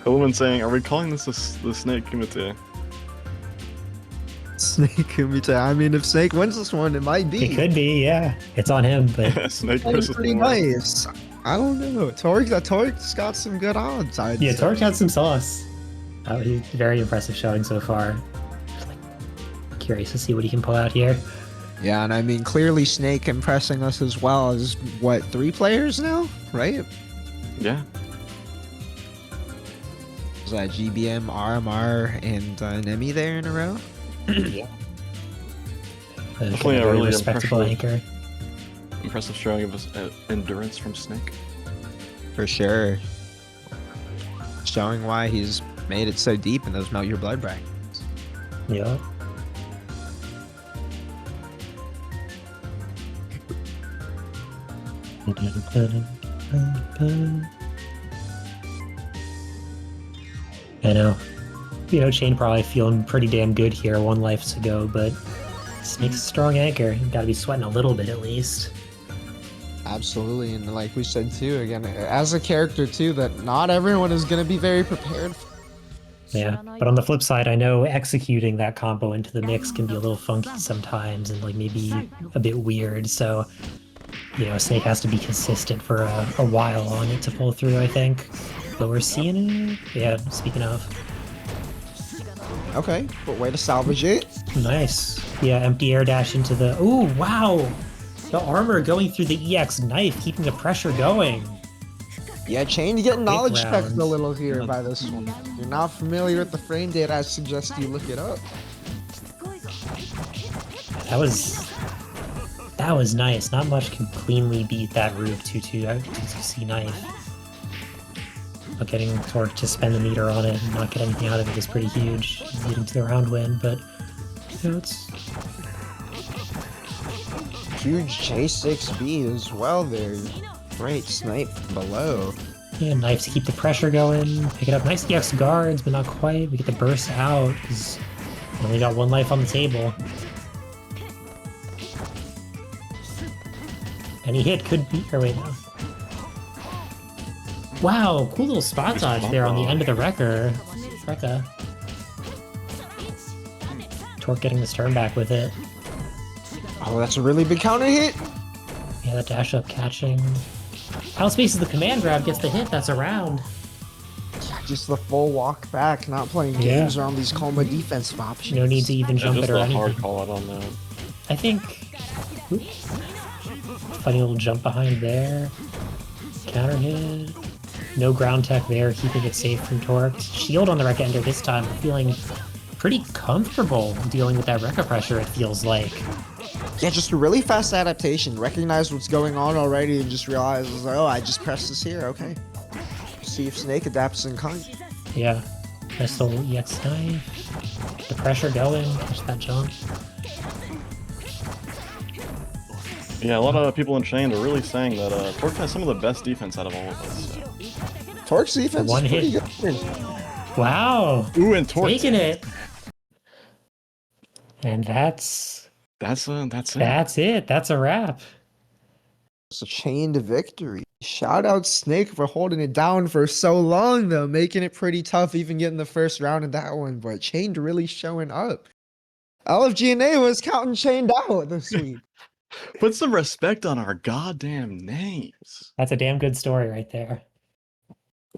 A woman saying, "Are we calling this the Snake Kumite?" Snake Kumite. I mean, if Snake wins this one, it might be. It could be, yeah. It's on him, but Snake That'd be versus pretty Lord. nice. I don't know. Torque's got some good odds. I'd yeah, say. Torque had some sauce. He's very impressive showing so far. Just, like, curious to see what he can pull out here. Yeah, and I mean, clearly Snake impressing us as well as, what, 3 players now? Right? Yeah. Was that GBM, RMR, and Nemi there in a row? Yeah. Definitely a very really respectable impressive- anchor. Impressive showing of endurance from Snake. For sure. Showing why he's made it so deep in those Melt Your Blood brackets. Yeah. I know. Chain probably feeling pretty damn good here, 1 life to go, but Snake's a strong anchor. You gotta be sweating a little bit at least. Absolutely, and like we said too, again, as a character too, that not everyone is going to be very prepared for. Yeah, but on the flip side, I know executing that combo into the mix can be a little funky sometimes and like maybe a bit weird. So you know, Snake has to be consistent for a while on it to pull through, I think. But we're seeing it. Yeah, speaking of. Okay, but way to salvage it. Nice. Yeah, empty air dash into the... Ooh, wow! The armor going through the EX knife, keeping the pressure going. Yeah, Chain getting knowledge checked round. a little here by this one. If you're not familiar with the frame data, I suggest you look it up. That was nice. Not much can cleanly beat that Rube 2-2C knife. But getting Torque to spend the meter on it and not get anything out of it is pretty huge, leading to the round win, but you know, it's Huge J6B as well there. Great snipe from below. yeah, knife to keep the pressure going. Pick it up. Nice EX guards, but not quite. We get the burst out because we only got one life on the table. Any hit could be. Or wait, no. Wow, cool little spot dodge there on the end of the Wrecker. Rekka. Torque getting the stern back with it. Oh, that's a really big counter hit. Yeah, the dash up catching. How spaces the command grab gets the hit, that's around. Just the full walk back, not playing Yeah. games around these combo defensive options. No need to even jump just it or a hard anything. call out on that. I think. Oops. Funny little jump behind there. Counter hit. No ground tech there, keeping it safe from Torque. Shield on the Rekka Ender this time. I'm feeling pretty comfortable dealing with that Rekka pressure, it feels like. Yeah, just a really fast adaptation. Recognize what's going on already and just realize, oh, I just pressed this here, okay. See if Snake adapts in kind. Yeah. Nice little EX knife. The pressure going, catch that jump. Yeah, a lot of people in Chained are really saying that Torque has some of the best defense out of all of us. So. Torque's defense One is pretty hit. good. Wow! Ooh, and Torque. Taking it! And that's it. That's it. That's a wrap. It's a chained victory. Shout out Snake for holding it down for so long, though, making it pretty tough, even getting the first round of that one. But Chained really showing up. LFGNA was counting Chained out this week. Put some respect on our goddamn names. That's a damn good story right there.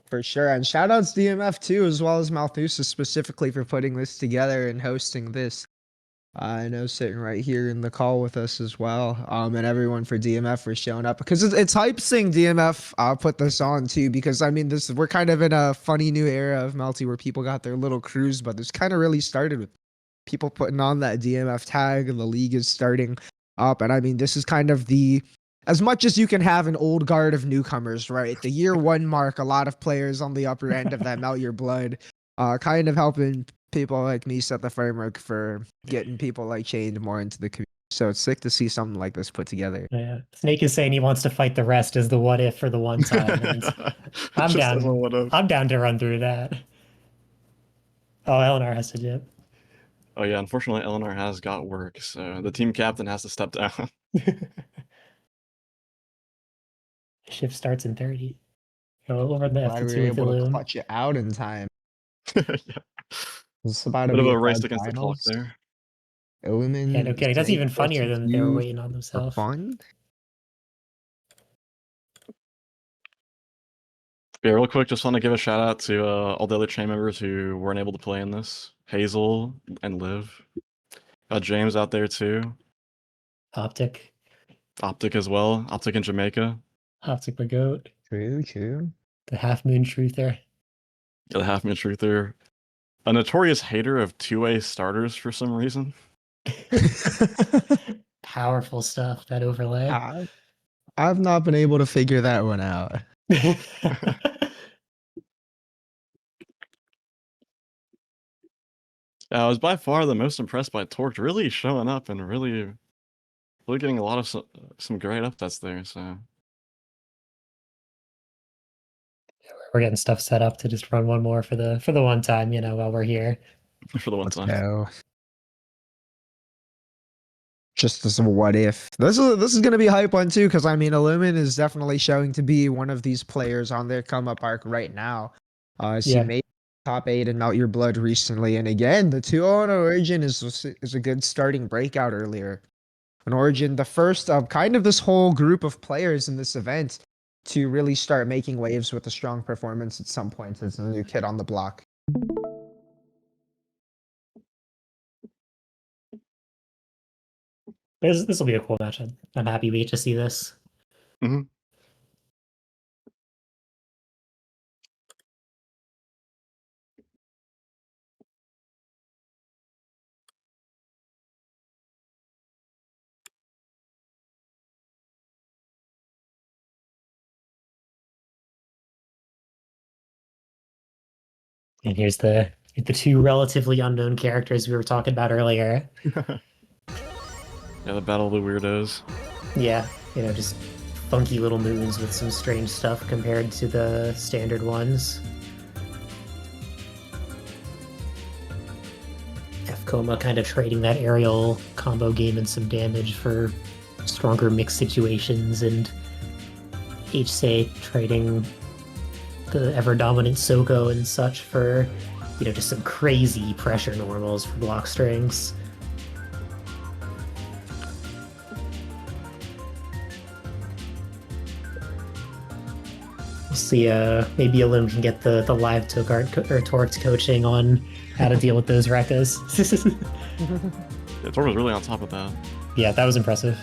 For sure. And shout outs DMF too, as well as Malthusa specifically for putting this together and hosting this. I know sitting right here in the call with us as well. And everyone for DMF for showing up, because it's hype seeing DMF put this on too, because I mean we're kind of in a funny new era of Melty where people got their little crews, but this kind of really started with people putting on that DMF tag and the league is starting up. And I mean, this is kind of as much as you can have an old guard of newcomers, right? The year one mark, a lot of players on the upper end of that Melt Your Blood, kind of helping people like me set the framework for getting people like Chained more into the community. So it's sick to see something like this put together. Yeah. Snake is saying he wants to fight the rest as the what if for the one time. And I'm Just down. as a what if. I'm down to run through that. Oh, Eleanor has to dip. Oh yeah, unfortunately Eleanor has got work, so the team captain has to step down. Shift starts in 30. Go over the Glad we were F2 with able to Illume. clutch it out in time. Yeah. It's about Bit to of be a race Fed against the clock finals. there. Illumin. Yeah, no kidding. That's even funnier than they were waiting on for themselves. fun. Yeah, real quick, just want to give a shout out to all the other chain members who weren't able to play in this. Hazel and Liv. Got James out there too. Optic. Optic as well. Optic in Jamaica. Optic the goat. True. The half moon truther. Yeah, the half minute truther. A notorious hater of 2A starters for some reason. Powerful stuff, that overlay. I've not been able to figure that one out. Yeah, I was by far the most impressed by Torque really showing up and really getting a lot of some great upsets there. So We're getting stuff set up to just run one more for the one time, you know, while we're here. for the one Let's time. go. Just as a what if. This is gonna be a hype one too, because I mean Illumin is definitely showing to be one of these players on their come up arc right now. He Yeah. made top 8 in Melt Your Blood recently, and again the 2-0 Origin is a good starting breakout earlier. an Origin, the first of kind of this whole group of players in this event to really start making waves with a strong performance at some point as a new kid on the block. This will be a cool match. I'm happy we get to see this. Hmm. And here's the two relatively unknown characters we were talking about earlier. Yeah, the Battle of the Weirdos. Yeah, just funky little moons with some strange stuff compared to the standard ones. F-Coma kind of trading that aerial combo game and some damage for stronger mix situations, and HSA trading the ever-dominant Soko and such for, just some crazy pressure normals for block strings. We'll see, maybe Illum can get the live Torx coaching on how to deal with those Rekkas. Yeah, Tor was really on top of that. Yeah, that was impressive.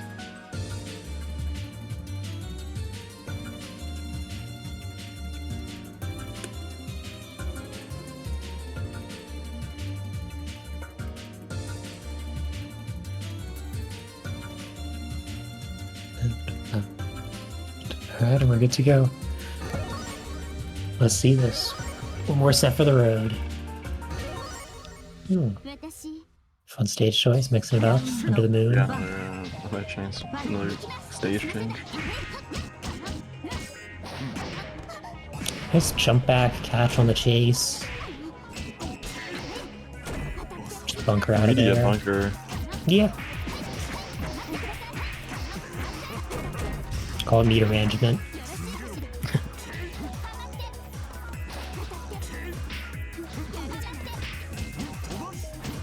Alright, we're good to go. Let's see this. One more set for the road. Fun stage choice, mixing it up under the moon. Yeah, another chance, another stage change. Nice jump back, catch on the chase. Just bunker out of Media there. bunker. Yeah. Call it meter management.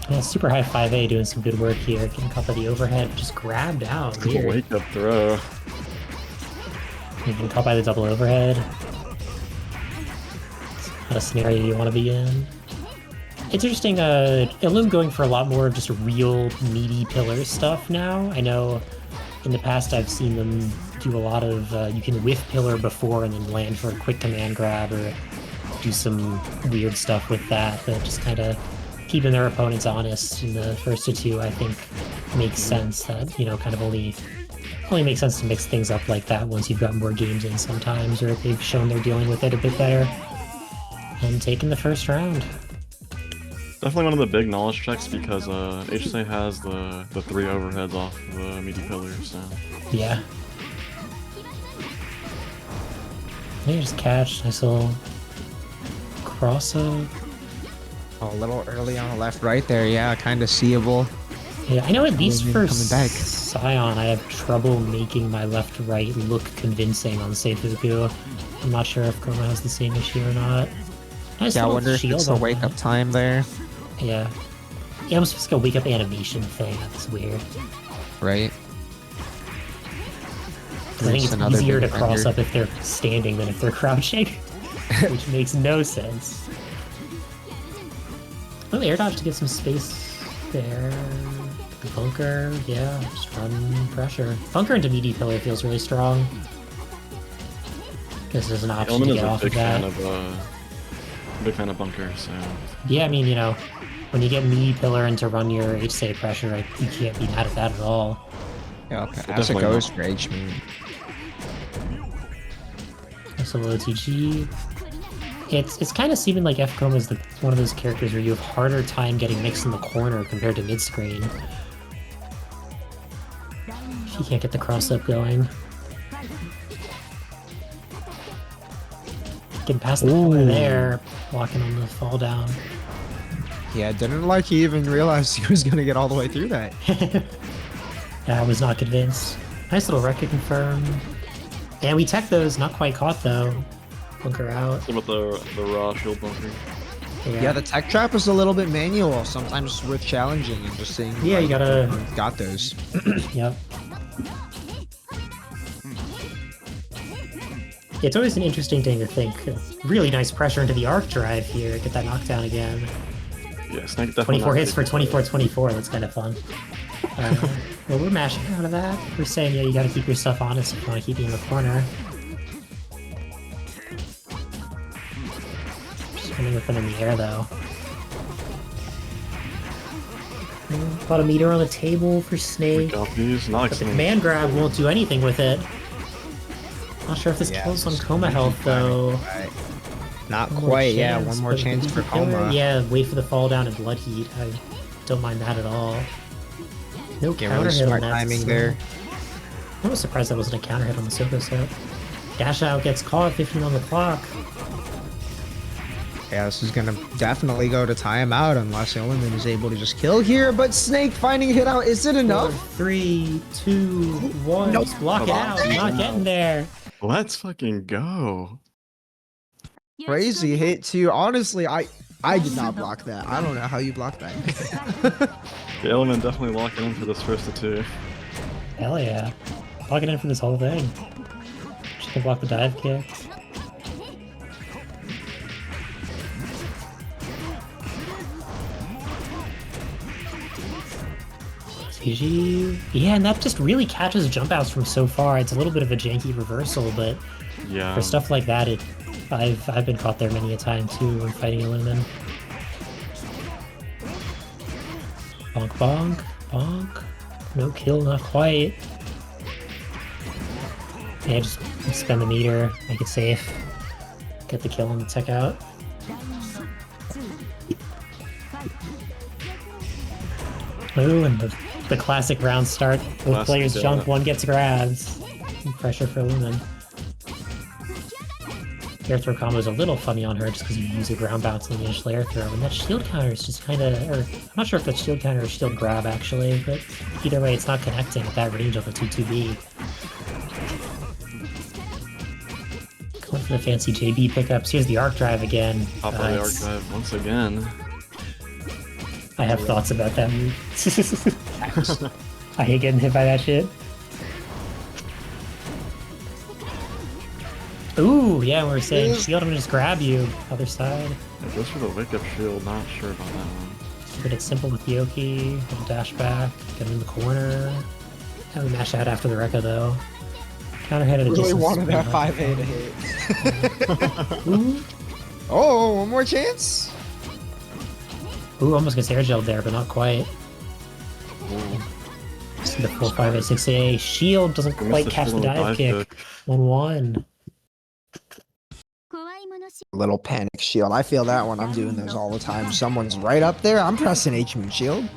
Yeah, super high 5A doing some good work here. Getting caught by the overhead, just grabbed out. Cool Weird. wake up throw. Getting caught by the double overhead. It's not a scenario you want to be in. It's interesting, Illum going for a lot more of just real meaty pillar stuff now. I know in the past I've seen them do a lot of, you can whiff pillar before and then land for a quick command grab or do some weird stuff with that, but just kind of keeping their opponents honest in the first to two, I think makes sense. That, kind of only makes sense to mix things up like that once you've got more games in sometimes, or if they've shown they're dealing with it a bit better. And taking the first round. Definitely one of the big knowledge checks because HSA has the 3 overheads off the meaty pillars, so. Yeah. Maybe just catch, nice little cross up. Oh, a little early on the left right there, yeah, kind of seeable. Yeah, I know at least for Coming back. Scion, I have trouble making my left-right look convincing on Seifuku. I'm not sure if Chroma has the same issue or not. Nice Yeah, I little wonder if shield it's the on wake that. up time there, Yeah. Yeah, it was supposed to go wake up animation thing. That's weird. right? Because I think There's it's another easier to big cross render. up if they're standing than if they're crouching. Which makes no sense. Oh, air dodge to get some space there. The bunker, yeah, just run pressure. Bunker into meaty pillar feels really strong. Guess there's an option Element to is get a off big of that. big fan of bunker, so. Yeah, I mean, when you get meaty pillar and to run your HSA pressure, you can't be mad at that at all. Yeah, okay. So As it definitely goes not. for HME. So low TG. It's kind of seeming like F-Chroma is one of those characters where you have harder time getting mixed in the corner compared to mid-screen. If you can't get the cross-up going. Getting past the corner there, walking on the fall down. Yeah, didn't like he even realized he was gonna get all the way through that. I was not convinced. Nice little record confirm. And we tech those, not quite caught though. Bunker out. What about the raw shield bunker? Yeah, the tech trap is a little bit manual. Sometimes it's worth challenging and just saying. Yeah, you gotta. Got those. Yep. It's always an interesting thing to think. Really nice pressure into the arc drive here. Get that knockdown again. Yeah, Snake definitely. 24 hits for 24-24. That's kind of fun. Well, we're mashing out of that. We're saying, yeah, you gotta keep your stuff honest if you want to keep you in the corner. Just running with them in the air, though. About a meter on the table for Snake. Got these. Not like But the Snake. command grab won't do anything with it. Not sure if this kills on coma health, though. Not One more quite, yeah. chance, One more but chance did for he kill her? coma. Yeah, wait for the fall down and blood heat. I don't mind that at all. No Get counter really hit on smart that. timing so- there. I was surprised that wasn't a counter hit on the Soko set. Dash out gets caught, 15 on the clock. Yeah, this is gonna definitely go to timeout unless Illiman is able to just kill here. But Snake finding a hit out, is it enough? 3, 2, 1. Nope. Just block it out. Come on. Not getting there. Let's fucking go. Crazy hit too. Honestly, I did not block that. I don't know how you blocked that. The element definitely locking in for this first of two. Hell yeah. Blocking in for this whole thing. She can block the dive kick. GG. Yeah, and that just really catches jump outs from so far. It's a little bit of a janky reversal, but Yeah. for stuff like that, I've been caught there many a time too when fighting Illumin. Bonk bonk bonk. No kill, not quite. Yeah, just spend the meter, make it safe. Get the kill and the tech out. Ooh, and the classic round start. Both Classic, players yeah. jump, one gets grabs. Pressure for Lumen. Air throw combo is a little funny on her just because you use a ground bounce in the initial air throw, and that shield counter is just kind of, or I'm not sure if that's shield counter or shield grab actually, but either way, it's not connecting at that range of the 2-2B. Going for the fancy JB pickups. Here's the arc drive again. Top of the It's- archive once again. I have thoughts about that move. I hate getting hit by that shit. Ooh, yeah, we were saying shield, I'm gonna just grab you. Other side. It goes for the wake up shield, not sure about that one. But it's simple with Yoki. Little dash back, get him in the corner. And we mash out after the Rekka though. Counter hit at a Really distance. wanted that is pretty 5A to hit. Ooh. Oh, one more chance. Ooh, almost gets air gelled there, but not quite. See the 4-5A 6A. Shield doesn't We missed quite the catch the shield on dive kick. 1-1. Little panic shield. I feel that one. I'm doing those all the time. Someone's right up there. I'm pressing H moon shield.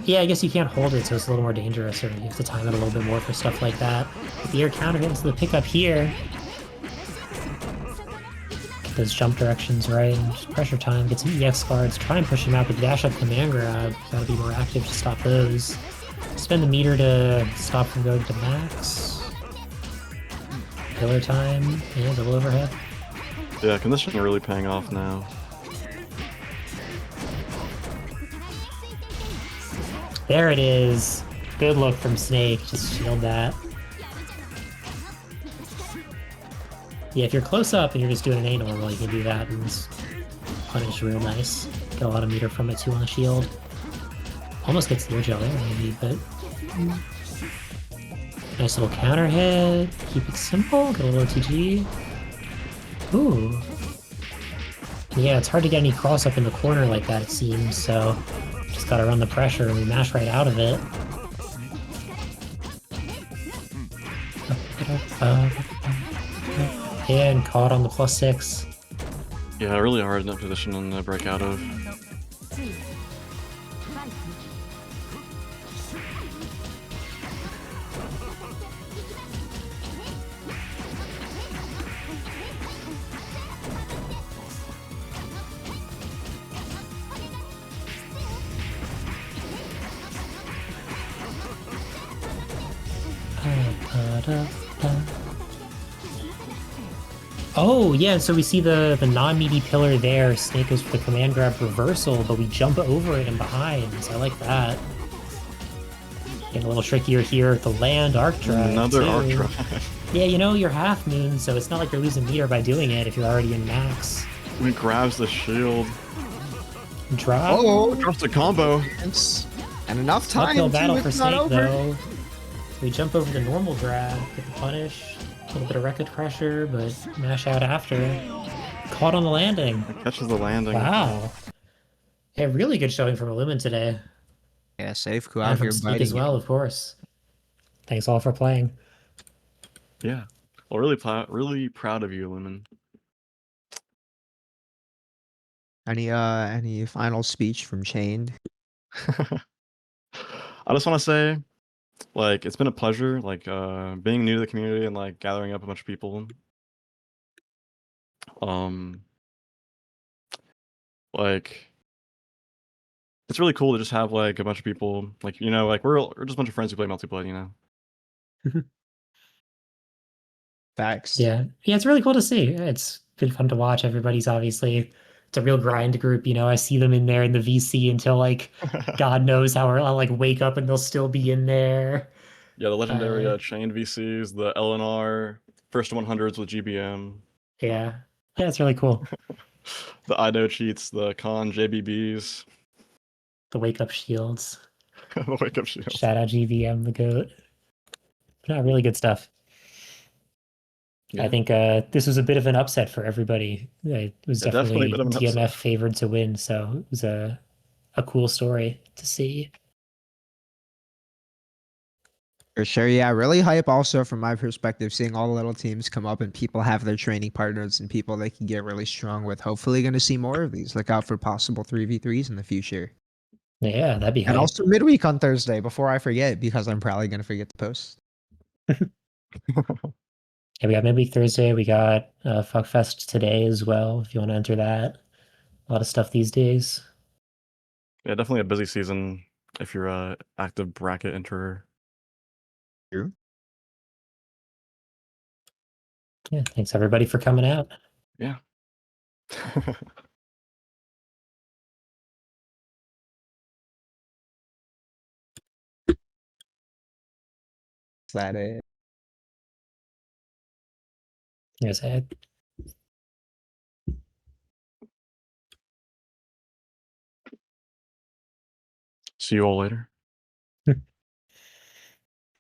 Yeah, I guess you can't hold it, so it's a little more dangerous, or you have to time it a little bit more for stuff like that. But the air counter hit into the pickup here. Get those jump directions right, and just pressure time, get some EX guards, try and push him out, but dash up command grab. Gotta be more active to stop those. Spend the meter to stop from going to max. Pillar time, yeah, double overhead. Yeah, condition really paying off now. There it is. Good look from Snake. Just shield that. Yeah, if you're close up and you're just doing an A normal, you can do that and just punish real nice. Get a lot of meter from it too on the shield. Almost gets the air gel there maybe, but nice little counter hit. Keep it simple. Get a little TG. Ooh. Yeah, it's hard to get any cross up in the corner like that, it seems, so just gotta run the pressure and we mash right out of it. And caught on the +6. Yeah, really hard in that position to break out of. Oh, yeah, so we see the non-meaty pillar there. Snake goes for the command grab reversal, but we jump over it and behind. So I like that. Getting a little trickier here with the land arc drive, Another arc too. drive. Yeah, you know, you're half moon, so it's not like you're losing meter by doing it if you're already in max. He grabs the shield. Drop. Oh, Drops the combo. and enough time Uphill to battle it's for not Snake, over. though. We jump over the normal grab, get the punish, a little bit of record pressure, but mash out after. Caught on the landing. Catches the landing. Wow. A really good showing from Illumin today. Yeah, safe coup And out from here Sneak as biting well, it. of course. Thanks all for playing. Yeah. Well, really proud of you, Lumen. Any final speech from Chained? I just want to say, like, it's been a pleasure, like, being new to the community and like gathering up a bunch of people. Like, it's really cool to just have like a bunch of people, like, you know, like we're just a bunch of friends who play multiplayer, you know. Facts. Yeah. Yeah, it's really cool to see. It's been fun to watch. Everybody's obviously it's a real grind group, you know. I see them in there in the VC until like God knows how I'll like wake up and they'll still be in there. Yeah, the legendary Uh, chained VCs, the LNR, first 100s with GBM, yeah. Yeah, it's really cool. the IDO cheats, the con JBBs, The wake up shields. the wake up shields. Shout out GVM, the goat. Yeah, really good stuff. I Yeah. think this was a bit of an upset for everybody. It was Yeah, definitely a definitely bit of an upset. DMF favored to win, so it was a cool story to see. For sure, yeah, really hype also from my perspective, seeing all the little teams come up and people have their training partners and people they can get really strong with. Hopefully going to see more of these. Look out for possible 3v3s in the future. Yeah, that'd be And hype. also midweek on Thursday before I forget, because I'm probably going to forget to post. Yeah, we got midweek Thursday. We got Fuckfest today as well. If you want to enter that, a lot of stuff these days. Yeah, definitely a busy season if you're a active bracket enterer. True. Yeah, thanks everybody for coming out. Yeah. Is that it? Yes, I See you all later.